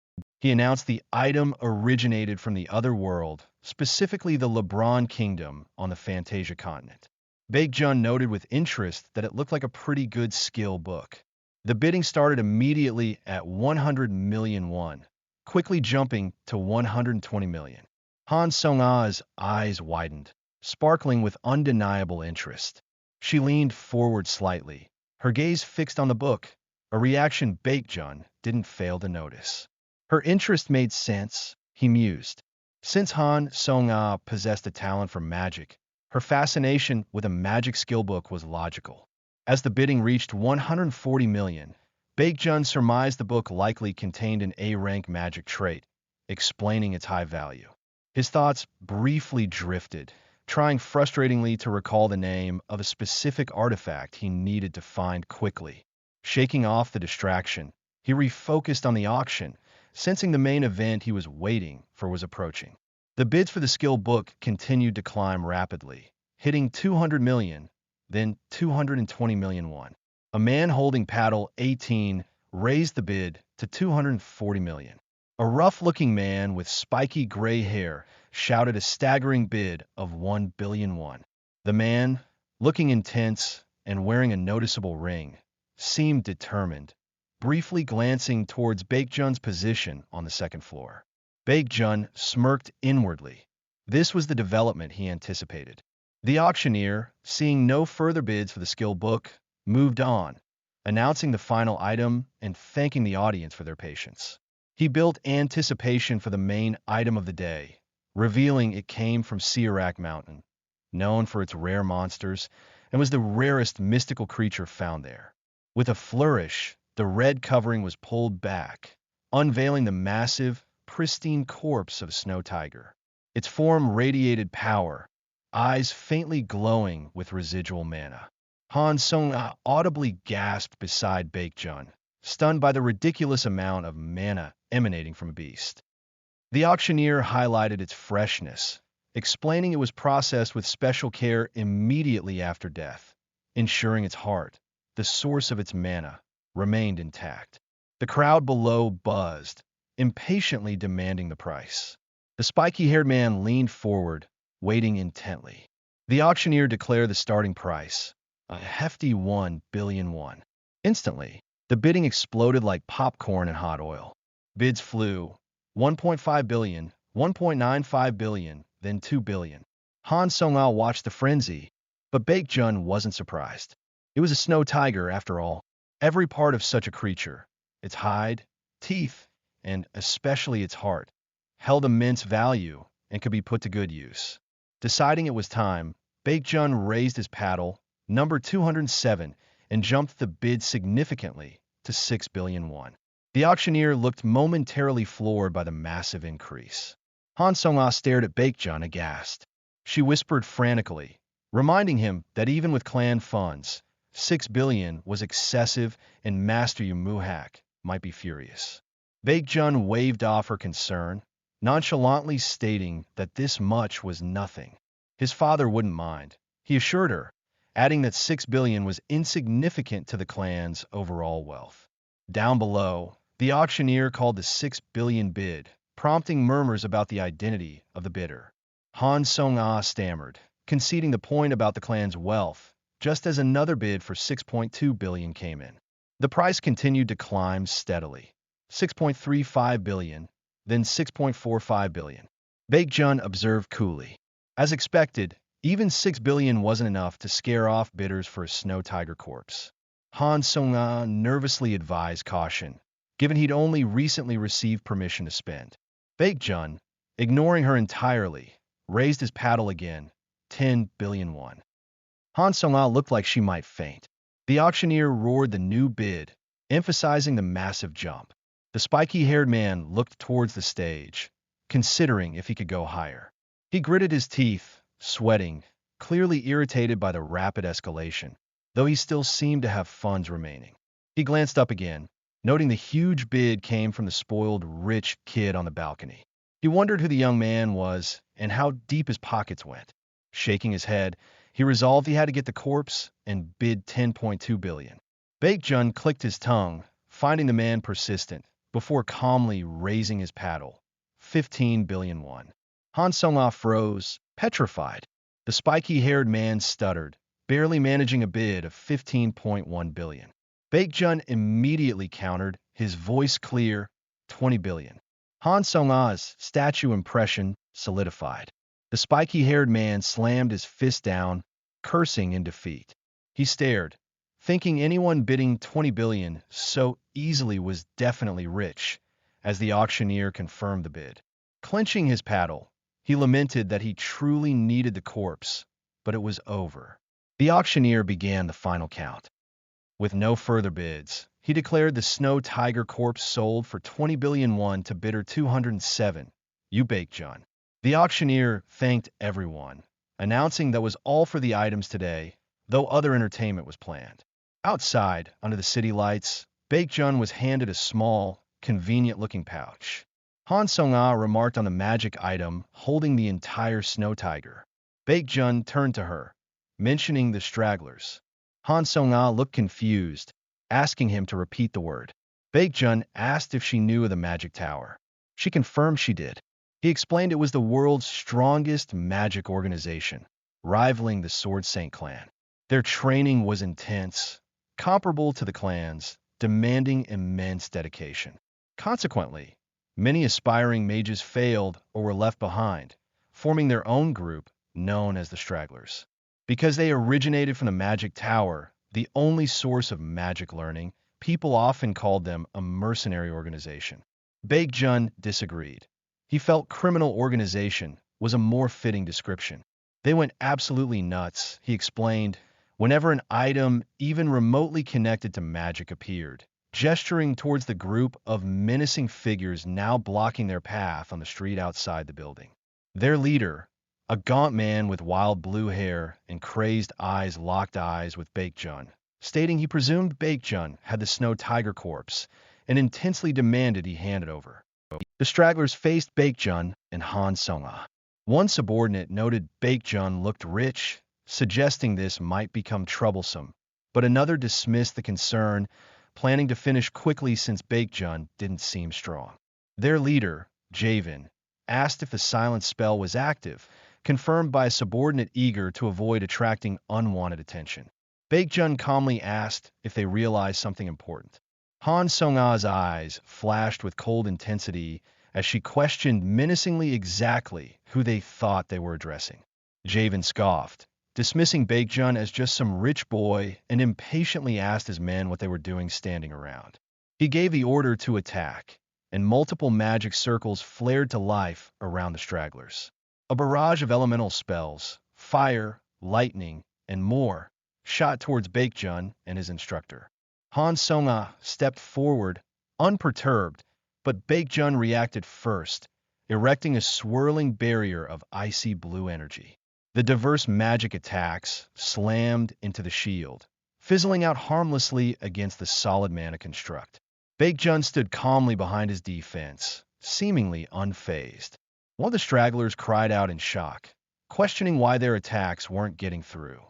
He announced the item originated from the other world, specifically the LeBron Kingdom on the Fantasia continent. Baekjun noted with interest that it looked like a pretty good skill book. The bidding started immediately at 100 million won, quickly jumping to 120 million. Han Sung-ah's eyes widened, sparkling with undeniable interest. She leaned forward slightly, her gaze fixed on the book, a reaction Baekjun didn't fail to notice. Her interest made sense, he mused. Since Han Sung-ah possessed a talent for magic, her fascination with a magic skill book was logical. As the bidding reached 140 million, Baekjun surmised the book likely contained an A-rank magic trait, explaining its high value. His thoughts briefly drifted, trying frustratingly to recall the name of a specific artifact he needed to find quickly. Shaking off the distraction, he refocused on the auction, sensing the main event he was waiting for was approaching. The bids for the skill book continued to climb rapidly, hitting 200 million, then 220 million won. A man holding paddle 18 raised the bid to 240 million. A rough-looking man with spiky gray hair shouted a staggering bid of 1 billion won. The man, looking intense and wearing a noticeable ring, seemed determined, briefly glancing towards Baekjun's position on the second floor. Baekjun smirked inwardly. This was the development he anticipated. The auctioneer, seeing no further bids for the skill book, moved on, announcing the final item and thanking the audience for their patience. He built anticipation for the main item of the day, revealing it came from Sirak Mountain, known for its rare monsters, and was the rarest mystical creature found there. With a flourish, the red covering was pulled back, unveiling the massive, pristine corpse of a snow tiger. Its form radiated power, eyes faintly glowing with residual mana. Han Sung-ah audibly gasped beside Baekjun, stunned by the ridiculous amount of mana emanating from a beast. The auctioneer highlighted its freshness, explaining it was processed with special care immediately after death, ensuring its heart, the source of its mana, remained intact. The crowd below buzzed, impatiently demanding the price. The spiky-haired man leaned forward, waiting intently. The auctioneer declared the starting price, a hefty 1 billion won. Instantly, the bidding exploded like popcorn in hot oil. Bids flew, 1.5 billion, 1.95 billion, then 2 billion. Han Sung-ah watched the frenzy, but Baekjun wasn't surprised. It was a snow tiger, after all. Every part of such a creature, its hide, teeth, and especially its heart, held immense value and could be put to good use. Deciding it was time, Baekjun raised his paddle, number 207, and jumped the bid significantly to 6 billion won. The auctioneer looked momentarily floored by the massive increase. Han Sung-ah stared at Baekjun aghast. She whispered frantically, reminding him that even with clan funds, 6 billion was excessive and Master Muhak might be furious. Baekjun waved off her concern, nonchalantly stating that this much was nothing. His father wouldn't mind, he assured her, adding that 6 billion was insignificant to the clan's overall wealth. Down below, the auctioneer called the 6 billion bid, prompting murmurs about the identity of the bidder. Han Sung-ah stammered, conceding the point about the clan's wealth, just as another bid for 6.2 billion came in. The price continued to climb steadily. 6.35 billion, then 6.45 billion. Baekjun observed coolly. As expected, even 6 billion wasn't enough to scare off bidders for a snow tiger corpse. Han Sung-ah nervously advised caution, given he'd only recently received permission to spend. Baekjun, ignoring her entirely, raised his paddle again, 10 billion won. Han Sung-ah looked like she might faint. The auctioneer roared the new bid, emphasizing the massive jump. The spiky-haired man looked towards the stage, considering if he could go higher. He gritted his teeth, sweating, clearly irritated by the rapid escalation, though he still seemed to have funds remaining. He glanced up again, noting the huge bid came from the spoiled rich kid on the balcony. He wondered who the young man was and how deep his pockets went. Shaking his head, he resolved he had to get the corpse and bid 10.2 billion. Baekjun clicked his tongue, finding the man persistent, before calmly raising his paddle. 15 billion won. Han Sung-ah froze, petrified. The spiky-haired man stuttered, barely managing a bid of 15.1 billion. Baekjun immediately countered, his voice clear, 20 billion. Han Sung-ah's statue impression solidified. The spiky-haired man slammed his fist down, cursing in defeat. He stared, thinking anyone bidding 20 billion so easily was definitely rich, as the auctioneer confirmed the bid. Clenching his paddle, he lamented that he truly needed the corpse, but it was over. The auctioneer began the final count. With no further bids, he declared the Snow Tiger corpse sold for 20 billion won to bidder 207. Baekjun. The auctioneer thanked everyone, announcing that was all for the items today, though other entertainment was planned. Outside, under the city lights, Baekjun was handed a small, convenient-looking pouch. Han Sung-ah remarked on the magic item holding the entire snow tiger. Baekjun turned to her, mentioning the stragglers. Han Sung-ah looked confused, asking him to repeat the word. Baekjun asked if she knew of the magic tower. She confirmed she did. He explained it was the world's strongest magic organization, rivaling the Sword Saint clan. Their training was intense, comparable to the clans, demanding immense dedication. Consequently, many aspiring mages failed or were left behind, forming their own group known as the Stragglers. Because they originated from the Magic Tower, the only source of magic learning, people often called them a mercenary organization. Baekjun disagreed. He felt criminal organization was a more fitting description. They went absolutely nuts, he explained, whenever an item even remotely connected to magic appeared, gesturing towards the group of menacing figures now blocking their path on the street outside the building. Their leader, a gaunt man with wild blue hair and crazed eyes, locked eyes with Baekjun, stating he presumed Baekjun had the Snow Tiger corpse and intensely demanded he hand it over. The stragglers faced Baekjun and Han Sung-ah. One subordinate noted Baekjun looked rich, suggesting this might become troublesome, but another dismissed the concern, planning to finish quickly since Baekjun didn't seem strong. Their leader, Javen, asked if the silent spell was active, confirmed by a subordinate eager to avoid attracting unwanted attention. Baekjun calmly asked if they realized something important. Han Sung-ah's eyes flashed with cold intensity as she questioned menacingly exactly who they thought they were addressing. Javen scoffed, dismissing Baekjun as just some rich boy, and impatiently asked his men what they were doing standing around. He gave the order to attack, and multiple magic circles flared to life around the stragglers. A barrage of elemental spells, fire, lightning, and more, shot towards Baekjun and his instructor. Han Sung-ah stepped forward, unperturbed, but Baekjun reacted first, erecting a swirling barrier of icy blue energy. The diverse magic attacks slammed into the shield, fizzling out harmlessly against the solid mana construct. Baekjun stood calmly behind his defense, seemingly unfazed. One of the stragglers cried out in shock, questioning why their attacks weren't getting through.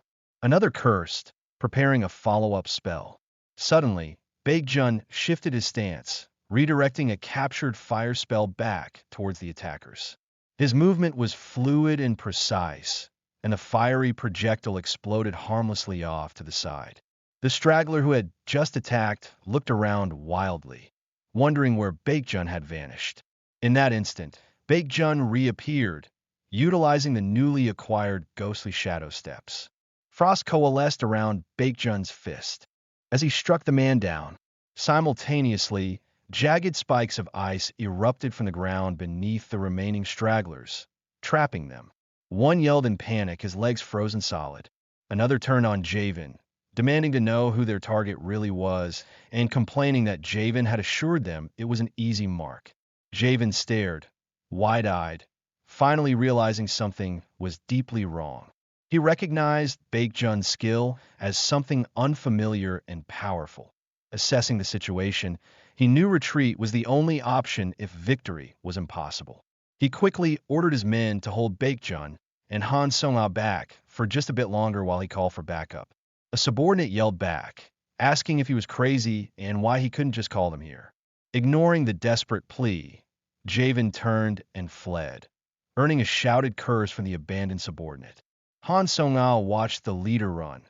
Another cursed, preparing a follow-up spell. Suddenly, Baekjun shifted his stance, redirecting a captured fire spell back towards the attackers. His movement was fluid and precise, and the fiery projectile exploded harmlessly off to the side. The straggler who had just attacked looked around wildly, wondering where Baekjun had vanished. In that instant, Baekjun reappeared, utilizing the newly acquired ghostly shadow steps. Frost coalesced around Baekjun's fist. As he struck the man down, simultaneously, jagged spikes of ice erupted from the ground beneath the remaining stragglers, trapping them. One yelled in panic, his legs frozen solid. Another turned on Javen, demanding to know who their target really was, and complaining that Javen had assured them it was an easy mark. Javen stared, wide-eyed, finally realizing something was deeply wrong. He recognized Baekjun's skill as something unfamiliar and powerful. Assessing the situation, he knew retreat was the only option if victory was impossible. He quickly ordered his men to hold Baekjun and Han Sung-ah back for just a bit longer while he called for backup. A subordinate yelled back, asking if he was crazy and why he couldn't just call them here. Ignoring the desperate plea, Javen turned and fled, earning a shouted curse from the abandoned subordinate. Han Sung-ah watched the leader run,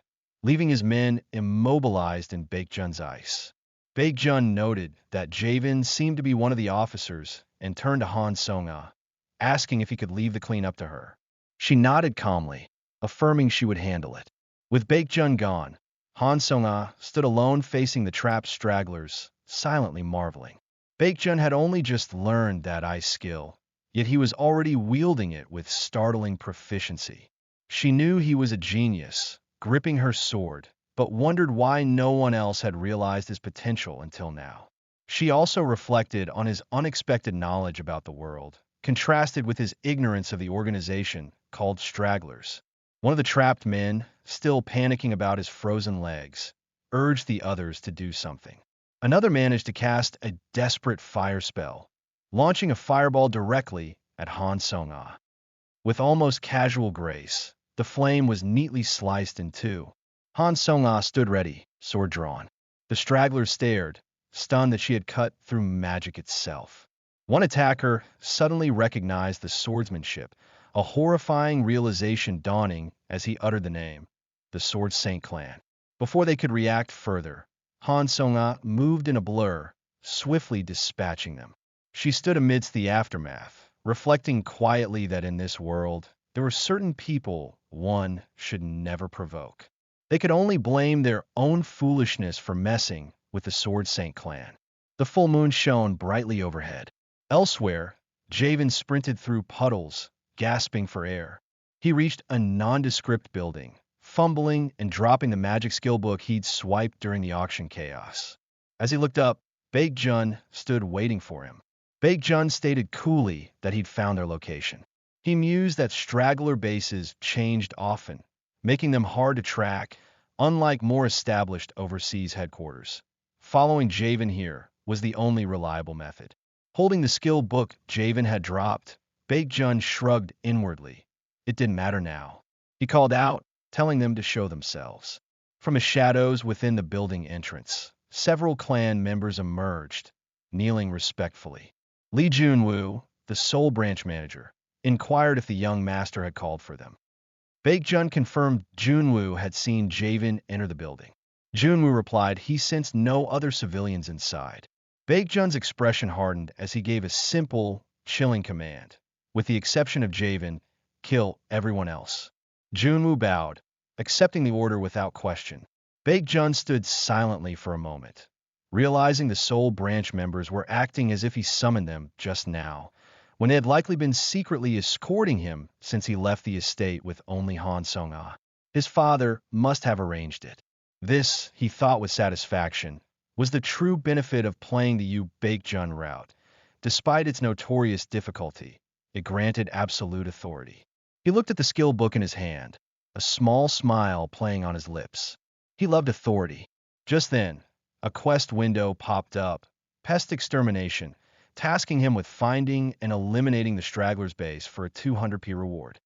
leaving his men immobilized in Baekjun's ice. Baekjun noted that Javen seemed to be one of the officers and turned to Han Sung-ah, asking if he could leave the cleanup to her. She nodded calmly, affirming she would handle it. With Baekjun gone, Han Sung-ah stood alone facing the trapped stragglers, silently marveling. Baekjun had only just learned that ice skill, yet he was already wielding it with startling proficiency. She knew he was a genius, gripping her sword, but wondered why no one else had realized his potential until now. She also reflected on his unexpected knowledge about the world, contrasted with his ignorance of the organization called Stragglers. One of the trapped men, still panicking about his frozen legs, urged the others to do something. Another managed to cast a desperate fire spell, launching a fireball directly at Han Song-ah. With almost casual grace, the flame was neatly sliced in two. Han Song-ah stood ready, sword drawn. The stragglers stared, stunned that she had cut through magic itself. One attacker suddenly recognized the swordsmanship, a horrifying realization dawning as he uttered the name, the Sword Saint Clan. Before they could react further, Han Song-ah moved in a blur, swiftly dispatching them. She stood amidst the aftermath, reflecting quietly that in this world, there were certain people one should never provoke. They could only blame their own foolishness for messing with the Sword Saint Clan. The full moon shone brightly overhead. Elsewhere, Javen sprinted through puddles, gasping for air. He reached a nondescript building, fumbling and dropping the magic skill book he'd swiped during the auction chaos. As he looked up, Baekjun stood waiting for him. Baekjun stated coolly that he'd found their location. He mused that straggler bases changed often, making them hard to track, unlike more established overseas headquarters. Following Javen here was the only reliable method. Holding the skill book Javen had dropped, Baekjun shrugged inwardly. It didn't matter now. He called out, telling them to show themselves. From the shadows within the building entrance, several clan members emerged, kneeling respectfully. Lee Junwoo, the Seoul branch manager, inquired if the young master had called for them. Baekjun confirmed Junwoo had seen Javen enter the building. Junwoo replied he sensed no other civilians inside. Baekjun's expression hardened as he gave a simple, chilling command. With the exception of Javen, kill everyone else. Junwoo bowed, accepting the order without question. Baekjun stood silently for a moment, realizing the Seoul branch members were acting as if he summoned them just now, when they had likely been secretly escorting him since he left the estate with only Han Song-ah. His father must have arranged it. This, he thought with satisfaction, was the true benefit of playing the Baekjun route. Despite its notorious difficulty, it granted absolute authority. He looked at the skill book in his hand, a small smile playing on his lips. He loved authority. Just then, a quest window popped up, Pest Extermination, tasking him with finding and eliminating the stragglers base for a 200p reward.